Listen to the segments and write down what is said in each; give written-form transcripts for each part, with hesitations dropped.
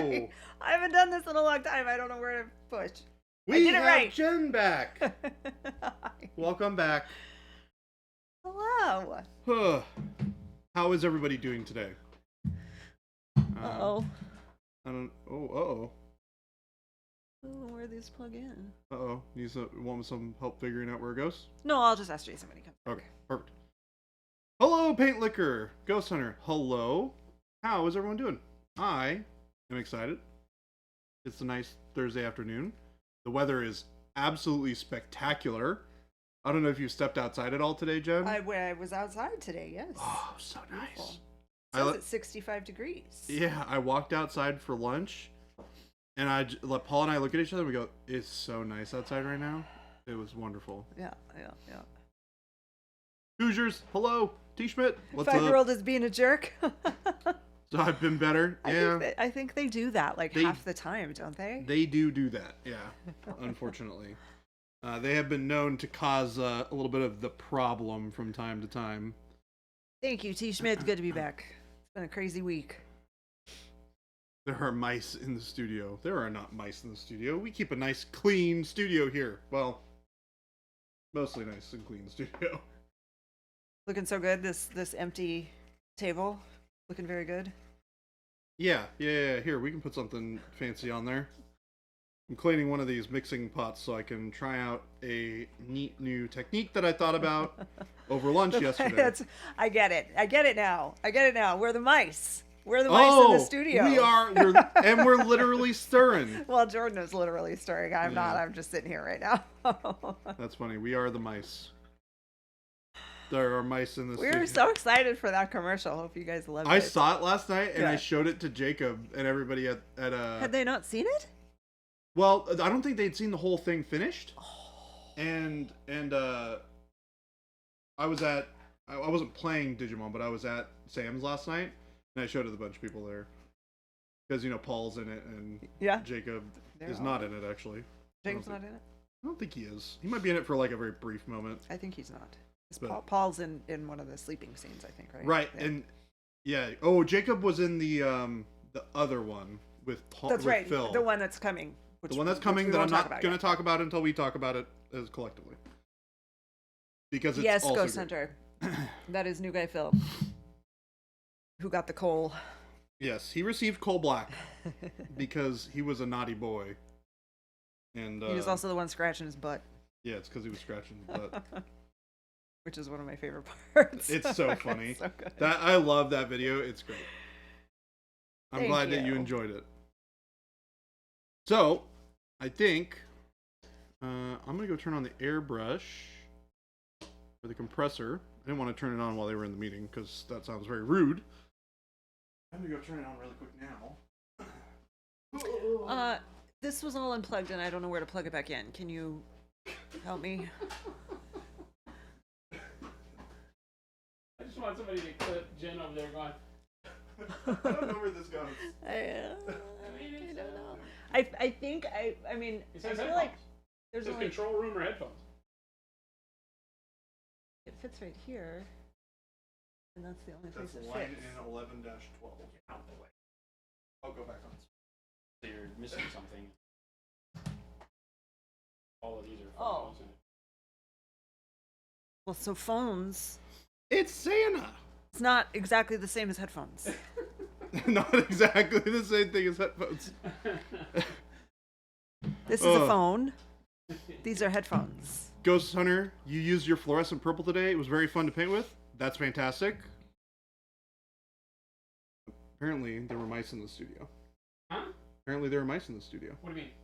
Hello. I haven't done this in a long time. I don't know where to push. I We did it have right. Jen back. Welcome back. Hello. How is everybody doing today? Uh-oh. I don't. Oh, uh-oh. I don't know where these plug in. Uh-oh. Want some help figuring out where it goes? No, I'll just ask Jason when he comes. Okay, perfect. Hello, Paint Liquor. Ghost Hunter. Hello. How is everyone doing? I am excited. It's a nice Thursday afternoon. The weather is absolutely spectacular. I don't know if you stepped outside at all today, Jen. I was outside today, yes. Oh, so nice. Beautiful. It says it's 65 degrees. Yeah, I walked outside for lunch, and let Paul and I look at each other and we go, it's so nice outside right now. It was wonderful. Yeah. Hoosiers, hello. T-Schmidt, what's up? 5-year-old is being a jerk. So I've been better. Yeah. I think they do that half the time, don't they? They do that, yeah, unfortunately. They have been known to cause a little bit of the problem from time to time. Thank you, T. Schmidt. Good to be back. It's been a crazy week. There are mice in the studio. There are not mice in the studio. We keep a nice, clean studio here. Well, mostly nice and clean studio. Looking so good. This empty table, looking very good. Yeah. Here, we can put something fancy on there. I'm cleaning one of these mixing pots so I can try out a neat new technique that I thought about over lunch yesterday. I get it now. We're the mice. We're the mice in the studio. We are, and we're literally stirring. Well, Jordan is literally stirring. I'm not. I'm just sitting here right now. That's funny. We are the mice. There are mice in the studio. We were so excited for that commercial. Hope you guys loved it. I saw it last night, and I showed it to Jacob and everybody at Had they not seen it? Well, I don't think they'd seen the whole thing finished. And I wasn't playing Digimon, but I was at Sam's last night, and I showed it to a bunch of people there. Because, Paul's in it, and Jacob is not in it, actually. Jacob's not in it? I don't think he is. He might be in it for, a very brief moment. I think he's not. Paul's in one of the sleeping scenes, I think, right? Right, yeah. And, Oh, Jacob was in the other one with Paul. That's right, Phil. the one that's coming. The one that's coming that I'm not going to talk about until we talk about it as collectively. Because it's also Ghost Hunter. That is new guy Phil. Who got the coal. Yes, he received coal black because he was a naughty boy. And he was also the one scratching his butt. Yeah, it's because he was scratching his butt. Which is one of my favorite parts. It's so funny. It's so good. I love that video. It's great. I'm glad Thank that you enjoyed it. So, I think I'm going to go turn on the airbrush or the compressor. I didn't want to turn it on while they were in the meeting because that sounds very rude. I'm going to go turn it on really quick now. This was all unplugged and I don't know where to plug it back in. Can you help me? I just want somebody to clip Jen over there going. I don't know where this goes. I don't know. I think I mean It I says feel headphones. like there's It says only control room or headphones. it fits right here, and that's the only place That's it line fits. in 11-12. Out the way. I'll go back on. So you're missing something. All of these are Oh. phones. Well, so phones. It's Santa. It's not exactly the same as headphones. Not exactly the same thing as headphones. This is a phone. These are headphones. Ghost Hunter, you used your fluorescent purple today. It was very fun to paint with. That's fantastic. Apparently, there were mice in the studio. Huh? Apparently, there were mice in the studio. What do you mean?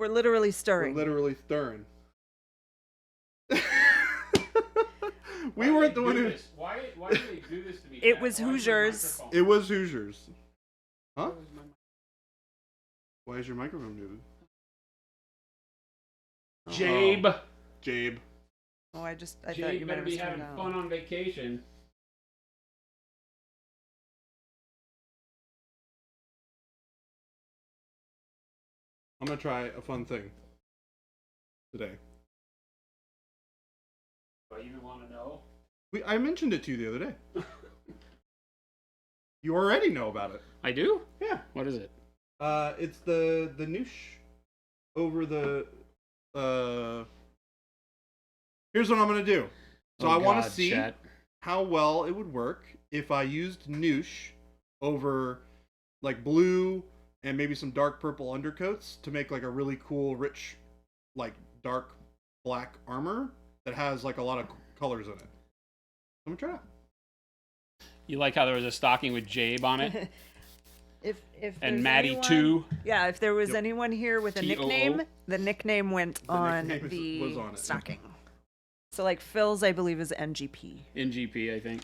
We're literally stirring. We're literally stirring. We weren't the one who. Why do they do this to me? It was Hoosiers. It was Hoosiers. Huh? Why is your microphone muted? Jabe. Jabe. Oh, I thought Jabe you might better have be turned having out. fun on vacation. I'm gonna try a fun thing today. Do I even want to know? I mentioned it to you the other day. You already know about it. I do? Yeah. What is it? It's the noosh over the. Here's what I'm gonna do. So I want to see chat. how well it would work if I used noosh over like blue and maybe some dark purple undercoats to make like a really cool, rich, like dark black armor that has like a lot of colors in it. I'm gonna try it. You like how there was a stocking with Jabe on it? If And there's Maddie anyone- too? Yeah, if there was Yep. anyone here with a TOO? nickname, the nickname went on nickname the was on it. stocking. So like Phil's, I believe, is NGP. NGP, I think.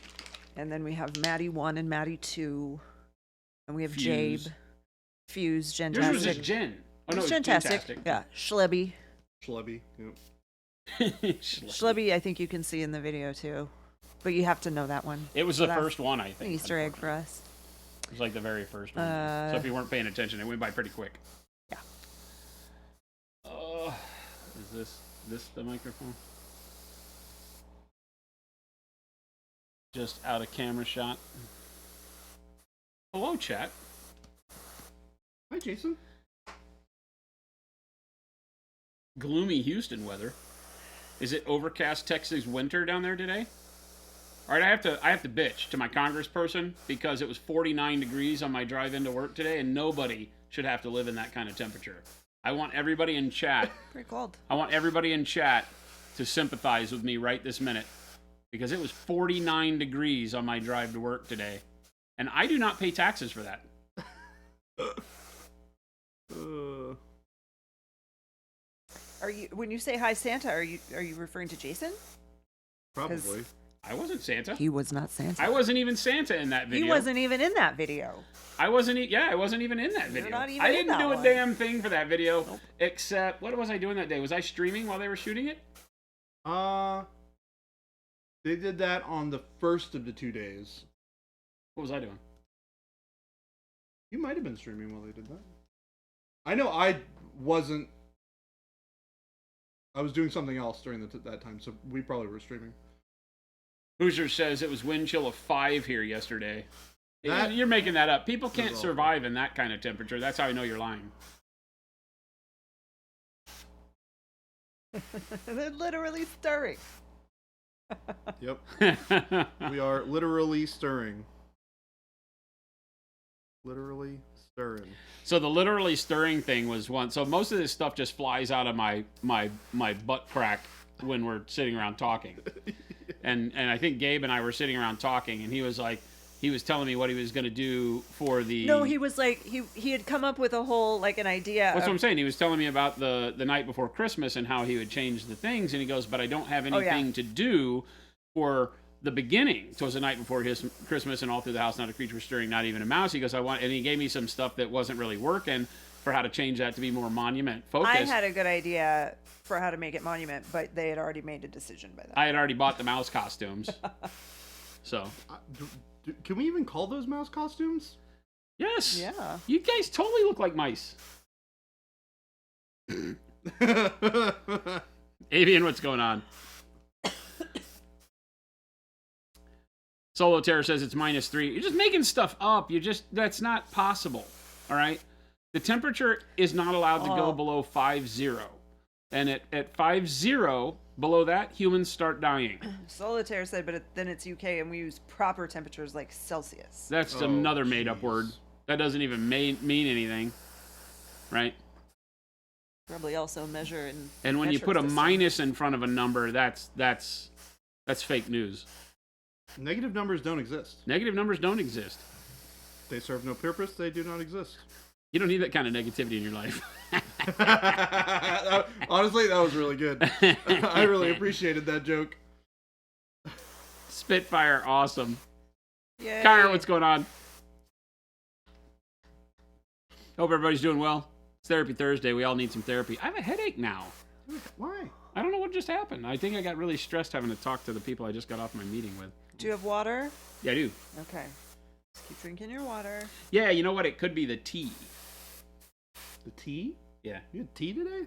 And then we have Maddie 1 and Maddie 2. And we have Fuse. Jabe. Fuse, Yours was just Gentastic. Jen. Oh, no, It's it's Gentastic. Yeah, Schlebby. Schlebby. Yep. Schlebby, I think you can see in the video too. But you have to know that one. It was the That's first one, I An think. Easter egg for us. It was like the very first one. So if you weren't paying attention, it went by pretty quick. Yeah. Is this the microphone? Just out of camera shot. Hello, chat. Hi, Jason. Gloomy Houston weather. Is it overcast Texas winter down there today? All right, I have to bitch to my congressperson because it was 49 degrees on my drive into work today, and nobody should have to live in that kind of temperature. I want everybody in chat. Pretty cold. I want everybody in chat to sympathize with me right this minute because it was 49 degrees on my drive to work today, and I do not pay taxes for that. Are you when you say hi Santa, are you referring to Jason? Probably. I wasn't Santa. He was not Santa. I wasn't even Santa in that video. He wasn't even in that video. I wasn't even in that video. not even I in didn't that do a one. damn thing for that video. Except, what was I doing that day? Was I streaming while they were shooting it? They did that on the first of the 2 days. What was I doing? You might have been streaming while they did that. I know I wasn't. I was doing something else during that time, so we probably were streaming. Hoosier says it was wind chill of 5 here yesterday. That You're making that up. People can't awful. survive in that kind of temperature. That's how I know you're lying. They're literally stirring. Yep. We are literally stirring. Literally stirring. So the literally stirring thing was one. So most of this stuff just flies out of my butt crack when we're sitting around talking. And I think Gabe and I were sitting around talking, and he was telling me what he was going to do for the. No, he was like he had come up with a whole like an idea. That's what I'm saying. He was telling me about the night before Christmas and how he would change the things, and he goes, "But I don't have anything to do for the beginning." So it was the night before his Christmas, and all through the house, not a creature was stirring, not even a mouse. He goes, and he gave me some stuff that wasn't really working for how to change that to be more monument focused. I had a good idea for how to make it monument, but they had already made a decision by then. I had already bought the mouse costumes. So Can we even call those mouse costumes? yes, Yeah. you guys totally look like mice. Avian, what's going on? Solo Terror says it's -3. You're just making stuff up. That's not possible. All right? The temperature is not allowed to go below 50. And at 50, below that, humans start dying. Solitaire said, but then it's UK and we use proper temperatures like Celsius. That's another made-up word. That doesn't even mean anything. Right? Probably also measure in. And when you metric put a system. minus in front of a number, that's fake news. Negative numbers don't exist. Negative numbers don't exist. They serve no purpose. They do not exist. You don't need that kind of negativity in your life. Honestly, that was really good. I really appreciated that joke. Spitfire, awesome. Yay. Kyra, what's going on? Hope everybody's doing well. It's Therapy Thursday. We all need some therapy. I have a headache now. Why? I don't know what just happened. I think I got really stressed having to talk to the people I just got off my meeting with. Do you have water? Yeah, I do. Okay. Just keep drinking your water. Yeah, you know what? It could be the tea. The tea? Yeah. You had tea today?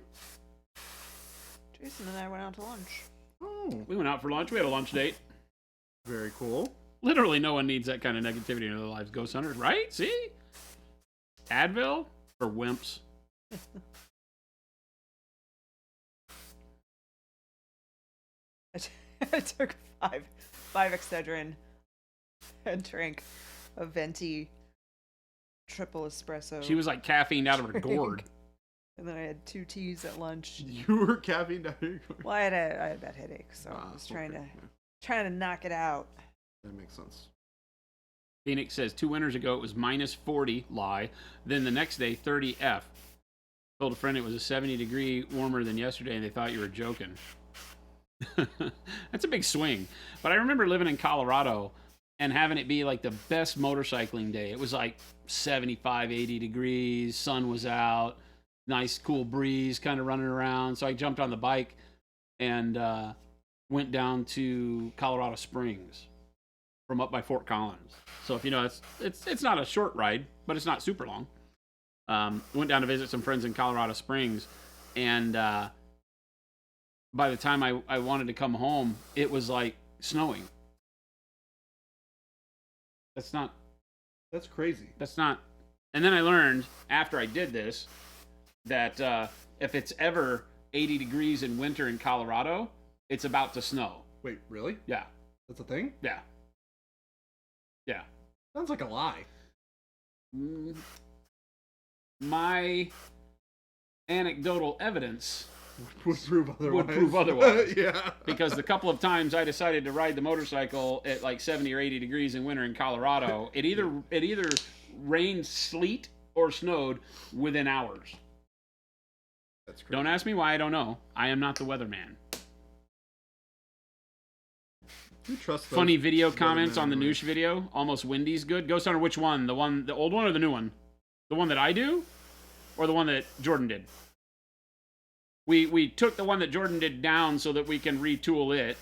Jason and I went out to lunch. Oh, We went out for lunch. We had a lunch date. very cool. Literally, no one needs that kind of negativity in their lives. Ghost hunters, right? See? Advil for wimps. I took five Excedrin and drank a venti triple espresso. She was like caffeined out of her gourd. And then I had 2 teas at lunch. You were caffeined out of your gourd? Well, I had a bad headache, so I was trying to knock it out. That makes sense. Phoenix says 2 winters ago it was minus 40, lie. Then the next day, 30 F. Told a friend it was a 70-degree warmer than yesterday and they thought you were joking. That's a big swing. But I remember living in Colorado and having it be like the best motorcycling day. It was like 75, 80 degrees, sun was out, nice cool breeze kind of running around. So I jumped on the bike and went down to Colorado Springs from up by Fort Collins. So if you know, it's not a short ride, but it's not super long. Went down to visit some friends in Colorado Springs, and by the time I wanted to come home, it was like snowing. That's crazy. That's not. And then I learned after I did this that if it's ever 80 degrees in winter in Colorado, it's about to snow. Wait, really? Yeah. That's a thing? Yeah. Yeah. Sounds like a lie. My anecdotal evidence Would prove otherwise. Yeah. Because the couple of times I decided to ride the motorcycle at like 70 or 80 degrees in winter in Colorado, it either rained, sleet, or snowed within hours. That's crazy. Don't ask me why, I don't know. I am not the weatherman. You trust those Funny video weathermen comments on the anyway. Noosh video. Almost Windy's good. Ghost Hunter, which one? The old one or the new one? The one that I do? Or the one that Jordan did? We took the one that Jordan did down so that we can retool it.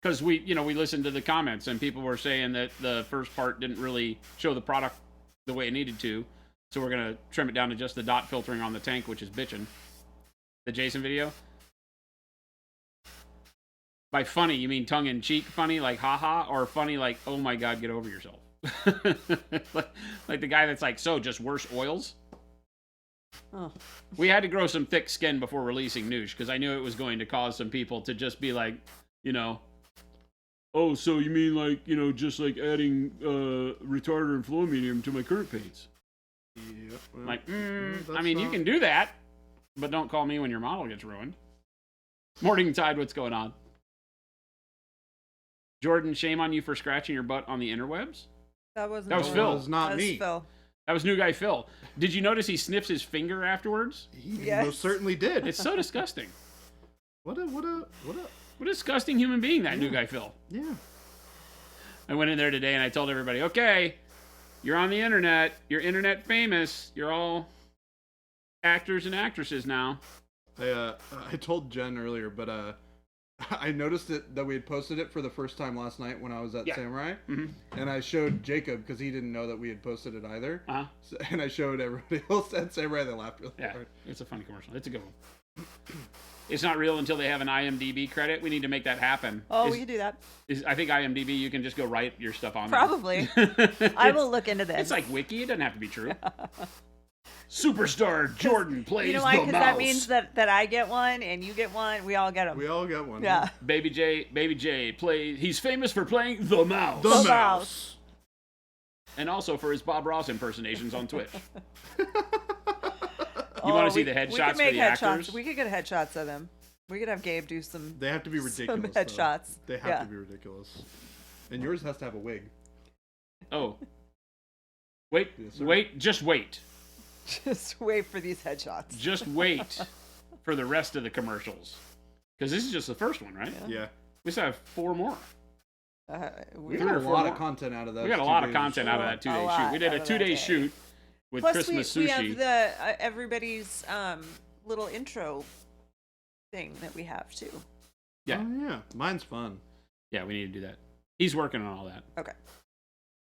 Because we listened to the comments and people were saying that the first part didn't really show the product the way it needed to. So we're going to trim it down to just the dot filtering on the tank, which is bitchin'. The Jason video? By funny, you mean tongue-in-cheek funny, like haha, or funny like, oh my god, get over yourself? like the guy that's like, so just worse oils? Oh. We had to grow some thick skin before releasing Noosh, because I knew it was going to cause some people to just be like, oh, so you mean like, just like adding retarder and flow medium to my current paints? Yep. Well, Like, that's I mean, you not- can do that, but don't call me when your model gets ruined. Morning Tide, what's going on? Jordan, shame on you for scratching your butt on the interwebs. That wasn't That was Phil. Phil. That was not That was me. Phil. That was new guy Phil. Did you notice he sniffs his finger afterwards? He Yes. most certainly did. It's so disgusting. What a What a disgusting human being that new Yeah. guy Phil. yeah. I went in there today and I told everybody, okay, you're on the internet. You're internet famous. You're all actors and actresses now. I told Jen earlier, but I noticed that we had posted it for the first time last night when I was at Yeah. Samurai, Mhm. and I showed Jacob because he didn't know that we had posted it either. Uh-huh. So, and I showed everybody else at Samurai. They laughed really Yeah, hard. it's a funny commercial. It's a good one. It's not real until they have an IMDb credit. We need to make that happen. Oh, we can do that. I think IMDb, you can just go write your stuff on there. Probably. I will look into this. It's like Wiki. It doesn't have to be true. Superstar Jordan plays You know why? the Because mouse. that means that I get one and you get one. We all get them. We all got one. Yeah. Baby J plays. He's famous for playing the mouse, The The mouse. mouse. and also for his Bob Ross impersonations on Twitch. Oh, You want to see we- the we headshots could make for the headshots. actors? We could get headshots of them. We could have Gabe do some. They have to be ridiculous. Some though. headshots. They have Yeah. to be ridiculous. And yours has to have a wig. Oh, wait, Yes, sir. wait, just wait. Just wait for these headshots. Just wait for the rest of the commercials. Because this is just the first one, right? Yeah. We still have 4 more. We We got Three a or four lot more. of content out of that. We got a lot of content out of that 2-day A shoot. We did lot a out of 2-day that day. shoot with Plus, Christmas we sushi. have the everybody's little intro thing that we have too. Yeah. Oh, yeah. Mine's fun. Yeah, we need to do that. He's working on all that. Okay.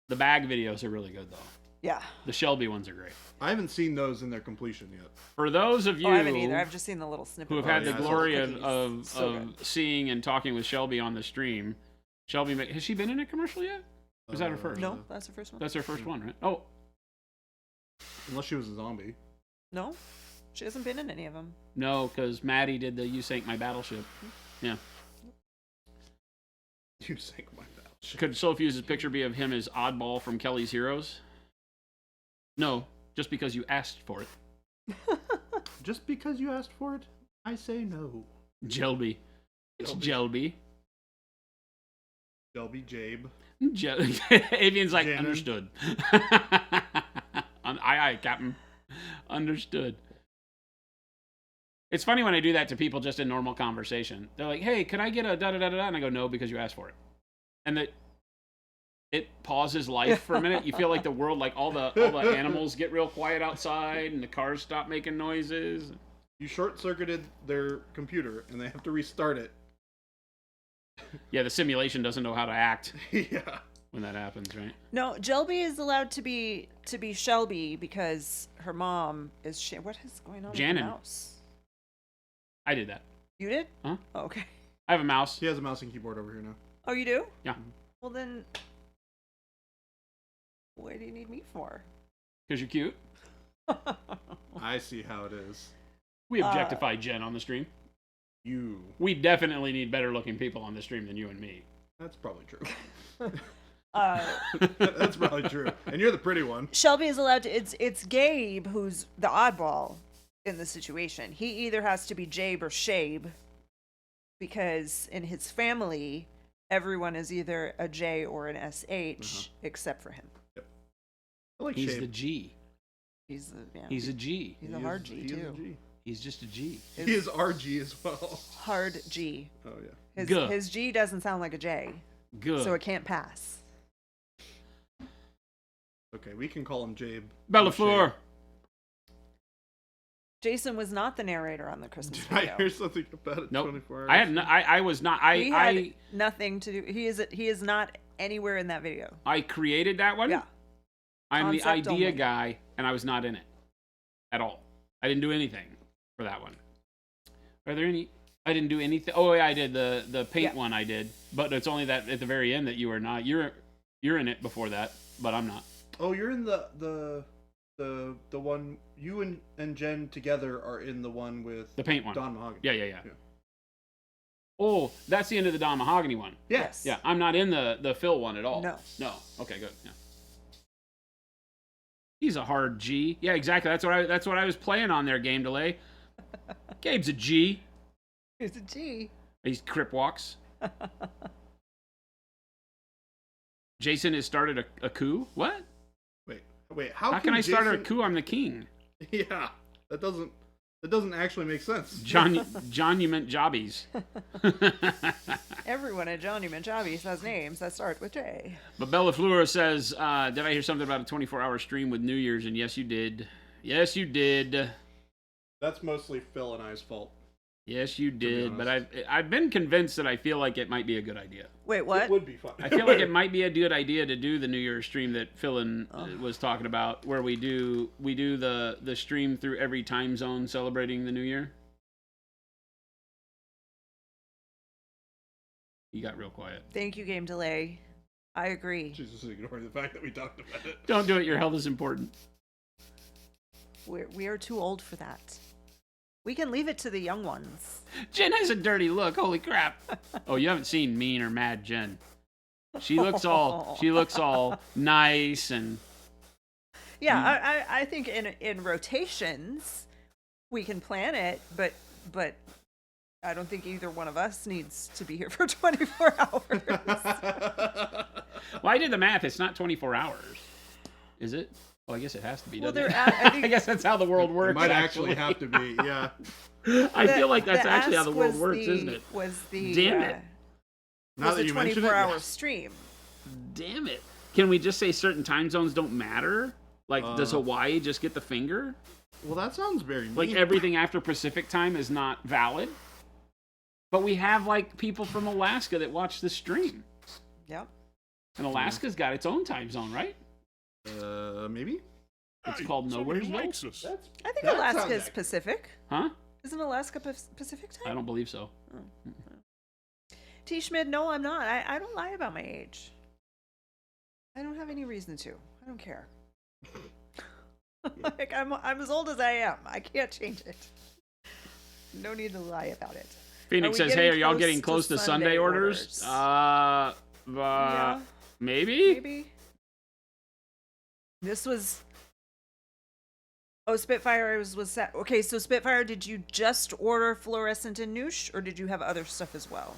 The bag videos are really good, though. Yeah. The Shelby ones are great. I haven't seen those in their completion yet. For those of you Oh, I haven't either. I've just seen the little snippet. who have Oh, had yeah, the I saw glory cookies. of So good. seeing and talking with Shelby on the stream, Shelby, has she been in a commercial yet? Was that her first? No, that's her first one. That's her first one, right? Oh, Unless she was a zombie. No, she hasn't been in any of them. no, because Maddie did the "You Sank My Battleship." Yeah. You sank my battleship. Could Sofuse's picture be of him as Oddball from Kelly's Heroes? No, just because you asked for it. Just because you asked for it, I say no. Jelby. It's Jelby. Jelby Jabe. Avian's like, Jamin. understood. Aye, Captain. Understood. It's funny when I do that to people just in normal conversation. They're like, hey, could I get a da-da-da-da-da? And I go, no, because you asked for it. And it pauses life for a minute. You feel like the world, like all the animals get real quiet outside and the cars stop making noises. You short-circuited their computer, and they have to restart it. Yeah, the simulation doesn't know how to act Yeah. when that happens, right? No, Jelby is allowed to be Shelby because her mom is. What is going on Janin. with the mouse? I did that. You did? Huh? Oh, okay. I have a mouse. He has a mouse and keyboard over here now. Oh, you do? Yeah. Well then, what do you need me for? Because you're cute. I see how it is. We objectify Jen on the stream. You. We definitely need better looking people on the stream than you and me. That's probably true. Uh, That's probably true. And you're the pretty one. Shelby is allowed to. It's Gabe who's the oddball in the situation. He either has to be Jabe or Shabe because in his family, everyone is either a J or an SH except for him. I like He's shape. the G. He's He's a G. He's a hard G He is too. a G. He's just a G. He is RG as well. Hard G. Oh, yeah. His, Good. his G doesn't sound like a J, Good. so it can't pass. Okay, we can call him Jabe. Bellafleur. Jason was not the narrator on the Christmas Did I video. hear something about it? Nope. 24 hours. I had. I was not. He had nothing to do. He is not anywhere in that video. I created that one. Yeah. I'm the Concept idea only. guy, and I was not in it at all. I didn't do anything for that one. Are there any? I didn't do anything. Oh yeah, I did the paint one. I did, but it's only that at the very end that you are not. You're in it before that, but I'm not. Oh, you're in the one. You and Jen together are in the one with The paint one. Don Mahogany. Yeah. Oh, that's the end of the Don Mahogany one. Yes. Yeah, I'm not in the Phil one at all. No. No. Okay, good. Yeah. He's a hard G. Yeah, exactly. That's what I was playing on there. Game delay. Gabe's a G. He's a G. He's crip walks. Jason has started a coup. What? Wait. How can I start a Jason... coup? I'm the king. Yeah, that doesn't actually make sense. Jonument Jobbies. Everyone at Johnny Manjavis has names that start with J. But Bella Fleur says, did I hear something about a 24-hour stream with New Year's? And yes, you did. Yes, you did. That's mostly Phil and I's fault. Yes, you did. But honest. I've been convinced that I feel like it might be a good idea. Wait, what? It would be fun. I feel like it might be a good idea to do the New Year's stream that Phil was talking about, where we do the stream through every time zone celebrating the New Year. You got real quiet. Thank you, Game Delay. I agree. She's just ignoring the fact that we talked about it. Don't do it. Your health is important. We are too old for that. We can leave it to the young ones. Jen has a dirty look. Holy crap! Oh, you haven't seen Mean or Mad Jen. She looks all nice and. Yeah, I think in rotations we can plan it, but I don't think either one of us needs to be here for 24 hours. Well, I did the math. It's not 24 hours, is it? Well, I guess it has to be. Well, doesn't it? I I guess that's how the world works. It might actually have to be, yeah. I feel like that's the actually how the ask world was works, the- isn't it? Was the Damn it. Now was that the you mention it, 24-hour yes. stream? Damn it! Can we just say certain time zones don't matter? Like, does Hawaii just get the finger? Well, that sounds very mean. Like everything after Pacific time is not valid? But we have like people from Alaska that watch the stream, Yep. and Alaska's got its own time zone, right? Maybe? It's called Nowheresville. I think That Alaska sounds is accurate. Pacific. Huh? Isn't Alaska Pacific time? I don't believe so. T. Schmid, no, I'm not. I don't lie about my age. I don't have any reason to. I don't care. Like I'm as old as I am. I can't change it. No need to lie about it. Phoenix says, "Hey, are y'all getting close to Sunday orders?" Yeah, Maybe. maybe. This was. Oh, Spitfire was set. Okay, so Spitfire, did you just order fluorescent and Noosh, or did you have other stuff as well?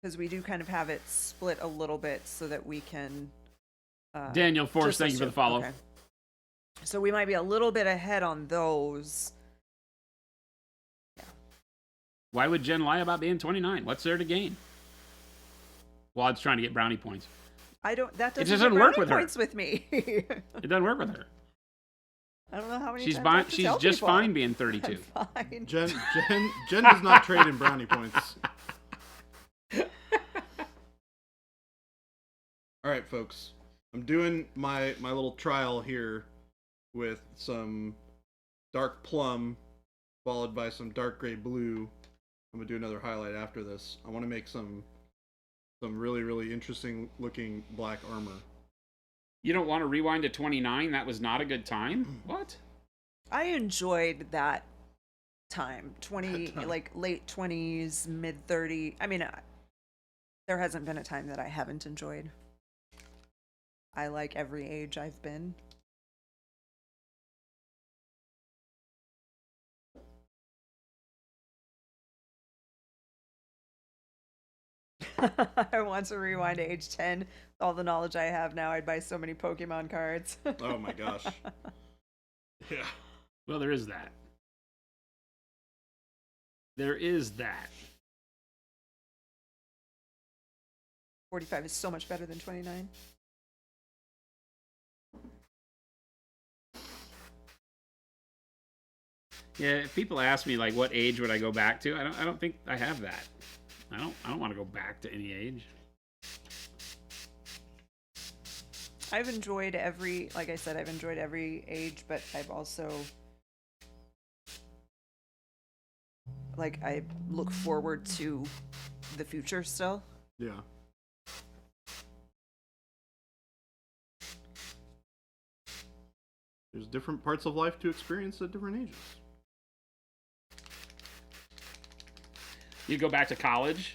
Because we do kind of have it split a little bit so that we can. Daniel Force, thank you for the follow. Okay. So we might be a little bit ahead on those. Yeah. Why would Jen lie about being 29? What's there to gain? Well, it's trying to get brownie points. I don't. That It doesn't doesn't get work brownie with her. points with me. It doesn't work with her. I don't know how many. She's times I have to she's tell just people. fine being 32. I'm fine. Jen does not trade in brownie points. All right, folks. I'm doing my little trial here with some dark plum followed by some dark gray blue. I'm gonna do another highlight after this. I want to make some really, really interesting looking black armor. You don't want to rewind to 29? That was not a good time? What? I enjoyed that time. 20, like late 20s, mid 30s. I mean, there hasn't been a time that I haven't enjoyed. I like every age I've been. I want to rewind to age 10. With all the knowledge I have now, I'd buy so many Pokemon cards. Oh my gosh. Yeah. Well, there is that. There is that. 45 is so much better than 29. Yeah, if people ask me like what age would I go back to, I don't think I have that. I don't want to go back to any age. I've enjoyed every, like I said, I've enjoyed every age, but I've also, like, I look forward to the future still. Yeah. There's different parts of life to experience at different ages. You go back to college,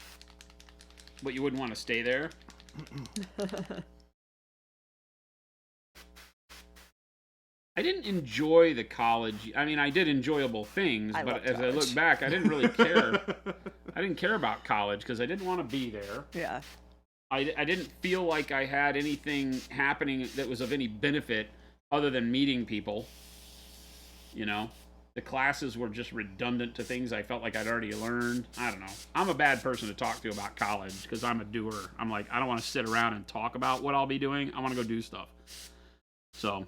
but you wouldn't want to stay there. I didn't enjoy the college. I mean, I did enjoyable things, but as I look back, I didn't really care. I didn't care about college because I didn't want to be there. Yeah. I didn't feel like I had anything happening that was of any benefit other than meeting people. You know? The classes were just redundant to things I felt like I'd already learned. I don't know. I'm a bad person to talk to about college because I'm a doer. I'm like, I don't want to sit around and talk about what I'll be doing. I want to go do stuff. So...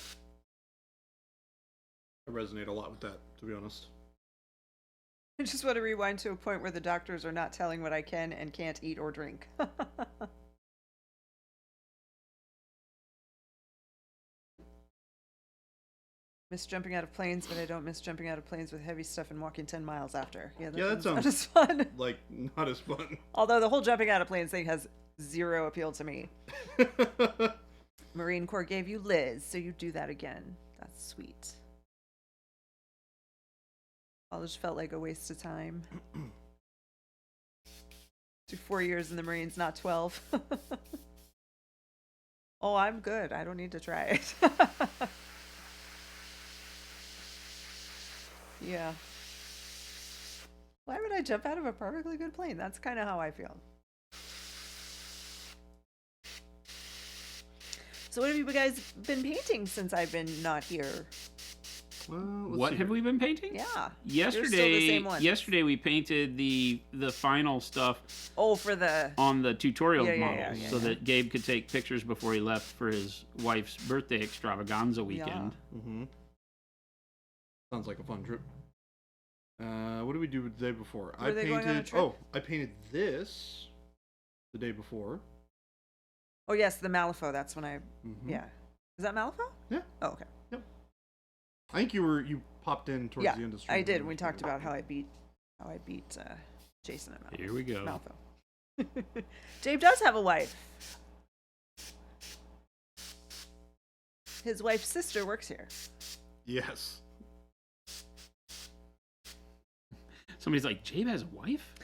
I resonate a lot with that, to be honest. I just want to rewind to a point where the doctors are not telling what I can and can't eat or drink. Miss jumping out of planes, but I don't miss jumping out of planes with heavy stuff and walking 10 miles after. Yeah, that sounds not as fun. Like, not as fun. Although the whole jumping out of planes thing has zero appeal to me. Marine Corps gave you Liz, so you do that again. That's sweet. College felt like a waste of time. Do 4 years in the Marines, not 12. Oh, I'm good. I don't need to try it. Yeah. Why would I jump out of a perfectly good plane? That's kind of how I feel. So what have you guys been painting since I've been not here? What have we been painting? Yeah. Yesterday we painted the final stuff. Oh, for the on the tutorial models, so that Gabe could take pictures before he left for his wife's birthday extravaganza weekend. Yeah. Mm-hmm. Sounds like a fun trip. What did we do the day before? I painted this the day before. Oh yes, the Malifaux. That's when I. Mm-hmm. Yeah. Is that Malifaux? Yeah. Oh, okay. Yep. I think you popped in towards the end of the stream. I did. We talked about how I beat Jason at Malifaux. Here we go. Malifaux. Dave does have a wife. His wife's sister works here. Yes. Somebody's like, Jabe has a wife?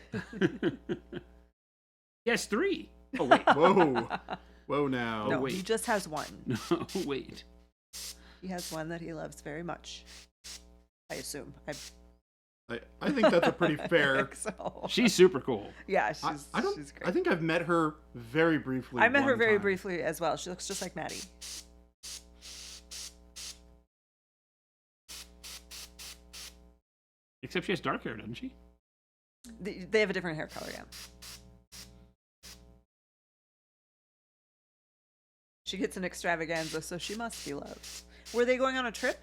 He has 3. Oh, wait. Whoa. Whoa now. No, wait. he just has one. No, wait. He has one that he loves very much. I assume. I think that's a pretty fair. I think so. She's super cool. Yeah, I she's great. I think I've met her very briefly. I met her one very time. briefly as well. She looks just like Maddie. Except she has dark hair, doesn't she? They have a different hair color, yeah. She gets an extravaganza, so she must be loved. Were they going on a trip?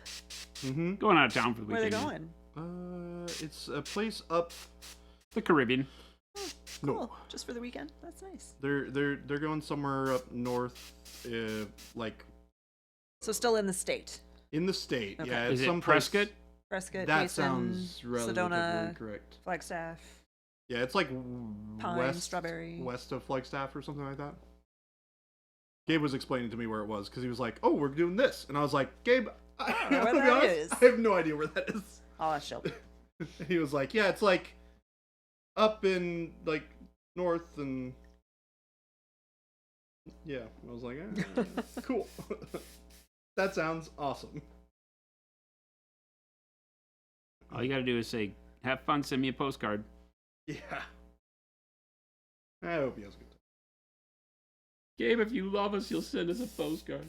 Mm-hmm. Going out of town for the Where are they weekend. going? It's a place up. The Caribbean. Oh, No. cool. Just for the weekend? That's nice. They're going somewhere up north, like So still in the state. in the state. Okay. Yeah, Is it's it someplace- Prescott? Prescott, That Mason, sounds relatively Sedona, correct. Flagstaff, Yeah, it's like Pine, west, Strawberry. west of Flagstaff or something like that. Gabe was explaining to me where it was because he was like, "Oh, we're doing this," and I was like, "Gabe, don't know where to be that honest, is." I have no idea where that is." I'll ask Shelby. And he was like, "Yeah, it's like up in like north and yeah." I was like, "Cool, that sounds awesome." All you got to do is say, have fun, send me a postcard. Yeah, I hope he has a good time. Gabe, if you love us, you'll send us a postcard.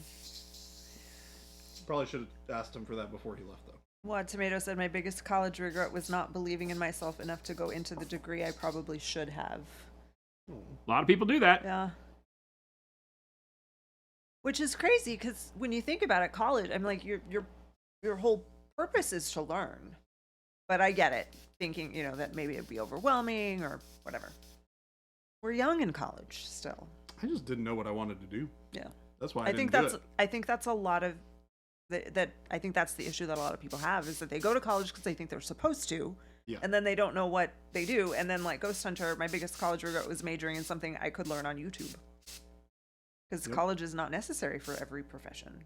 Probably should have asked him for that before he left, though. What Tomato said, my biggest college regret was not believing in myself enough to go into the degree I probably should have. A lot of people do that. Yeah. Which is crazy because when you think about it, college, I'm like, your whole purpose is to learn. But I get it, thinking, that maybe it'd be overwhelming or whatever. We're young in college still. I just didn't know what I wanted to do. Yeah. That's why I think didn't do it. I think that's a lot of I think that's the issue that a lot of people have is that they go to college because they think they're supposed to. Yeah. And then they don't know what they do. And then like Ghost Hunter, my biggest college regret was majoring in something I could learn on YouTube. Because Yep. college is not necessary for every profession.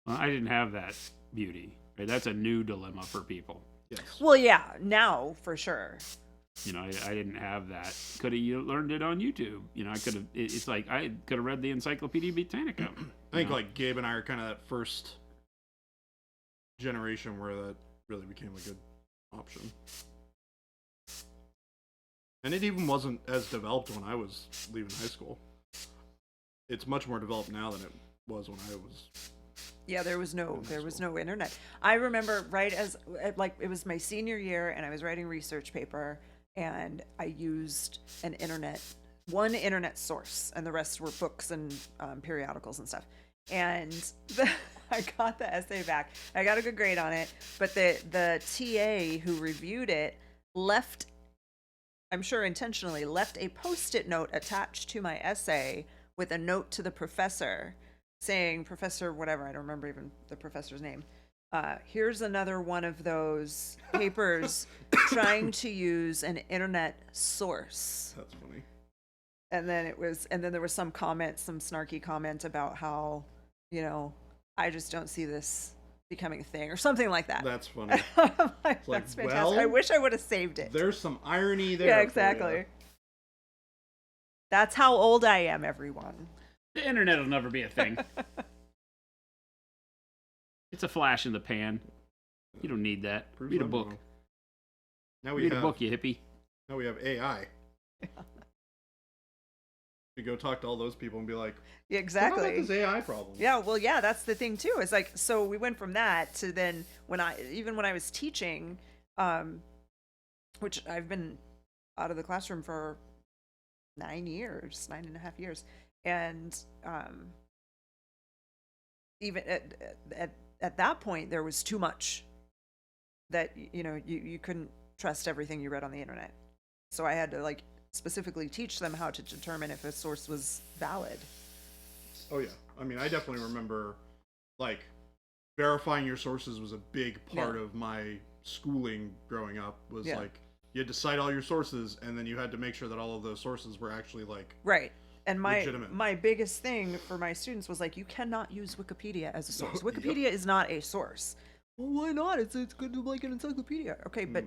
Well, I didn't have that beauty. Right? That's a new dilemma for people. Yes. Well, yeah, now for sure. I didn't have that. Could have learned it on YouTube. I could have. It's like I could have read the Encyclopedia Britannica. I think like Gabe and I are kind of that first generation where that really became a good option. And it even wasn't as developed when I was leaving high school. It's much more developed now than it was when I was. Yeah, there was no internet. I remember it was my senior year and I was writing research paper and I used one internet source, and the rest were books and periodicals and stuff. And I got the essay back. I got a good grade on it, but the TA who reviewed it left, I'm sure intentionally, left a Post-it note attached to my essay with a note to the professor saying, Professor whatever, I don't remember even the professor's name, here's another one of those papers trying to use an internet source. That's funny. And then there was some snarky comment about how, I just don't see this becoming a thing or something like that. That's funny. I'm like, like, that's fantastic. well, I wish I would have saved it. There's some irony there. Yeah, for ya. exactly. That's how old I am, everyone. The internet will never be a thing. It's a flash in the pan. You don't need that. Proves Read a I'm book. wrong. Now we Read have a book, you hippie. Now we have AI. We go talk to all those people and be like, Yeah, "How exactly. about this AI problem?" Yeah, well, yeah, that's the thing too. It's like, so we went from that to then when I was teaching, which I've been out of the classroom for 9.5 years, and even at that point there was too much that you couldn't trust everything you read on the internet. So I had to like specifically teach them how to determine if a source was valid. Oh yeah. I mean, I definitely remember like verifying your sources was a big part of my schooling growing up. Was Yeah. like you had to cite all your sources, and then you had to make sure that all of those sources were actually like Right. And legitimate. my biggest thing for my students was like, you cannot use Wikipedia as a source. Wikipedia is not a source. Well, why not? It's good to like an encyclopedia. Okay, but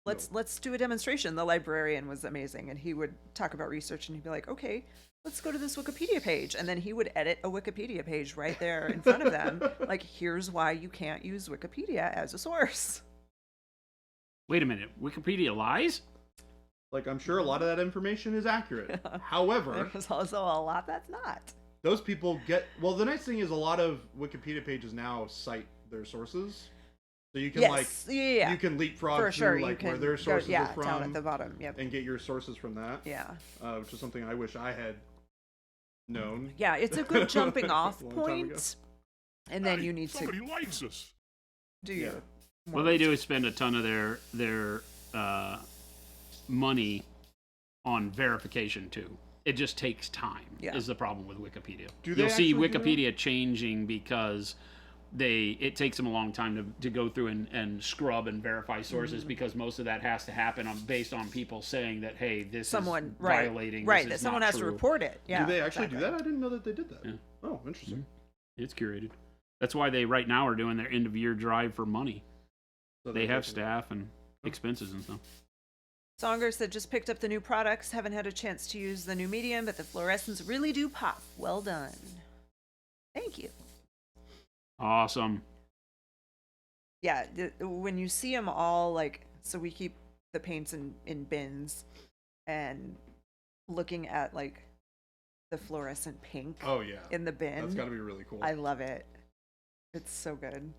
let's do a demonstration. The librarian was amazing, and he would talk about research, and he'd be like, okay, let's go to this Wikipedia page, and then he would edit a Wikipedia page right there in front of them. Like, here's why you can't use Wikipedia as a source. Wait a minute, Wikipedia lies? Like, I'm sure a lot of that information is accurate. However, There's also a lot that's not. those people get... Well, the nice thing is a lot of Wikipedia pages now cite their sources. So you can, you can leapfrog for sure. through, like, where their sources are from. Down at the bottom, yep. And get your sources from that. Yeah. Which is something I wish I had known. Yeah, it's a good jumping off point. And then you need somebody likes us. do your... Well, they do spend a ton of their money on verification too. It just takes time. Yeah. Is the problem with Wikipedia. Do they You'll see actually do that? Wikipedia changing because it takes them a long time to go through and scrub and verify sources because most of that has to happen based on people saying that, hey, this is violating. Right, this that is someone not has true. to report it. Yeah. Do they actually do that? I didn't know that they did that. Yeah. Oh, interesting. It's curated. That's why they right now are doing their end of year drive for money. So They have staff and expenses and stuff. Songer said, just picked up the new products. Haven't had a chance to use the new medium, but the fluorescents really do pop. Well done. Thank you. Awesome. Yeah, when you see them all, like, so we keep the paints in bins, and looking at, like, the fluorescent pink Oh, yeah. in the bin. That's got to be really cool. I love it. It's so good.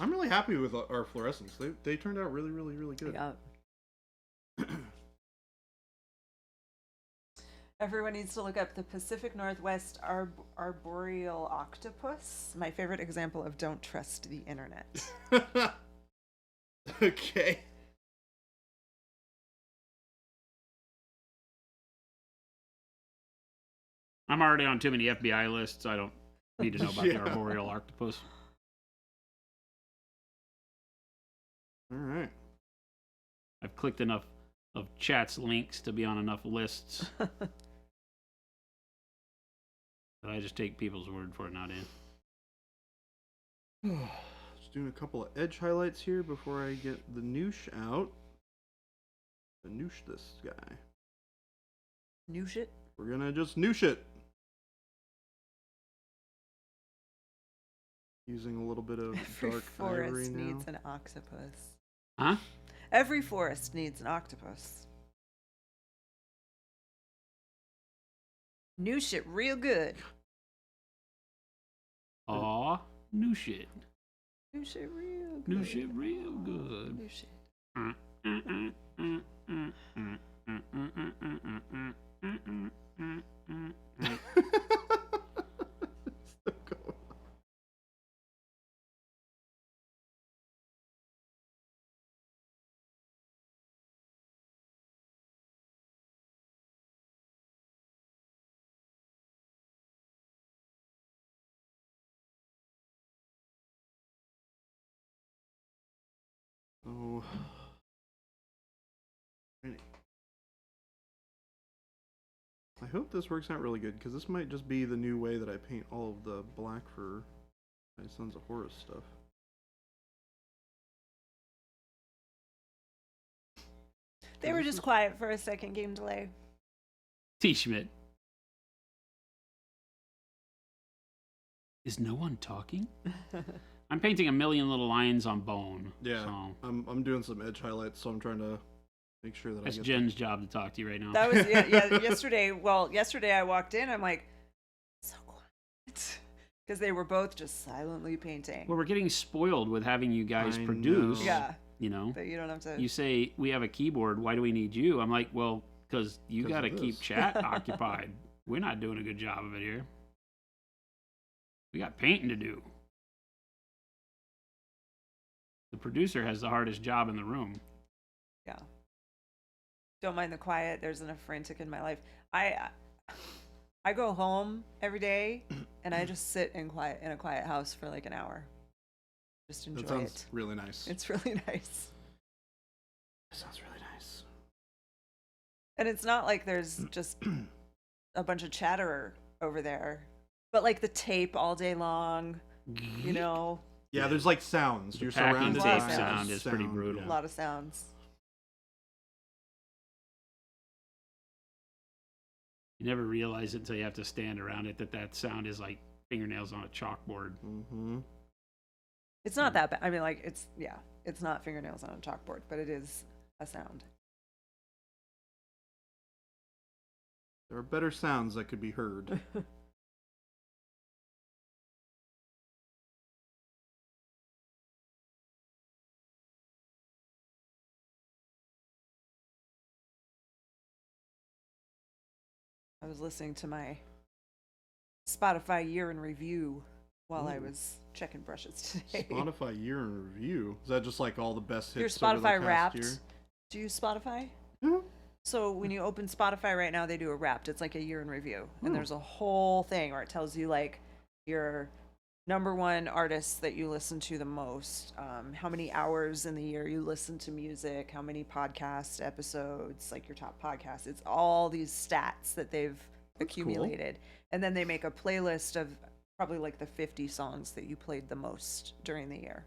I'm really happy with our fluorescents. They turned out really, really, really good. Yeah. Everyone needs to look up the Pacific Northwest arboreal octopus. My favorite example of don't trust the internet. Okay. I'm already on too many FBI lists. I don't need to know about the Yeah. arboreal octopus. All right. I've clicked enough of chat's links to be on enough lists that I just take people's word for it, not in. Just doing a couple of edge highlights here before I get the noosh out. The noosh this guy. New shit. We're gonna just noosh it. Using a little bit of Every dark forest ivory now. needs an octopus. Huh? Every forest needs an octopus. New shit real good. Aw, new shit. New shit real good. New shit real good. New shit. So cool. Oh. I hope this works out really good, because this might just be the new way that I paint all of the black for my Sons of Horus stuff. They were just quiet for a second. Game delay. T. Schmidt. Is no one talking? I'm painting a million little lines on bone. Yeah, So I'm doing some edge highlights, so I'm trying to make sure that that's I get Jen's job to talk to you right now. That was yesterday. Well, yesterday I walked in. I'm like, so quiet, because they were both just silently painting. Well, we're getting spoiled with having you guys I produce. know. Yeah, You know, but you don't have to. you say we have a keyboard. Why do we need you? I'm like, well, because you 'Cause got to of keep this. chat occupied. We're not doing a good job of it here. We got painting to do. The producer has the hardest job in the room. Yeah. Don't mind the quiet. There's enough frantic in my life. I go home every day and I just sit in a quiet house for like an hour. Just enjoy That sounds it. really nice. It's really nice. That sounds really nice. And it's not like there's just a bunch of chatter over there, but like the tape all day long, you know. Yeah, there's like sounds. You're packing surrounded tape by sound is pretty brutal. A lot of sounds. You never realize it until you have to stand around it that sound is like fingernails on a chalkboard. Mm-hmm. It's not that bad. I mean, like, it's not fingernails on a chalkboard, but it is a sound. There are better sounds that could be heard. I was listening to my Spotify year in review while I was checking brushes today. Spotify year in review. Is that just like all the best hits? Your over the Spotify past Wrapped. year? Do you use Spotify? Yeah. So when you open Spotify right now, they do a Wrapped. It's like a year in review, and Oh. there's a whole thing where it tells you like your number one artists that you listen to the most, how many hours in the year you listen to music, how many podcast episodes, like your top podcasts. It's all these stats that they've That's cool. accumulated, and then they make a playlist of probably like the 50 songs that you played the most during the year.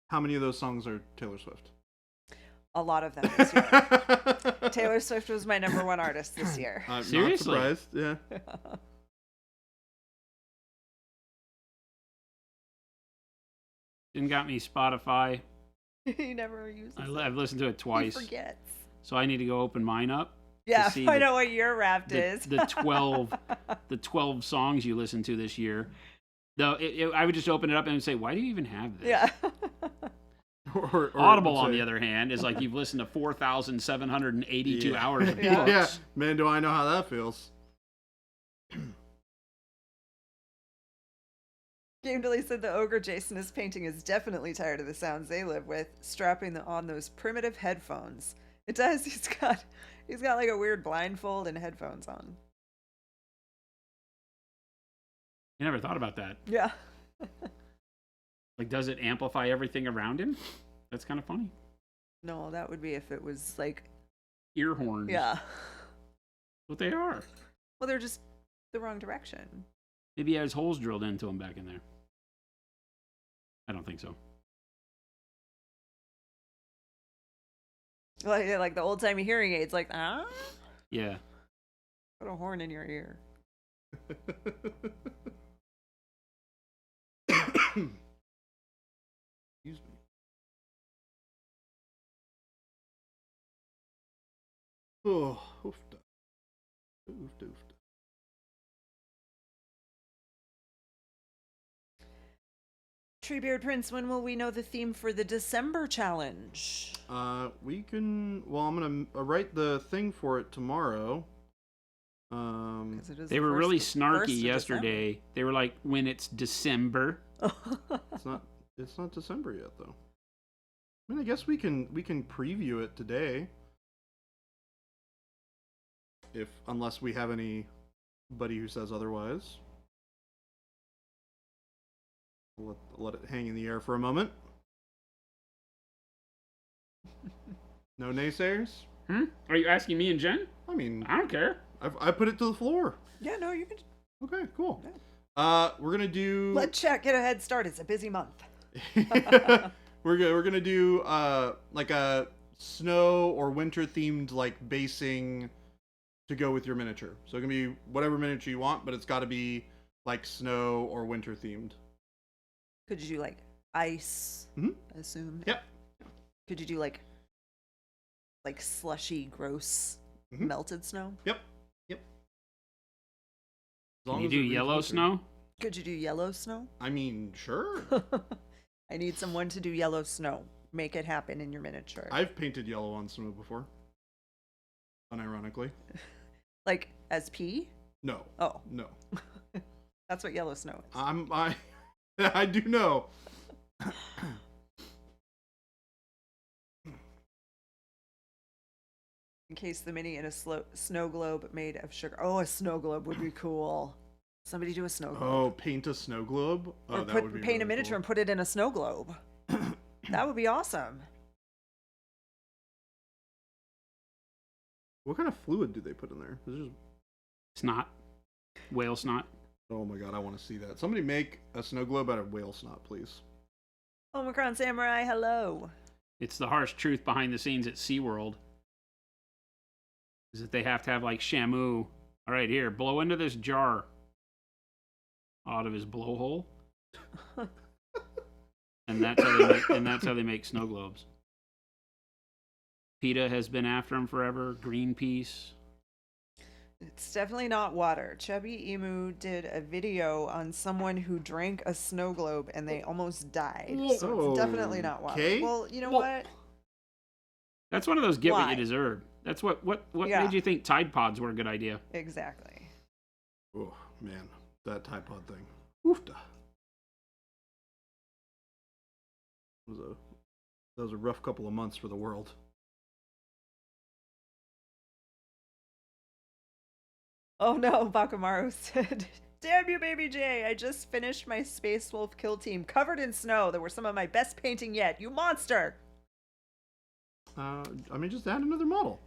How many of those songs are Taylor Swift? A lot of them this year. Taylor Swift was my number one artist this year. I'm not Seriously? surprised. Yeah. Didn't got me Spotify. He never uses it. I've listened to it He twice, forgets. so I need to go open mine up. Yeah, see I the- know what your Wrapped is. The 12 songs you listened to this year. Though I would just open it up and say, why do you even have this? Yeah. Or Audible, on say- the other hand, is like you've listened to 4,782 Yeah. hours of Yeah. books. Yeah, man, do I know how that feels? Game Dilly said the ogre Jason is painting is definitely tired of the sounds they live with, strapping on those primitive headphones. It does. He's got like a weird blindfold and headphones on. I never thought about that. Yeah. Like, does it amplify everything around him? That's kind of funny. No, that would be if it was like, Ear horns. yeah. What they are. Well, they're just the wrong direction. Maybe he has holes drilled into him back in there. I don't think so. Like the old timey hearing aids, like, Yeah. put a horn in your ear. Excuse me. Oh, oofda. Oofda, oofda. Treebeard Prince, when will we know the theme for the December challenge? We can. Well, I'm gonna write the thing for it tomorrow. 'Cause it is They the were first- really first snarky of yesterday. They were like, when it's December. December. It's not December yet, though. I mean, I guess we can preview it today, unless we have anybody who says otherwise. Let it hang in the air for a moment. No naysayers? Are you asking me and Jen? I mean, I don't care. I put it to the floor. Yeah, no, you can Okay, cool. Yeah. We're gonna do. let Chet get a head start. It's a busy month. we're gonna do like a snow or winter themed like basing to go with your miniature. So it can be whatever miniature you want, but it's got to be like snow or winter themed. Could you do like ice? Mhm. I assume. Yep. Could you do like slushy, gross, Mhm. melted snow? Yep. As long Can you as do it reads yellow winter. snow? Could you do yellow snow? I mean, sure. I need someone to do yellow snow. Make it happen in your miniature. I've painted yellow on snow before. Unironically. Like as pee? No. Oh, No. that's what yellow snow is. I do know. Encase the mini in a snow globe made of sugar. Oh, a snow globe would be cool. Somebody do a snow globe. Oh, paint a snow globe? Oh, Or that would be paint a really miniature cool. and put it in a snow globe. That would be awesome. What kind of fluid do they put in there? Is it just... Snot. Whale snot. Oh my god, I want to see that. Somebody make a snow globe out of whale snot, please. Omicron Samurai, hello. It's the harsh truth behind the scenes at SeaWorld. Is that they have to have like Shamu. All right, here, blow into this jar out of his blowhole. and that's how they make snow globes. PETA has been after him forever. Greenpeace. It's definitely not water. Chubby Emu did a video on someone who drank a snow globe and they almost died. So it's definitely not water. Okay. Well, you know what? That's one of those get what Why? you deserve. That's what Yeah. made you think Tide Pods were a good idea. Exactly. Oh, man. That Tide Pod thing. Oofda. That was a rough couple of months for the world. Oh no, Bakamaru said, "Damn you, Baby J! I just finished my Space Wolf kill team covered in snow. That were some of my best painting yet. You monster! I mean, just add another model.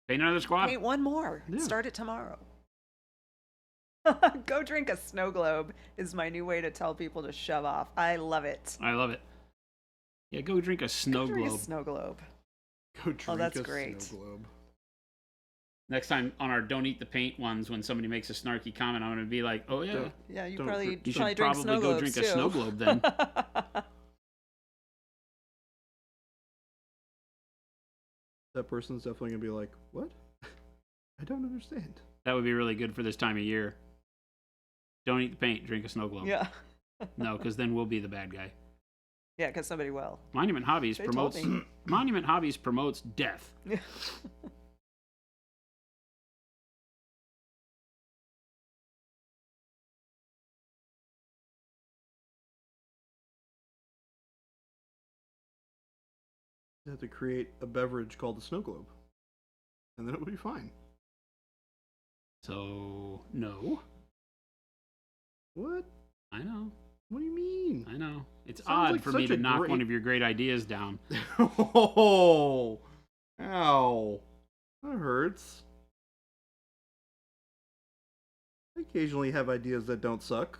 Paint another squad. Paint one more. Yeah. Start it tomorrow." Go drink a snow globe is my new way to tell people to shove off. I love it. I love it. Yeah, go drink a snow Go drink globe. a snow globe. Go drink that's a great. snow globe. Next time on our Don't Eat the Paint ones, when somebody makes a snarky comment, I'm going to be like, oh, yeah. Yeah, you Don't probably drink- You should drink probably snow go globes drink a too. snow globe then. That person's definitely going to be like, what? I don't understand. That would be really good for this time of year. Don't eat the paint, drink a snow globe. Yeah. No, because then we'll be the bad guy. Yeah, because somebody will. Monument Hobbies They told promotes me. Monument Hobbies promotes death. You have to create a beverage called the snow globe. And then it will be fine. So no, What? I know, What do you mean? I know. It's Sounds odd like for me such to a knock great- one of your great ideas down. Oh, ow. That hurts. I occasionally have ideas that don't suck.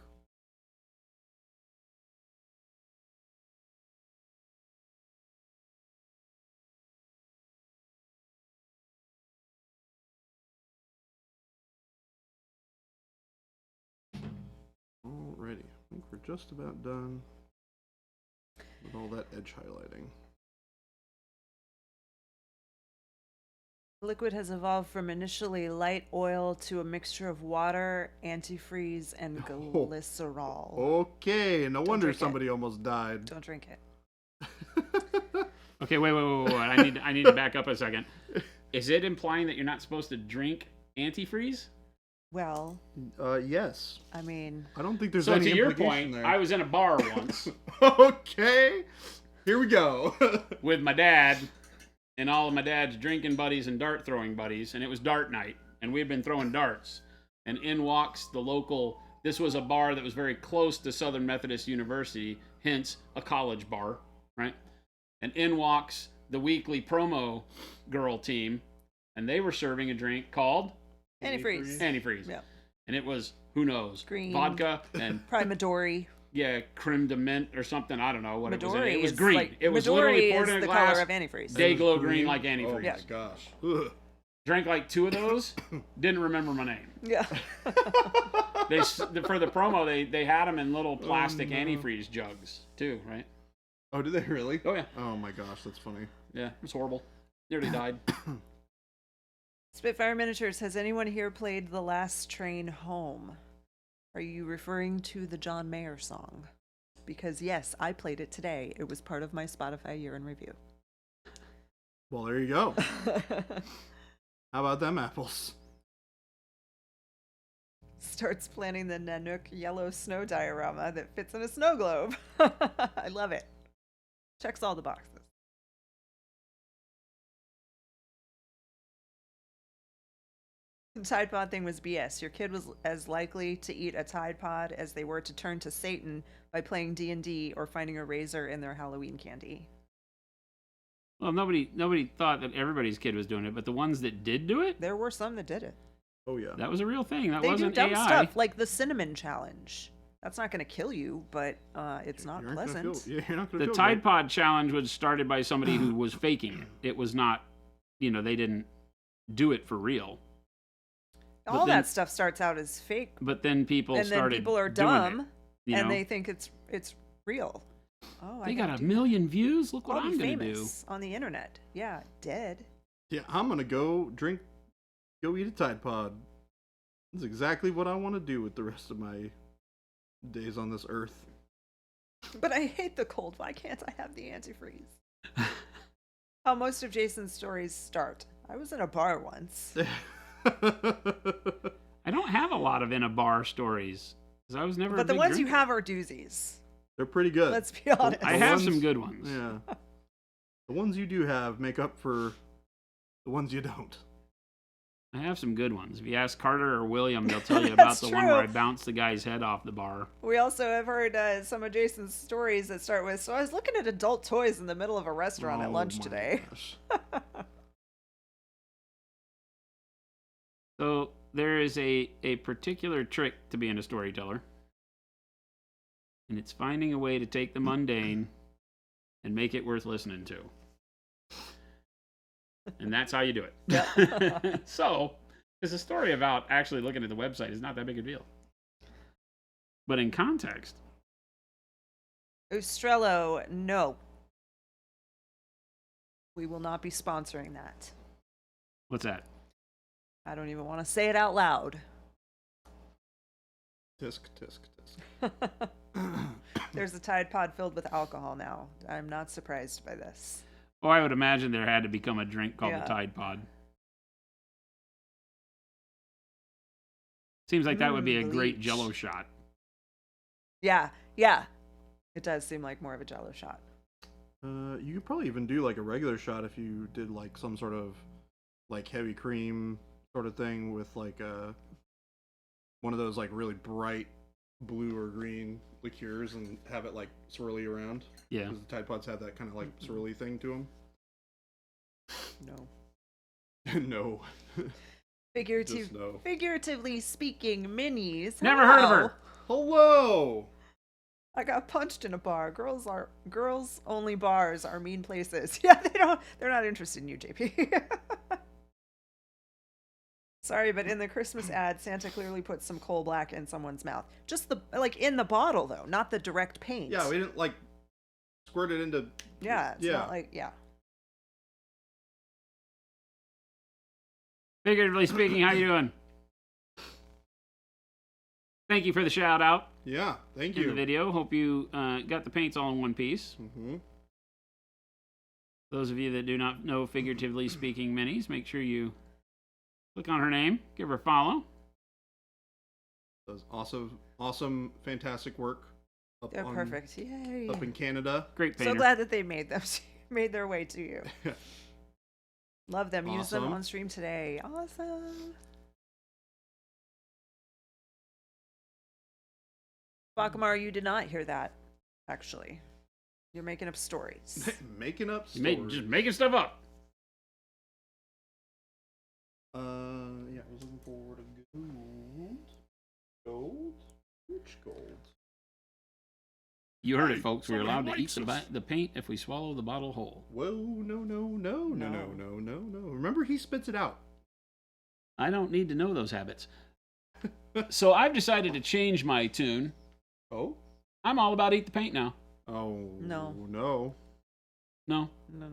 Alrighty, I think we're just about done with all that edge highlighting. Liquid has evolved from initially light oil to a mixture of water, antifreeze, and Oh. glycerol. Okay, no wonder drink it. somebody almost died. Don't drink it. Okay, wait. I need to back up a second. Is it implying that you're not supposed to drink antifreeze? Well, Yes. I mean, I don't think there's So any to your implication point, there. I was in a bar once Okay, here we go. with my dad and all of my dad's drinking buddies and dart throwing buddies, and it was dart night, and we had been throwing darts, and in walks the local. This was a bar that was very close to Southern Methodist University, hence a college bar, right? And in walks the weekly promo girl team, and they were serving a drink called antifreeze. antifreeze. Yeah. And it was, who knows, Green. vodka and Probably Midori. yeah, creme de mint or something. I don't know what it was. Midori It was is green. like, It was Midori literally poured is in a the glass. color of antifreeze. Day It was glow green like Oh antifreeze. Yeah. my gosh. Ugh. Drank like 2 of those. Didn't remember my name. Yeah. For the promo, they had them in little plastic no. antifreeze jugs too, right? Oh, did they really? Oh yeah, Oh my gosh, that's funny. yeah. It was horrible. Nearly died. Spitfire Miniatures, has anyone here played The Last Train Home? Are you referring to the John Mayer song? Because yes, I played it today. It was part of my Spotify year in review. Well, there you go. How about them apples? Starts planning the Nanook yellow snow diorama that fits in a snow globe. I love it. Checks all the boxes. The Tide Pod thing was BS. Your kid was as likely to eat a Tide Pod as they were to turn to Satan by playing D&D or finding a razor in their Halloween candy. Well, nobody thought that everybody's kid was doing it, but the ones that did do it, There were some that did it. Oh yeah. that was a real thing. That They do wasn't dumb AI. stuff like the cinnamon challenge. That's not going to kill you, but it's not You're not gonna pleasant. feel, yeah, you're not gonna The feel Tide good. Pod challenge was started by somebody who was faking it. It was not, they didn't do it for real. But All then- that stuff starts out as fake, But then people and then started people are doing dumb, it, you and know? they think it's real. Oh, They I got gotta a do million views. Look that. what I'll I'm be going to do. famous on the internet. Yeah, dead. Yeah, I'm gonna go eat a Tide Pod. That's exactly what I want to do with the rest of my days on this earth. But I hate the cold. Why can't I have the antifreeze? How most of Jason's stories start. I was in a bar once. I don't have a lot of in a bar stories because I was never. But a the big ones you drinker. have are doozies. They're pretty good. Let's be honest. I have some good ones. Yeah. The ones you do have make up for the ones you don't. I have some good ones. If you ask Carter or William, they'll tell you about That's the one where I true. bounced the guy's head off the bar. We also have heard some of Jason's stories that start with, so I was looking at adult toys in the middle of a restaurant at Oh lunch my today. gosh. So there is a particular trick to being a storyteller. And it's finding a way to take the mundane and make it worth listening to. And that's how you do it. Yep. So, because the story about actually looking at the website is not that big a deal. But in context, Ostrello, no. We will not be sponsoring that. what's that? I don't even want to say it out loud. Tisk, tisk, tisk. There's a Tide Pod filled with alcohol now. I'm not surprised by this. Oh, I would imagine there had to become a drink called Yeah. the Tide Pod. Seems like that would be a great Bleach. Jello shot. Yeah. It does seem like more of a Jello shot. You could probably even do like a regular shot if you did like some sort of like heavy cream sort of thing with like one of those like really bright blue or green liqueurs and have it like swirly around. Yeah. Because the Tide Pods have that kind of like swirly thing to them. No. No. Just no. Figuratively speaking, minis. Never heard of Hello. her. Hello! I got punched in a bar. Girls only bars are mean places. Yeah, they're not interested in you, JP. Sorry, but in the Christmas ad, Santa clearly put some coal black in someone's mouth. Just in the bottle though, not the direct paint. Yeah, we didn't like squirt it into. Yeah, it's not like, yeah. Figuratively speaking, how you doing? Thank you for the shout out Yeah, thank in the you. video. Hope you got the paints all in one piece. Mm-hmm. Those of you that do not know figuratively speaking minis, make sure you click on her name, give her a follow. Does awesome, fantastic work. They're perfect. Yay. Up in Canada. Great painter. So glad that they made their way to you. Love them. Use them Awesome. on stream today. Awesome. Bakamar, you did not hear that, actually. You're making up stories. Making up You stories. just making stuff up. Yeah, I was looking for the gold. Gold? Which gold? You heard it, folks. We're Somebody allowed to eat likes us. the paint if we swallow the bottle whole. Whoa, no. Remember, he spits it out. I don't need to know those habits. So I've decided to change my tune. Oh? I'm all about eat the paint now. Oh. No. No. No. No.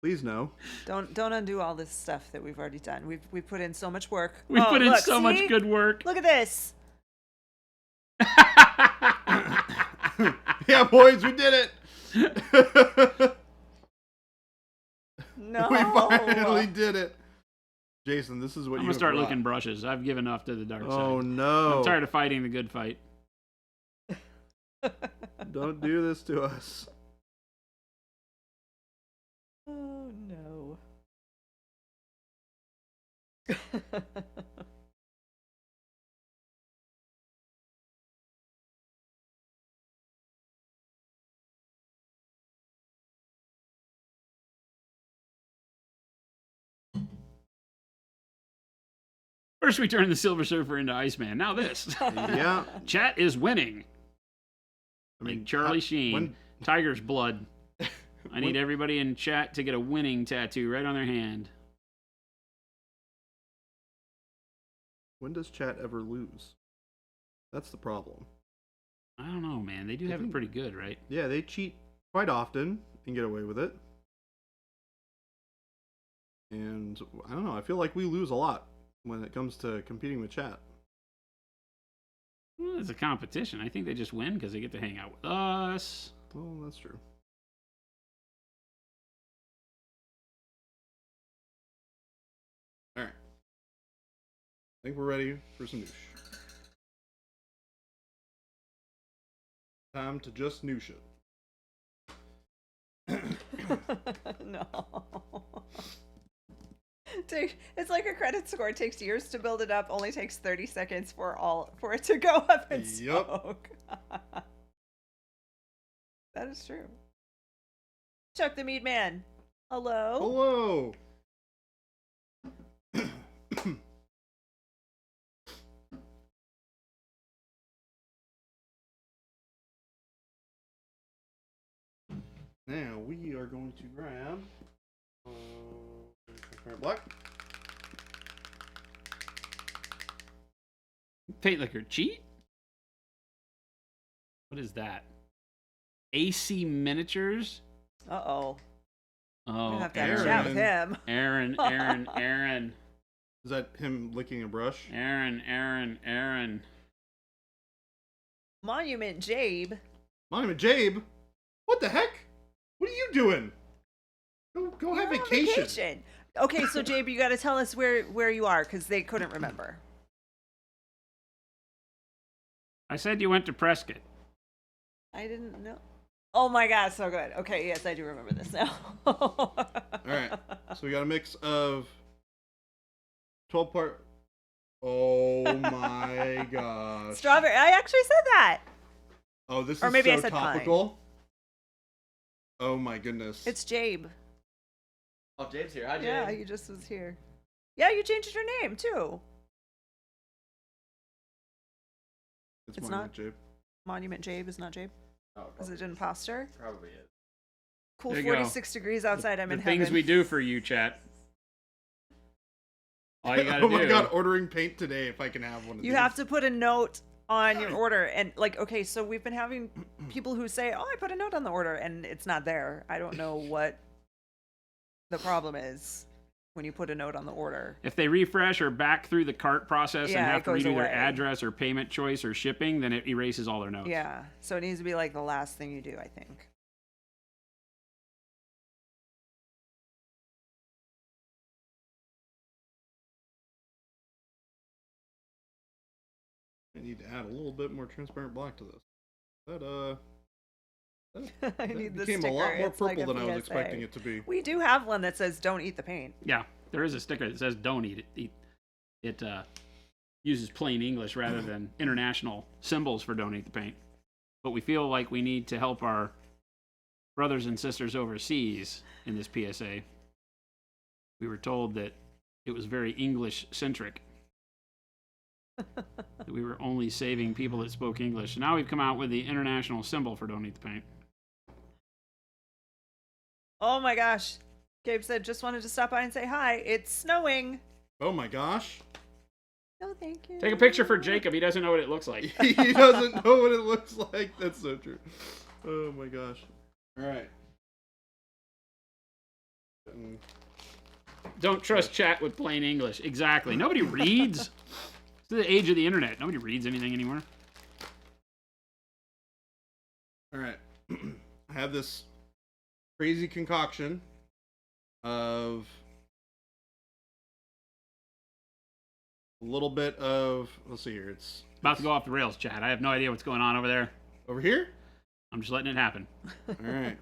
Please no. Don't undo all this stuff that we've already done. We've put in so much work. We put in look, so much see? good work. Look at this. Yeah, boys, we did it. No. We finally did it. Jason, this is what I'm you gonna start brought. looking brushes. I've given up to the dark Oh side. no. I'm tired of fighting the good fight. Don't do this to us. Oh no. First, we turned the Silver Surfer into Iceman. Now this. Yeah. Chat is winning. I mean, Like Charlie Sheen. when- Tiger's blood. I need everybody in chat to get a winning tattoo right on their hand. When does chat ever lose? That's the problem. I don't know, man. They do have it pretty good, right? Yeah, they cheat quite often and get away with it. And I don't know, I feel like we lose a lot when it comes to competing with chat. Well, it's a competition. I think they just win because they get to hang out with us. Well, that's true. Alright. I think we're ready for some noosh. Time to just noosh it. No. It's like a credit score. It takes years to build it up, only takes 30 seconds for it to go up in Yup. smoke. That is true. Chuck the Meat Man. Hello? Hello! Now we are going to grab transparent black. Paint liquor cheat? What is that? AC Miniatures? Uh-oh. Oh, We'll have to have a chat with Aaron. him. Aaron. Is that him licking a brush? Aaron. Monument Jabe. Monument Jabe? What the heck? What are you doing? Go have You're on vacation. Okay, so Jabe, you got to tell us where you are because they couldn't remember. I said you went to Prescott. I didn't know. Oh my god, so good. Okay, yes, I do remember this now. Alright, so we got a mix of 12 part. Oh my gosh. Strawberry. I actually said that. Oh, this Or is maybe I so said pine. topical. Oh my goodness. It's Jabe. Oh, Jabe's here. Hi, Jabe. Yeah, you just was here. Yeah, you changed your name too. It's it's Monument not- Jabe. Monument Jabe is not Jabe. Oh, Is probably it imposter? Probably is. Cool, There you go. 46 degrees outside. I'm The in things heaven. we do for you, chat. All you gotta Oh do. my god, ordering paint today if I can have one of You these. have to put a note on your order, and like, okay, so we've been having people who say, "Oh, I put a note on the order," and it's not there. I don't know what the problem is when you put a note on the order. If they refresh or back through the cart process Yeah, and it have to goes redo their away. address or payment choice or shipping, then it erases all their notes. Yeah, so it needs to be like the last thing you do, I think. I need to add a little bit more transparent black to this. I That need the became sticker. a lot more It's like purple a than I was PSA. expecting it to be. We do have one that says "Don't eat the paint." Yeah, there is a sticker that says "Don't eat it." It uses plain English rather than international symbols for "Don't eat the paint." But we feel like we need to help our brothers and sisters overseas in this PSA. We were told that it was very English centric. That we were only saving people that spoke English. Now we've come out with the international symbol for "Don't eat the paint." Oh my gosh. Gabe said, "Just wanted to stop by and say hi. It's snowing." Oh my gosh. No, thank you. Take a picture for Jacob. He doesn't know what it looks like. He doesn't know what it looks like. That's so true. Oh my gosh. Alright. Don't trust chat with plain English. Exactly. Nobody reads. It's the age of the internet. Nobody reads anything anymore. Alright. I have this crazy concoction of a little bit of, let's see here, it's About to go off the rails, chat. I have no idea what's going on over there. over here. I'm just letting it happen. Alright.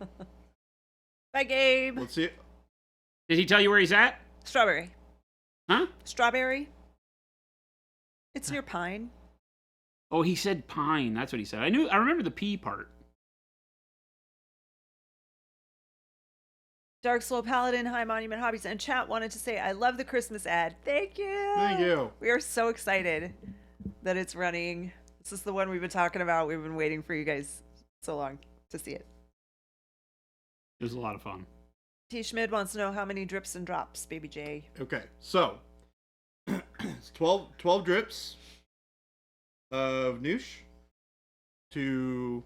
Bye, Gabe. Let's see it. Did he tell you where he's at? Strawberry. Huh? Strawberry. It's near Pine. Oh, he said pine. That's what he said. I remember the P part. Dark Soul Paladin, hi Monument Hobbies, and chat wanted to say I love the Christmas ad. Thank you. Thank you. We are so excited that it's running. This is the one we've been talking about. We've been waiting for you guys so long to see it. It was a lot of fun. T. Schmid wants to know how many drips and drops, Baby J. Okay, so it's 12 drips of Noosh to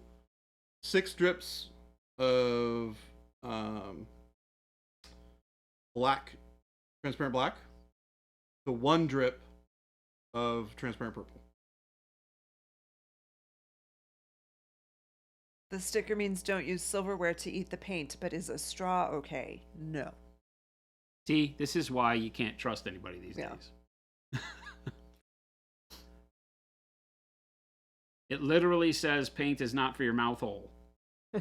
6 drips of black, transparent black, to 1 drip of transparent purple. The sticker means don't use silverware to eat the paint, but is a straw okay? No. See, this is why you can't trust anybody these Yeah. days. It literally says paint is not for your mouth hole. So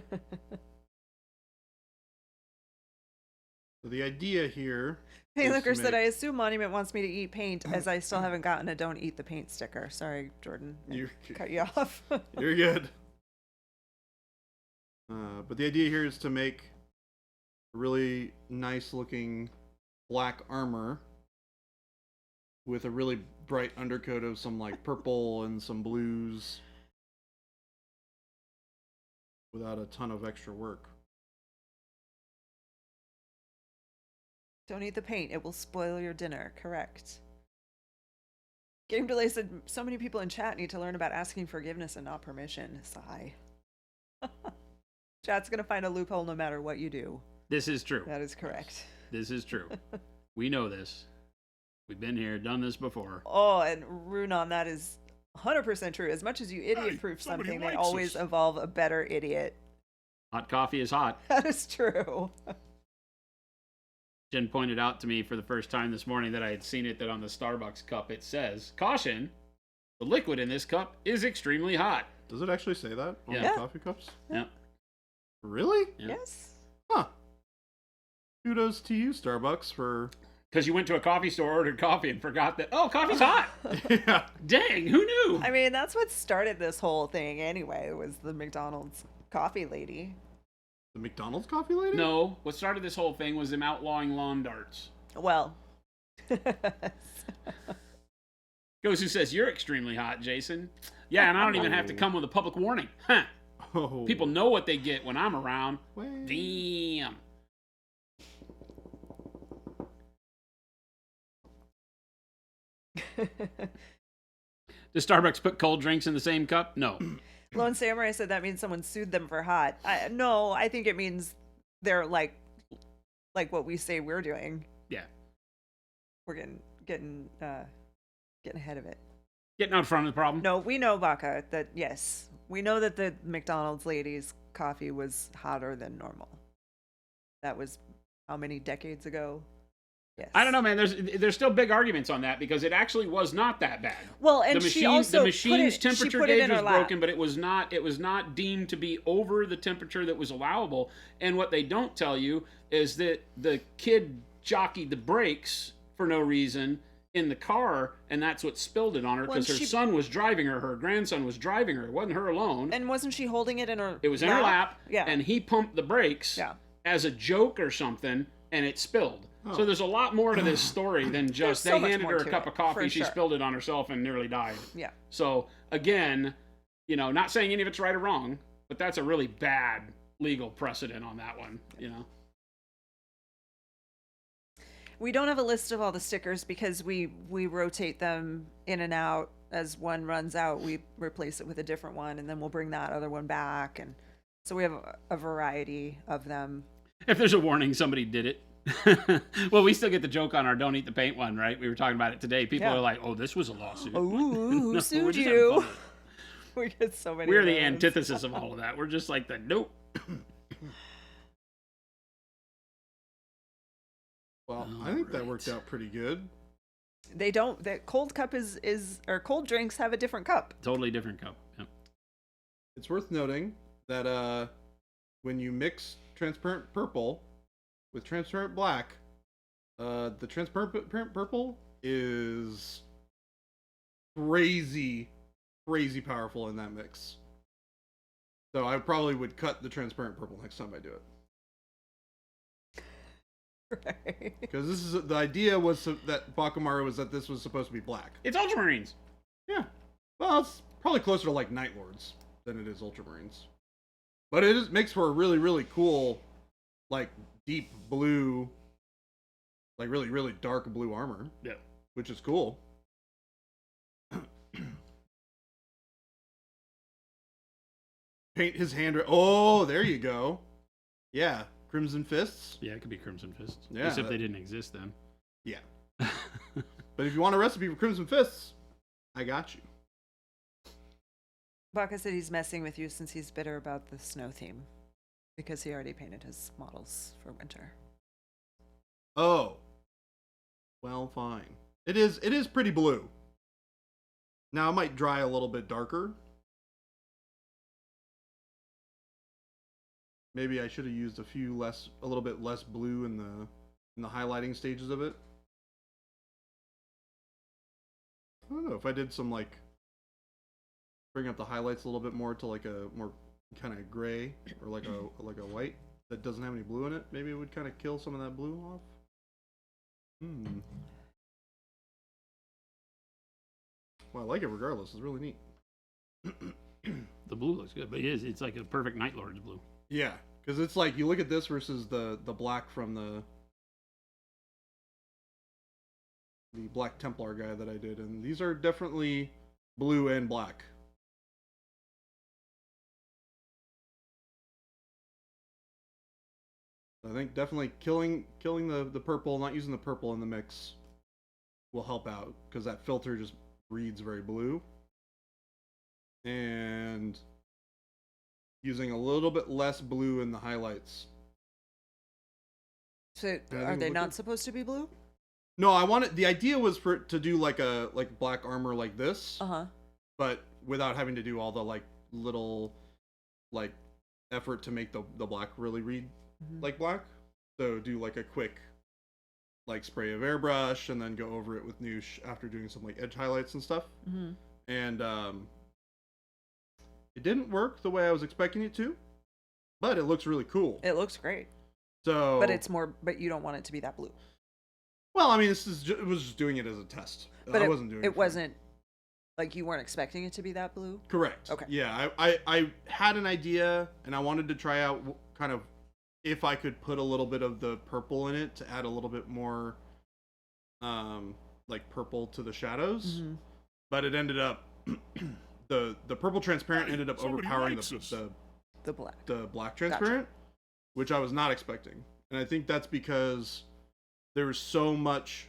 the idea here. Hey, is Looker to said, I make- assume Monument wants me to eat paint, as I still haven't gotten a don't eat the paint sticker. Sorry, Jordan. I You're, cut you off. you're good. But the idea here is to make a really nice looking black armor with a really bright undercoat of some like purple and some blues without a ton of extra work. Don't eat the paint. It will spoil your dinner. Correct. Game Delay said, so many people in chat need to learn about asking forgiveness and not permission. Sigh. Chat's going to find a loophole no matter what you do. This is true. That is correct. This is true. We know this. We've been here, done this before. Oh, and Rune on that is 100% true. As much as you idiot-proof somebody something, they likes always us. evolve a better idiot. Hot coffee is hot. That is true. Jen pointed out to me for the first time this morning that I had seen it, that on the Starbucks cup it says, caution, the liquid in this cup is extremely hot. Does it actually say that on Yeah. the Yeah. coffee cups? Yeah. Really? Yeah. Yes. Huh. Kudos to you, Starbucks, for Because you went to a coffee store, ordered coffee, and forgot that, oh, coffee's hot. yeah. Dang, who knew? I mean, that's what started this whole thing anyway, was the McDonald's coffee lady. The McDonald's coffee lady? No, what started this whole thing was them outlawing lawn darts. Well. Goes who says, you're extremely hot, Jason. Yeah, and I don't even have to come with a public warning. Huh. Oh. People know what they get when I'm around. Well, Damn. Does Starbucks put cold drinks in the same cup? No. Lone Samurai said that means someone sued them for hot. No, I think it means they're like what we say we're doing. Yeah. We're getting ahead of it. Getting out front of the problem. No, we know, Baka, that yes, we know that the McDonald's lady's coffee was hotter than normal. That was how many decades ago? Yes. I don't know, man. There's still big arguments on that because it actually was not that bad. Well, and The she machine, also the machine's she temperature put it gauge in her was lap. broken, but it was not deemed to be over the temperature that was allowable. And what they don't tell you is that the kid jockeyed the brakes for no reason in the car, and that's what spilled it on her Well, because and her she- son was driving her grandson was driving her. It wasn't her alone. And wasn't she holding it in her? It was in her lap, Yeah. and he pumped the brakes Yeah. as a joke or something, and it spilled. So there's a lot more to this story than just so they much handed more her a to cup it, of coffee, for she sure. spilled it on herself and nearly died. Yeah. So again, not saying any of it's right or wrong, but that's a really bad legal precedent on that one, We don't have a list of all the stickers because we rotate them in and out. As one runs out, we replace it with a different one, and then we'll bring that other one back. And so we have a variety of them. If there's a warning, somebody did it. Well, we still get the joke on our don't eat the paint one, right? We were talking about it today. People Yeah. are like, oh, this was a lawsuit. Ooh, who No, sued we're just having you? fun with it. We get so many. We're of the those. antithesis of all of that. We're just like the nope. Well, I think that worked out pretty good. They don't. That cold cup is or cold drinks have a different cup. Totally different cup. Yep. It's worth noting that when you mix transparent purple with transparent black, the transparent purple is crazy powerful in that mix. So I probably would cut the transparent purple next time I do it. Right. Because this is the idea was that Bakamaru was that this was supposed to be black. It's Ultramarines. Yeah. Well, it's probably closer to like Night Lords than it is Ultramarines. But it makes for a really, really cool, like deep blue, like really, really dark blue armor. Yeah. Which is cool. Paint his hand. Oh, there you go. Yeah. Crimson Fists. Yeah, it could be Crimson Fists. Yeah, Except they didn't exist then. Yeah. But if you want a recipe for Crimson Fists, I got you. Baka said he's messing with you since he's bitter about the snow theme. Because he already painted his models for winter. Oh. Well, fine. It is pretty blue. Now it might dry a little bit darker. Maybe I should have used a little bit less blue in the highlighting stages of it. I don't know if I did some like bring up the highlights a little bit more to like a more kind of gray or like a white that doesn't have any blue in it. Maybe it would kind of kill some of that blue off. Well, I like it regardless. It's really neat. The blue looks good, but it's like a perfect Night Lord's blue. Yeah, because it's like you look at this versus the black from the Black Templar guy that I did, and these are definitely blue and black. I think definitely killing the purple, not using the purple in the mix, will help out because that filter just reads very blue. And using a little bit less blue in the highlights. So are they not supposed to be blue? No, I wanted the idea was for it to do like black armor like this. But without having to do all the like little like effort to make the black really read like black. So do like a quick like spray of airbrush and then go over it with Noosh after doing some like edge highlights and stuff. And it didn't work the way I was expecting it to, but it looks really cool. It looks great. So, but you don't want it to be that blue. Well, I mean, it was just doing it as a test. But I wasn't doing it. It wasn't like you weren't expecting it to be that blue. Correct. Okay. Yeah, I had an idea and I wanted to try out kind of if I could put a little bit of the purple in it to add a little bit more, like purple to the shadows. But it ended up the purple transparent ended up overpowering the black transparent, which I was not expecting. And I think that's because there was so much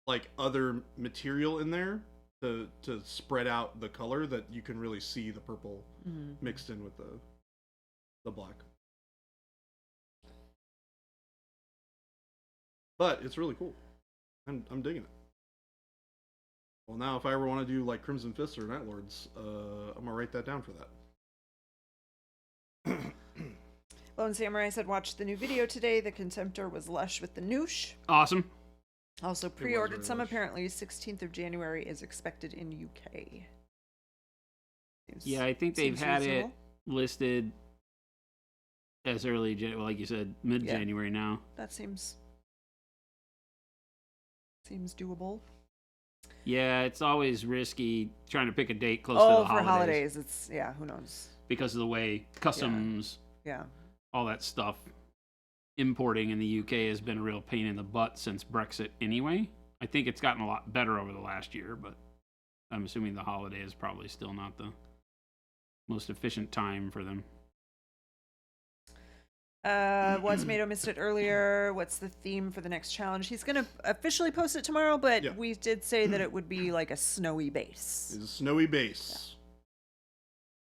like other material in there to spread out the color that you can really see the purple mixed in with the black. But it's really cool. I'm digging it. Well, now if I ever want to do like Crimson Fists or Night Lords, I'm gonna write that down for that. Lone Samurai said, watch the new video today. The Contemptor was lush with the Noosh. Awesome. Also pre-ordered some. lush. Apparently 16th of January is expected in UK. Yeah, I think they've had it listed as early, like you said, mid-January now. That seems doable. Yeah, it's always risky trying to pick a date close to the holidays. For holidays, it's, who knows. Because of the way customs, all that stuff, importing in the UK has been a real pain in the butt since Brexit anyway. I think it's gotten a lot better over the last year, but I'm assuming the holiday is probably still not the most efficient time for them. Tomato missed it earlier. What's the theme for the next challenge? He's going to officially post it tomorrow, but we did say that it would be like a snowy base. It's a snowy base.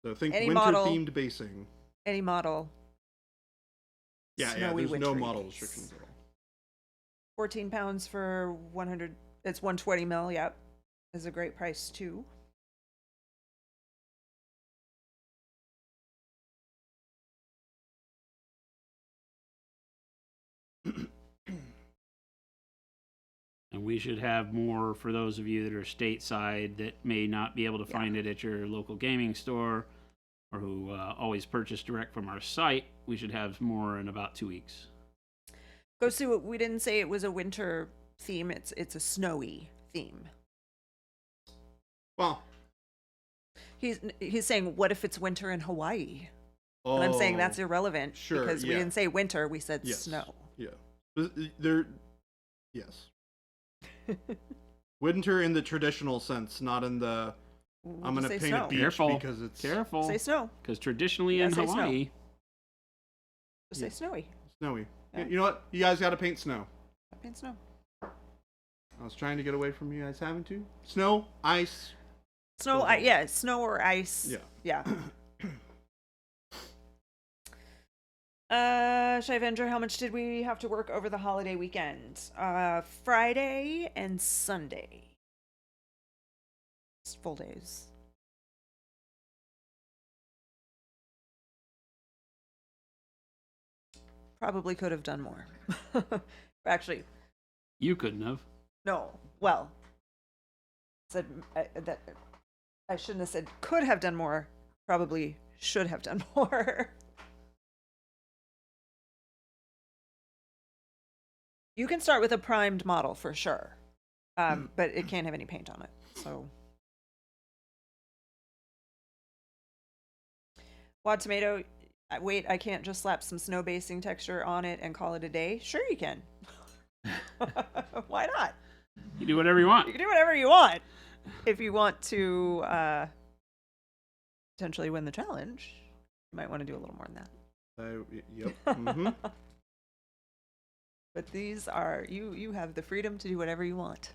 So think Any winter-themed basing. Any model. There's no model restrictions at all. 14 pounds for 100. It's 120 mil. Yep, is a great price too. And we should have more for those of you that are stateside that may not be able to find it at your local gaming store. or who always purchase direct from our site, we should have more in about 2 weeks. Go see what we didn't say it was a winter theme. It's a snowy theme. Well, He's saying, what if it's winter in Hawaii? oh, And I'm saying that's irrelevant sure, because we yeah. didn't say winter, we said Yes. snow. Yeah. There. Yes. Winter in the traditional sense, not in the. I'm Just gonna say paint a snow. beach Careful. because it's Careful. Say snow. Because traditionally Yeah, in say snow. Hawaii, Just Yeah. say snowy. snowy. Yeah. You know what? You guys got to paint snow. I paint snow. I was trying to get away from you guys having to. Snow, ice. Snow, Cool. yeah, snow or ice. Yeah. Yeah. Shivendra, how much did we have to work over the holiday weekend? Friday and Sunday. It's full days. Probably could have done more. Actually, you couldn't have. no. Well, said that I shouldn't have said could have done more. Probably should have done more. You can start with a primed model for sure, but it can't have any paint on it. So, Wad Tomato, wait, I can't just slap some snow basing texture on it and call it a day? Sure you can. Why not? You do whatever you want. You can do whatever you want. If you want to potentially win the challenge, you might want to do a little more than that. Yep. Mm-hmm. But these are, you have the freedom to do whatever you want.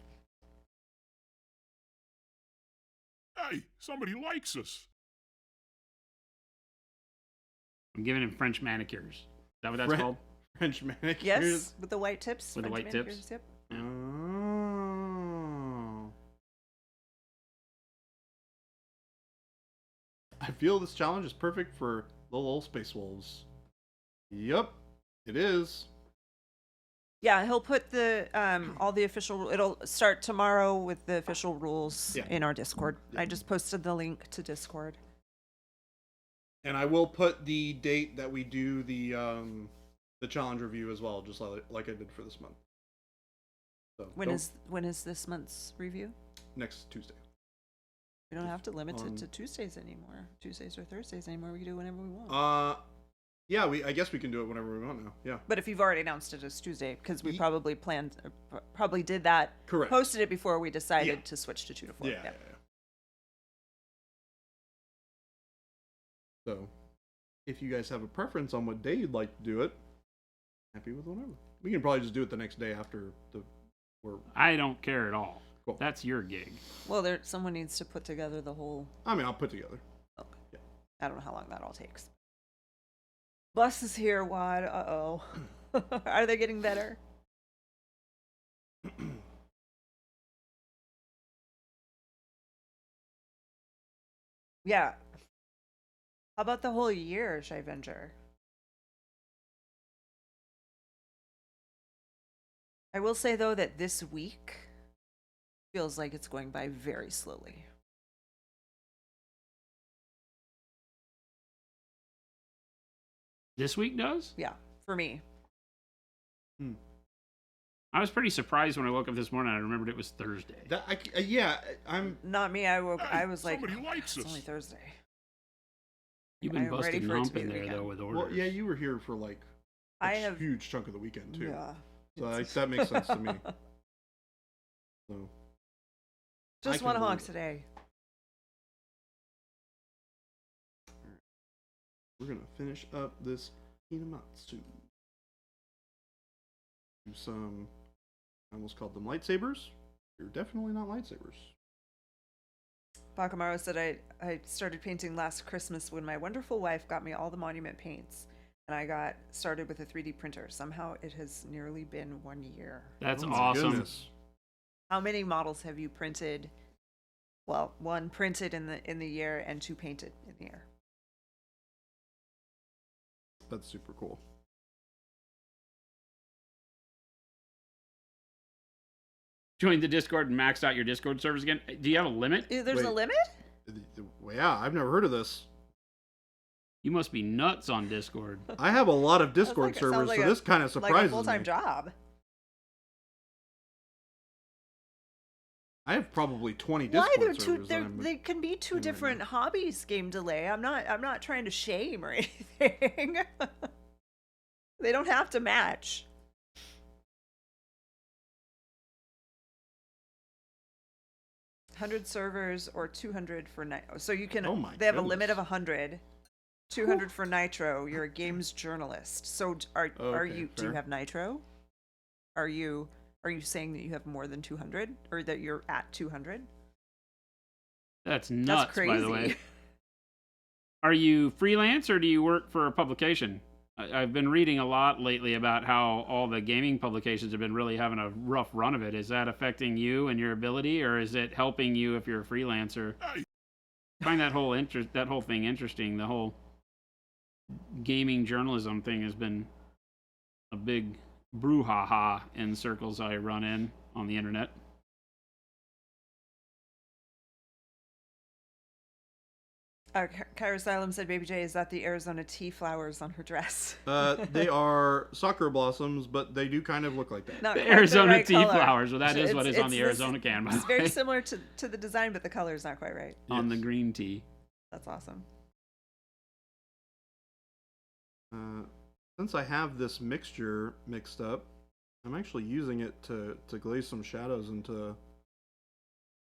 Hey, somebody likes us. I'm giving him French manicures. Is that what that's Fren- called? French manicures. Yes, with the white tips. With the French white tips? manicures, Yep. Oh. I feel this challenge is perfect for little old space wolves. Yep, it is. Yeah, he'll put the all the official. It'll start tomorrow with the official rules Yeah. in our Discord. Yeah. I just posted the link to Discord. And I will put the date that we do the challenge review as well, just like I did for this month. So When don't- is this month's review? next Tuesday? We don't have to limit on- it to Tuesdays anymore. Tuesdays or Thursdays anymore. We can do it whenever we want. Yeah, I guess we can do it whenever we want now. Yeah, But if you've already announced it as Tuesday, because we Ye- probably planned, probably did that, correct. posted it before we decided Yeah. to switch to 2 to 4. Yeah, yeah, yeah. So, if you guys have a preference on what day you'd like to do it, happy with whatever. We can probably just do it the next day after the. I don't care at all. Cool. That's your gig. Well, someone needs to put together the whole. I mean, I'll put together. I don't know how long that all takes. Bus is here, Wad. Uh-oh. Are they getting better? Yeah. How about the whole year, Shivenger? I will say, though, that this week feels like it's going by very slowly. This week does? Yeah, for me. I was pretty surprised when I woke up this morning. I remembered it was Thursday. I'm. Not me. I was like, somebody likes it's us. only Thursday. You've I been am ready busting for it to hump be in the there, weekend. though, with orders. Well, yeah, you were here for like I a have huge chunk of the weekend too. Yeah. So It's- that makes sense to me. So Just can one honk believe it. today. we're gonna finish up this Hinamatsu. Do some. I almost called them lightsabers. You're definitely not lightsabers. Bakamaru said I started painting last Christmas when my wonderful wife got me all the monument paints, and I got started with a 3D printer. Somehow it has nearly been 1 year. That's Oh my awesome. goodness. How many models have you printed? Well, 1 printed in the year and 2 painted in the year. That's super cool. Join the Discord and maxed out your Discord servers again. Do you have a limit? There's a Wait. limit? Well, yeah, I've never heard of this. You must be nuts on Discord. I have a lot of Discord sounds servers, like so this kind of like surprises a full-time me. job. I have probably 20 Why Discord they're servers. they can be two right different now. hobbies. Game delay. I'm not trying to shame or anything. They don't have to match. $100 servers or 200 for nitro. So you can. Oh my they have a limit goodness. of 100. 200 for nitro. You're a games journalist. So are Okay, you? Do you fair. have nitro? Are you saying that you have more than 200 or that you're at 200? That's nuts, That's crazy. by the way. Are you freelance or do you work for a publication? I've been reading a lot lately about how all the gaming publications have been really having a rough run of it. Is that affecting you and your ability, or is it helping you if you're a freelancer? Hey. I find that whole thing interesting. The whole gaming journalism thing has been a big brouhaha in circles I run in on the internet. Kyra Asylum said, "Baby J, is that the Arizona tea flowers on her dress?" They are sakura blossoms, but they do kind of look like that. Not The quite Arizona right tea color. flowers. Well, that is what is on the this- Arizona can, by It's the very way. similar to the design, but the color is not quite right. On the Yes. green tea. That's awesome. Since I have this mixture mixed up, I'm actually using it to glaze some shadows into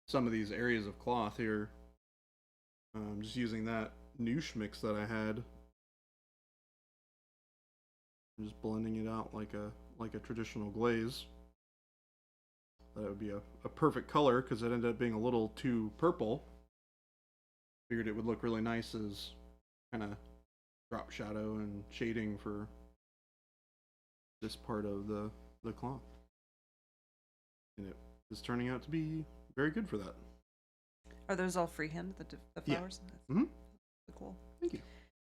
some of these areas of cloth here. I'm just using that noosh mix that I had. I'm just blending it out like a traditional glaze. That would be a perfect color because it ended up being a little too purple. Figured it would look really nice as kind of drop shadow and shading for this part of the cloth. And it is turning out to be very good for that. Are those all freehand, the Yeah. flowers? That's Mhm. cool. Thank you.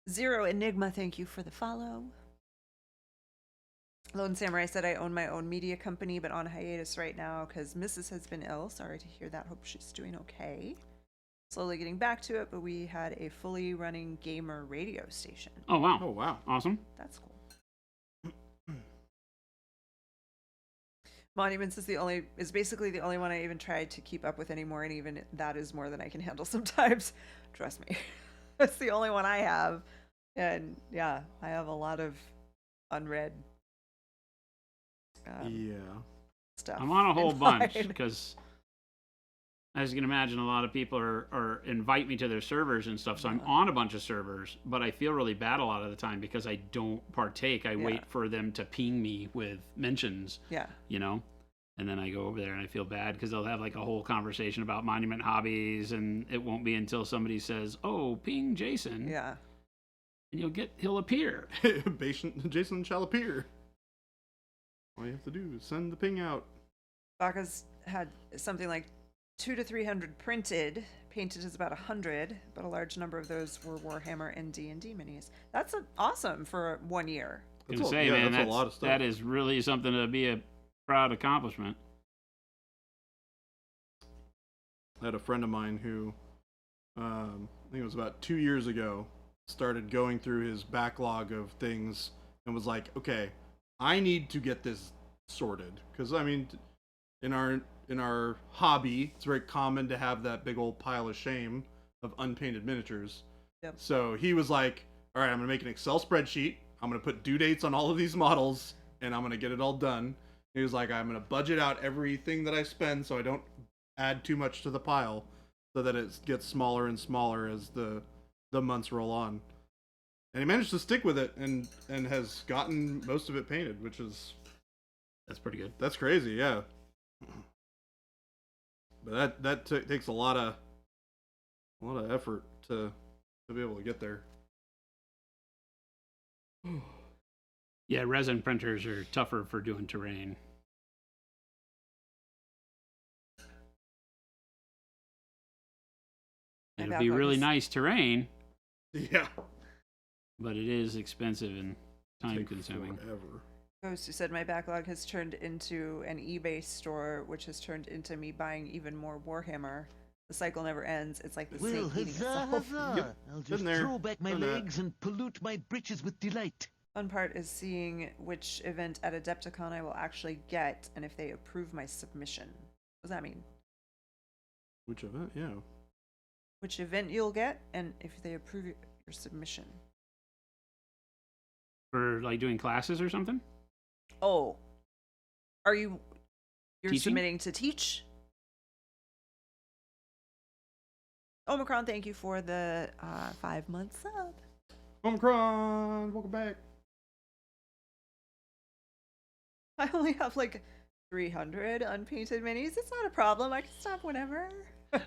Zero Enigma, thank you for the follow. Lone Samurai said, I own my own media company, but on hiatus right now because Mrs. has been ill. Sorry to hear that. Hope she's doing okay. Slowly getting back to it, but we had a fully running gamer radio station. Oh, wow. Oh wow. Awesome. That's cool. Monuments is basically the only one I even tried to keep up with anymore, and even that is more than I can handle sometimes. Trust me. That's the only one I have. And yeah, I have a lot of unread Yeah. stuff. I'm on a whole in bunch mine. because, as you can imagine, a lot of people are invite me to their servers and stuff. So I'm on a bunch of servers, but I feel really bad a lot of the time because I don't partake. I wait for them to ping me with mentions, Yeah. you know, and then I go over there and I feel bad because they'll have like a whole conversation about monument hobbies, and it won't be until somebody says, "Oh, ping Jason," Yeah. and he'll appear. Jason shall appear. All you have to do is send the ping out. Baka's had something like 200 to 300 printed. Painted is about 100, but a large number of those were Warhammer and D&D minis. That's awesome for 1 year. I was gonna say, man, that's a lot of stuff. that is really something to be a proud accomplishment. I had a friend of mine who, I think it was about 2 years ago, started going through his backlog of things and was like, okay, I need to get this sorted. Because, I mean, in our hobby, it's very common to have that big old pile of shame of unpainted miniatures. Yep. So he was like, all right, I'm going to make an Excel spreadsheet. I'm going to put due dates on all of these models, and I'm going to get it all done. He was like, I'm going to budget out everything that I spend so I don't add too much to the pile, so that it gets smaller and smaller as the months roll on. And he managed to stick with it and has gotten most of it painted, which is That's pretty good. that's crazy, yeah. But that takes a lot of effort to be able to get there. Yeah, resin printers are tougher for doing terrain. My It'll be backlog really is- nice terrain, Yeah. but it is expensive and time Take consuming. forever. Ghost, who said my backlog has turned into an eBay store, which has turned into me buying even more Warhammer. The cycle never ends. It's like the Well, snake eating huzzah, itself. huzzah! Yep. I'll Been just there. throw back my Done that. legs and pollute my britches with delight. Fun part is seeing which event at Adepticon I will actually get and if they approve my submission. What does that mean? Which event? Yeah. Which event you'll get and if they approve your submission. For like doing classes or something? Oh. You're Teaching? submitting to teach? Omicron, thank you for the 5-month sub. Omicron, welcome back. I only have like 300 unpainted minis. It's not a problem. I can stop whenever. Yeah.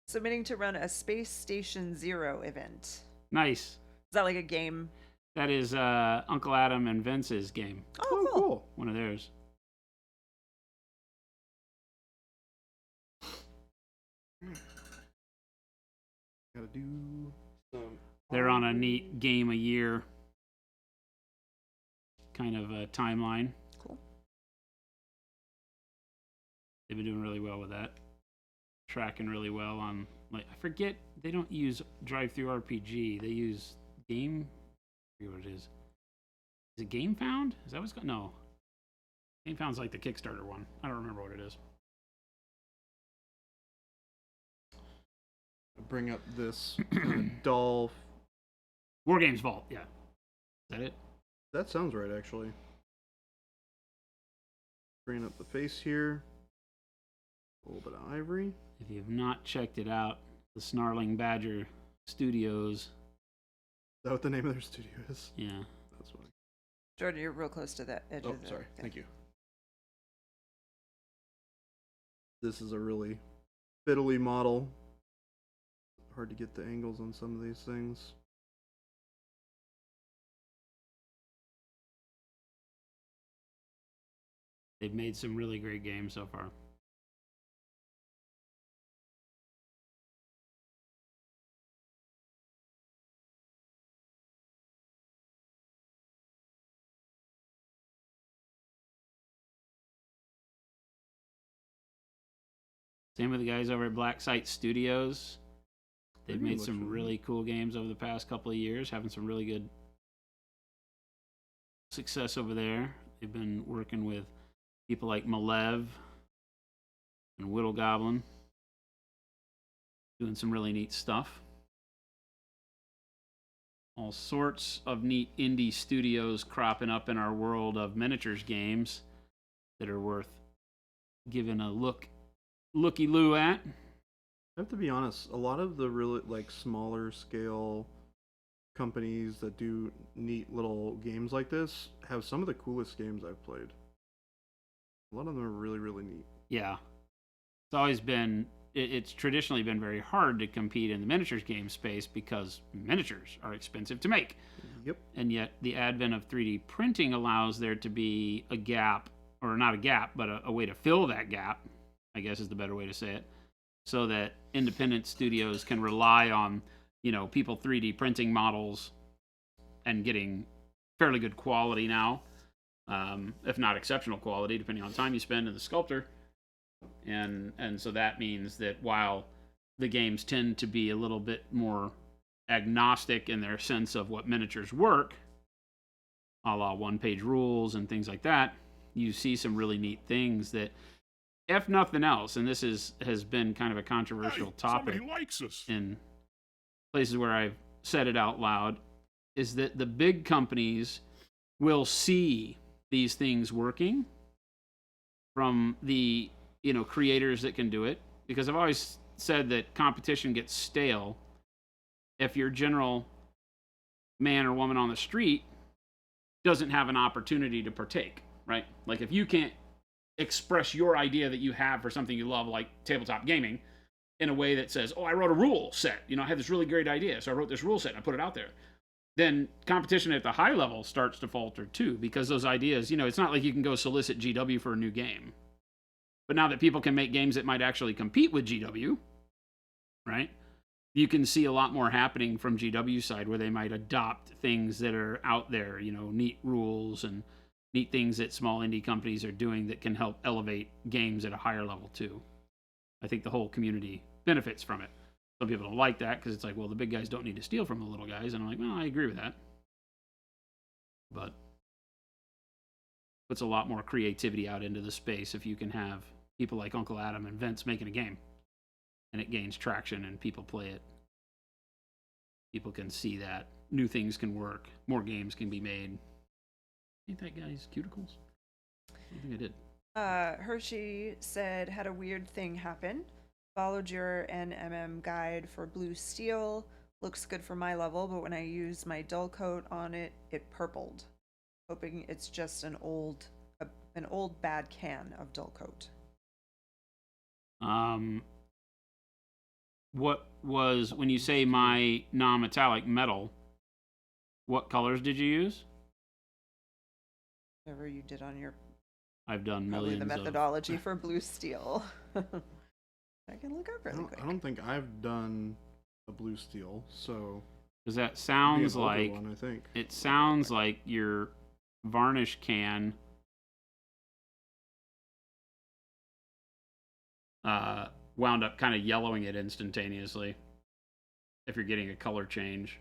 Submitting to run a Space Station Zero event. Is Nice. that like a game? That is Uncle Adam and Vince's game. Oh, cool. One of theirs. Gotta do some. They're on a neat game a year kind of a timeline. Cool. They've been doing really well with that. Tracking really well on, like, I forget, they don't use drive-through RPG. They use game. I forget what it is. Is it Game Found? Is that what's called? No. Game Found's like the Kickstarter one. I don't remember what it is. Bring up this dull. War Games Vault, yeah. Is that it? That sounds right, actually. Bring up the face here. A little bit of ivory. If you have not checked it out, the Snarling Badger Studios. Is that what the name of their studio is? Yeah. That's funny. Jordan, you're real close to that edge Oh, of the sorry. thing. Thank you. This is a really fiddly model. Hard to get the angles on some of these things. They've made some really great games so far. Same with the guys over at Black Site Studios. They've made some really cool games over the past couple of years, having some really good success over there. They've been working with people like Malev and Whittle Goblin, doing some really neat stuff. All sorts of neat indie studios cropping up in our world of miniatures games that are worth giving a looky-loo at. I have to be honest, a lot of the really like smaller scale companies that do neat little games like this have some of the coolest games I've played. A lot of them are really, really neat. Yeah. It's always been, it's traditionally been very hard to compete in the miniatures game space because miniatures are expensive to make. Yep. And yet the advent of 3D printing allows there to be a gap, or not a gap, but a way to fill that gap, I guess is the better way to say it, so that independent studios can rely on, people 3D printing models and getting fairly good quality now, if not exceptional quality, depending on the time you spend in the sculptor. And so that means that while the games tend to be a little bit more agnostic in their sense of what miniatures work, a la one-page rules and things like that, you see some really neat things that, if nothing else, and this has been kind of a controversial topic Somebody likes us. in places where I've said it out loud, is that the big companies will see these things working from the creators that can do it, because I've always said that competition gets stale if your general man or woman on the street doesn't have an opportunity to partake, right? Like if you can't express your idea that you have for something you love, like tabletop gaming, in a way that says, oh, I wrote a rule set, I had this really great idea, so I wrote this rule set and I put it out there, then competition at the high level starts to falter too, because those ideas, it's not like you can go solicit GW for a new game. But now that people can make games that might actually compete with GW, right, you can see a lot more happening from GW side where they might adopt things that are out there, neat rules and neat things that small indie companies are doing that can help elevate games at a higher level too. I think the whole community benefits from it. Some people don't like that because it's like, well, the big guys don't need to steal from the little guys. And I'm like, well, I agree with that. But puts a lot more creativity out into the space if you can have people like Uncle Adam and Vince making a game. And it gains traction and people play it. People can see that. New things can work. More games can be made. Ain't that guy's cuticles? I think I did. Hershey said, had a weird thing happen. Followed your NMM guide for blue steel. Looks good for my level, but when I use my dull coat on it, it purpled. Hoping it's just an old bad can of dull coat. What was, when you say my non-metallic metal, what colors did you use? Whatever you did on your I've done probably millions the methodology for blue steel. I can look up really quick. I don't think I've done a blue steel, so because that it'd be sounds an older like one, I think. it sounds like your varnish can wound up kind of yellowing it instantaneously if you're getting a color change.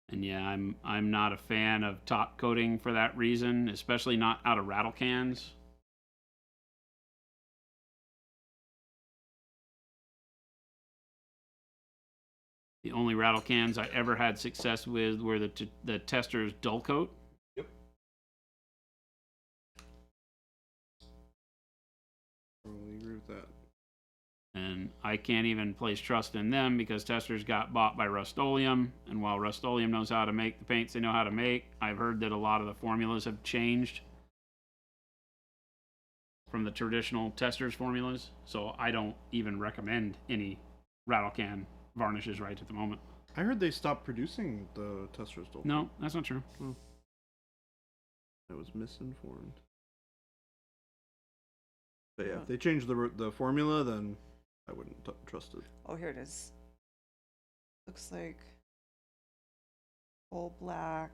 And yeah, I'm not a fan of top coating for that reason, especially not out of rattle cans. The only rattle cans I ever had success with were the Tester's dull coat. Yep. Totally agree with that. And I can't even place trust in them because Testers got bought by Rust-Oleum. And while Rust-Oleum knows how to make the paints they know how to make, I've heard that a lot of the formulas have changed from the traditional Testers formulas. So I don't even recommend any rattle can varnishes right at the moment. I heard they stopped producing the Tester's dull. No, that's not true. I was misinformed. But yeah, if they changed the formula, then I wouldn't trust it. Oh, here it is. Looks like full black,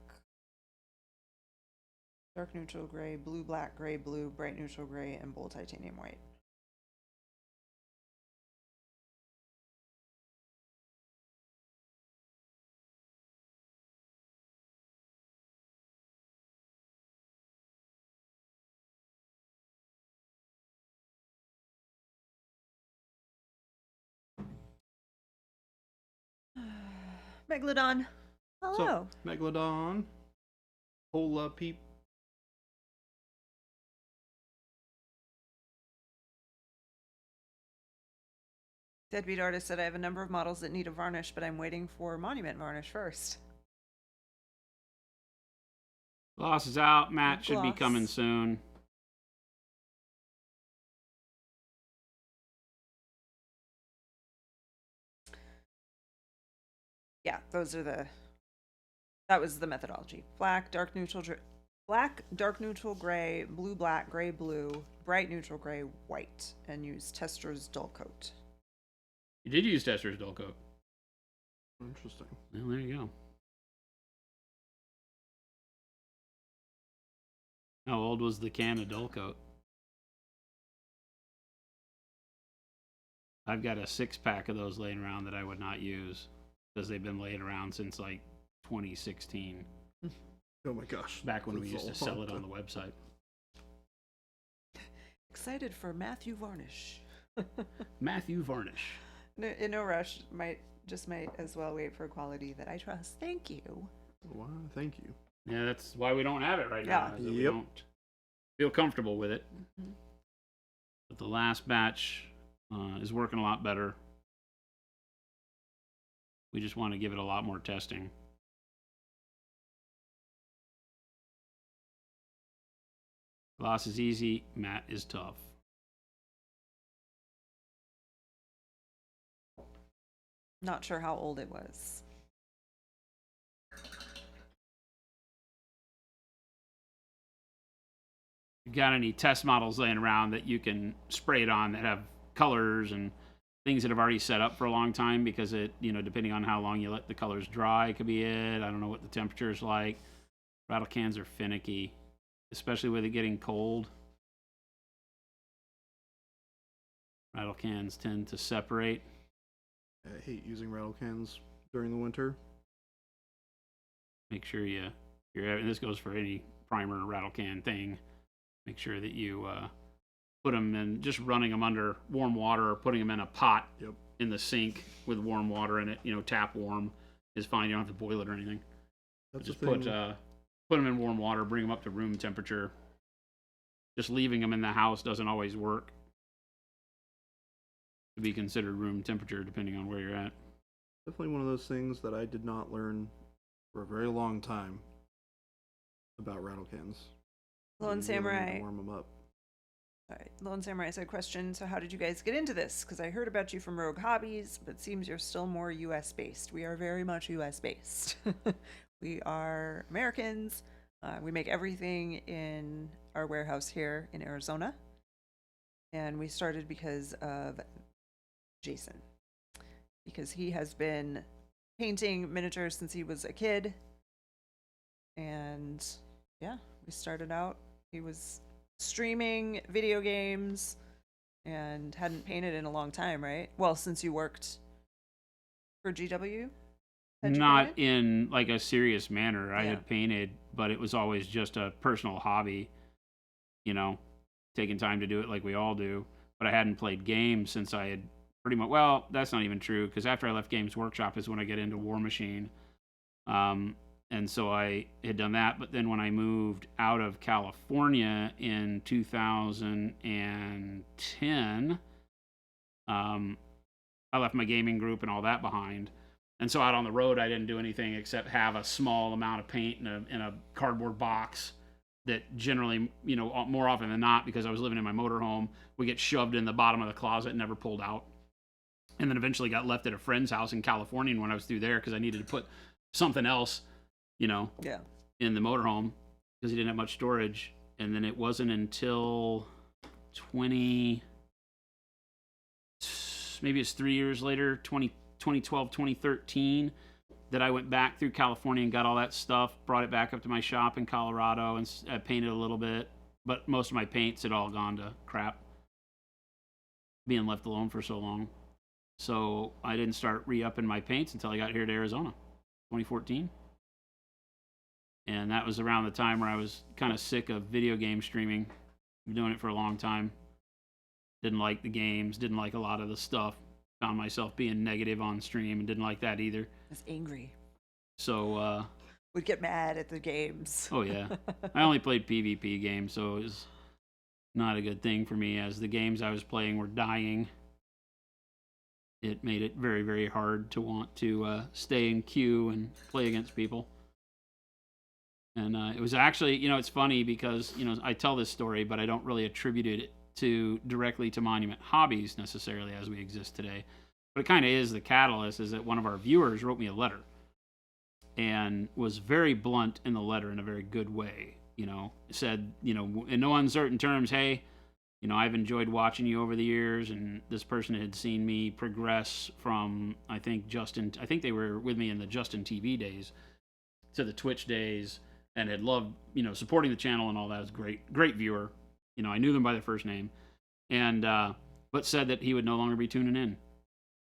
dark neutral gray, blue black, gray blue, bright neutral gray, and bold titanium white. Megalodon. Hello. So, Megalodon. Hola peep. Deadbeat Artist said, I have a number of models that need a varnish, but I'm waiting for monument varnish first. Gloss is out. Matte should be Gloss. coming soon. Yeah, those are that was the methodology. Black, dark neutral gray, blue black, gray blue, bright neutral gray, white, and use Tester's dull coat. You did use Tester's dull coat. Interesting. Well, there you go. How old was the can of dull coat? I've got a 6-pack of those laying around that I would not use because they've been laying around since like 2016. Oh my gosh. Back when we That's used to a sell long it on time. the website. Excited for Varnish. Matthew Varnish. No rush. Might as well wait for quality that I trust. Thank you. Wow, thank you. Yeah, that's why we don't have it right now. Yeah. is that We Yep. don't feel comfortable with it. Mhm. But the last batch is working a lot better. We just want to give it a lot more testing. Gloss is easy, matte is tough. Not sure how old it was. You got any test models laying around that you can spray it on that have colors and things that have already set up for a long time because it, depending on how long you let the colors dry could be it. I don't know what the temperature is like. Rattle cans are finicky. especially with it getting cold. Rattle cans tend to separate. I hate using rattle cans during the winter. Make sure you're, and this goes for any primer rattle can thing, make sure that you put them in, just running them under warm water or putting them in a pot in the sink with warm water in it, tap warm is fine. You don't have to boil it or anything. That's just the put thing. Put them in warm water, bring them up to room temperature. Just leaving them in the house doesn't always work to be considered room temperature depending on where you're at. Definitely one of those things that I did not learn for a very long time about rattle cans. Lone Samurai. Warm them up. All right, Lone Samurai said, question, so how did you guys get into this? Because I heard about you from Rogue Hobbies, but it seems you're still more US based. We are very much US based. We are Americans. We make everything in our warehouse here in Arizona. And we started because of Jason. Because he has been painting miniatures since he was a kid. And yeah, we started out. He was streaming video games and hadn't painted in a long time, right? Well, since you worked for GW? Not in like a serious manner. I had painted, but it was always just a personal hobby, taking time to do it like we all do. But I hadn't played games since I had pretty much, well, that's not even true, because after I left Games Workshop is when I get into War Machine. And so I had done that, but then when I moved out of California in 2010, I left my gaming group and all that behind. And so out on the road, I didn't do anything except have a small amount of paint in a cardboard box that generally, more often than not, because I was living in my motorhome, would get shoved in the bottom of the closet and never pulled out. And then eventually got left at a friend's house in California when I was through there because I needed to put something else in the motorhome because he didn't have much storage. And then it wasn't until maybe it's 3 years later, 2012, 2013, that I went back through California and got all that stuff, brought it back up to my shop in Colorado, and I painted a little bit. But most of my paints had all gone to crap, being left alone for so long. So I didn't start re-upping my paints until I got here to Arizona, 2014. And that was around the time where I was kind of sick of video game streaming. I've been doing it for a long time. Didn't like the games, didn't like a lot of the stuff. Found myself being negative on stream and didn't like that either. I was angry. So, would get mad at the games. Oh, yeah. I only played PvP games, so it was not a good thing for me. As the games I was playing were dying, it made it very, very hard to want to stay in queue and play against people. And it was actually, it's funny because, I tell this story, but I don't really attribute it directly to Monument Hobbies necessarily as we exist today. But it kind of is the catalyst, is that one of our viewers wrote me a letter and was very blunt in the letter in a very good way. Said, in no uncertain terms, hey, I've enjoyed watching you over the years, and this person had seen me progress from, I think they were with me in the Justin TV days to the Twitch days, and had loved, supporting the channel and all that. It was great viewer. I knew them by their first name, and but said that he would no longer be tuning in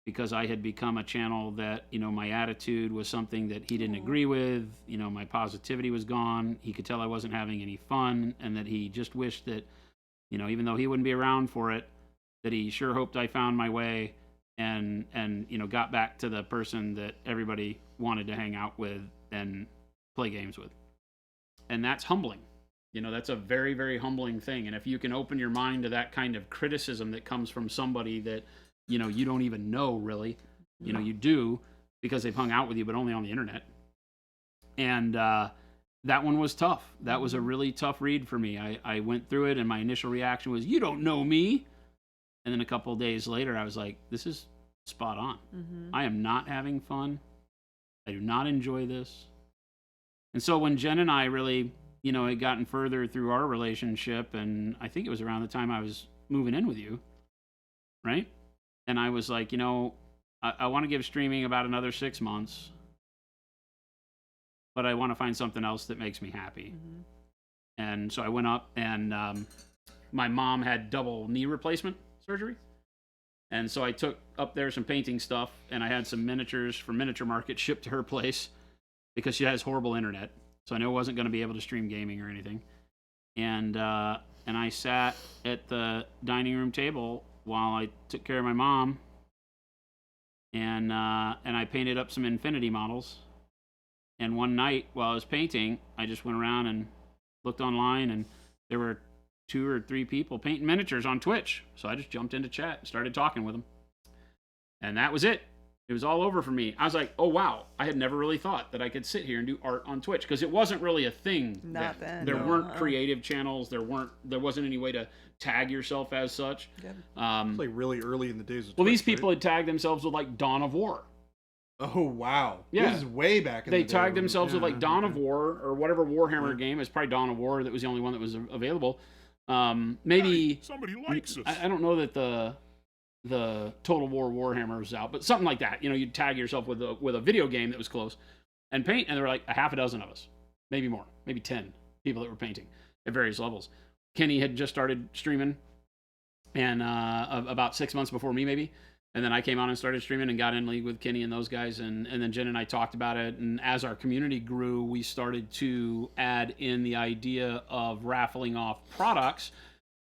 because I had become a channel that, my attitude was something that he didn't agree with. My positivity was gone. He could tell I wasn't having any fun, and that he just wished that, even though he wouldn't be around for it, that he sure hoped I found my way and got back to the person that everybody wanted to hang out with and play games with. And that's humbling. That's a very, very humbling thing. And if you can open your mind to that kind of criticism that comes from somebody that, you don't even know really, you do because they've hung out with you, but only on the internet. And that one was tough. That was a really tough read for me. I went through it and my initial reaction was, you don't know me. And then a couple of days later, I was like, this is spot on. Mm-hmm. I am not having fun. I do not enjoy this. And so when Jen and I really, had gotten further through our relationship, and I think it was around the time I was moving in with you, right? And I was like, I want to give streaming about another 6 months, but I want to find something else that makes me happy. Mm-hmm. And so I went up, and my mom had double knee replacement surgery. And so I took up there some painting stuff, and I had some miniatures from Miniature Market shipped to her place because she has horrible internet. So I knew I wasn't going to be able to stream gaming or anything. And I sat at the dining room table while I took care of my mom, and I painted up some Infinity models. And one night while I was painting, I just went around and looked online, and there were 2 or 3 people painting miniatures on Twitch. So I just jumped into chat and started talking with them. And that was it. It was all over for me. I was like, oh, wow. I had never really thought that I could sit here and do art on Twitch, because it wasn't really a thing. Not then. There weren't creative channels. There wasn't any way to tag yourself as such. It's like really early in the days of well, Twitch, these people right? had tagged themselves with like Dawn of War. Oh, wow. Yeah. This is way back in They the day. tagged themselves with like Dawn of okay. War or whatever Warhammer game. It's probably Dawn of War that was the only one that was available. Maybe Hey, somebody likes us. I don't know that the Total War Warhammer was out, but something like that. You know, you'd tag yourself with a video game that was close and paint, and there were like a half a dozen of us, maybe more, maybe 10 people that were painting at various levels. Kenny had just started streaming, and about 6 months before me, maybe. And then I came on and started streaming and got in league with Kenny and those guys. And then Jen and I talked about it. And as our community grew, we started to add in the idea of raffling off products.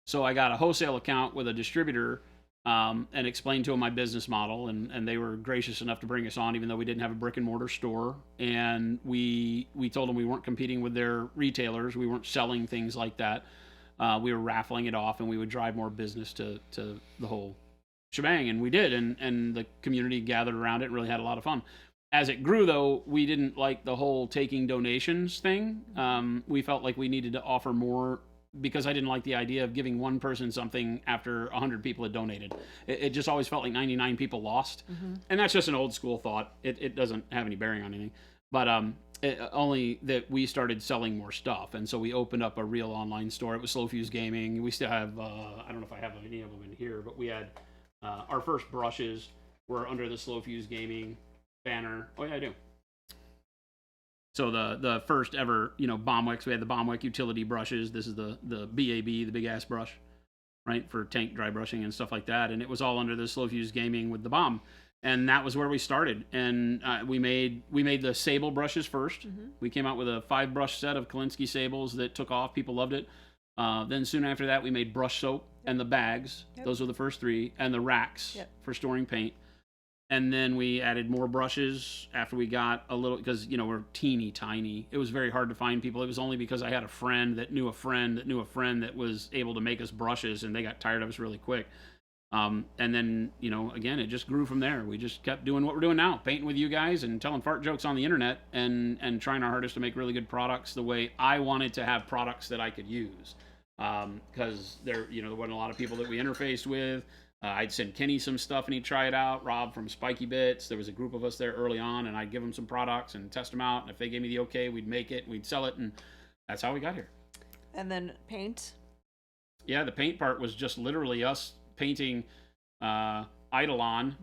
So I got a wholesale account with a distributor and explained to them my business model. And they were gracious enough to bring us on, even though we didn't have a brick and mortar store. And we told them we weren't competing with their retailers. We weren't selling things like that. We were raffling it off, and we would drive more business to the whole shebang, and we did, and the community gathered around it and really had a lot of fun. As it grew, though, we didn't like the whole taking donations thing. We felt like we needed to offer more, because I didn't like the idea of giving one person something after 100 people had donated. It just always felt like 99 people lost, and that's just an old school thought. It doesn't have any bearing on anything, but only that we started selling more stuff, and so we opened up a real online store. It was Slow Fuse Gaming. We still have, I don't know if I have any of them in here, but we had our first brushes were under the Slow Fuse Gaming banner. Oh yeah, I do. So the first ever, Bombwick. We had the Bombwick utility brushes. This is the BAB, the big ass brush, right, for tank dry brushing and stuff like that. And it was all under the Slow Fuse Gaming with the bomb. And that was where we started. And we made the sable brushes first. We came out with a 5-brush set of Kolinsky sables that took off. People loved it. Then soon after that, we made brush soap and the bags. Those were the first 3, and the racks for storing paint. And then we added more brushes after we got a little, because we're teeny tiny. It was very hard to find people. It was only because I had a friend that knew a friend that knew a friend that was able to make us brushes, and they got tired of us really quick. And then again, it just grew from there. We just kept doing what we're doing now, painting with you guys and telling fart jokes on the internet, and trying our hardest to make really good products the way I wanted to have products that I could use. Because there wasn't a lot of people that we interfaced with. I'd send Kenny some stuff and he'd try it out. Rob from Spiky Bits. There was a group of us there early on, and I'd give them some products and test them out. And if they gave me the okay, we'd make it, we'd sell it, and that's how we got here. And then paint. Yeah, the paint part was just literally us painting Eidolon,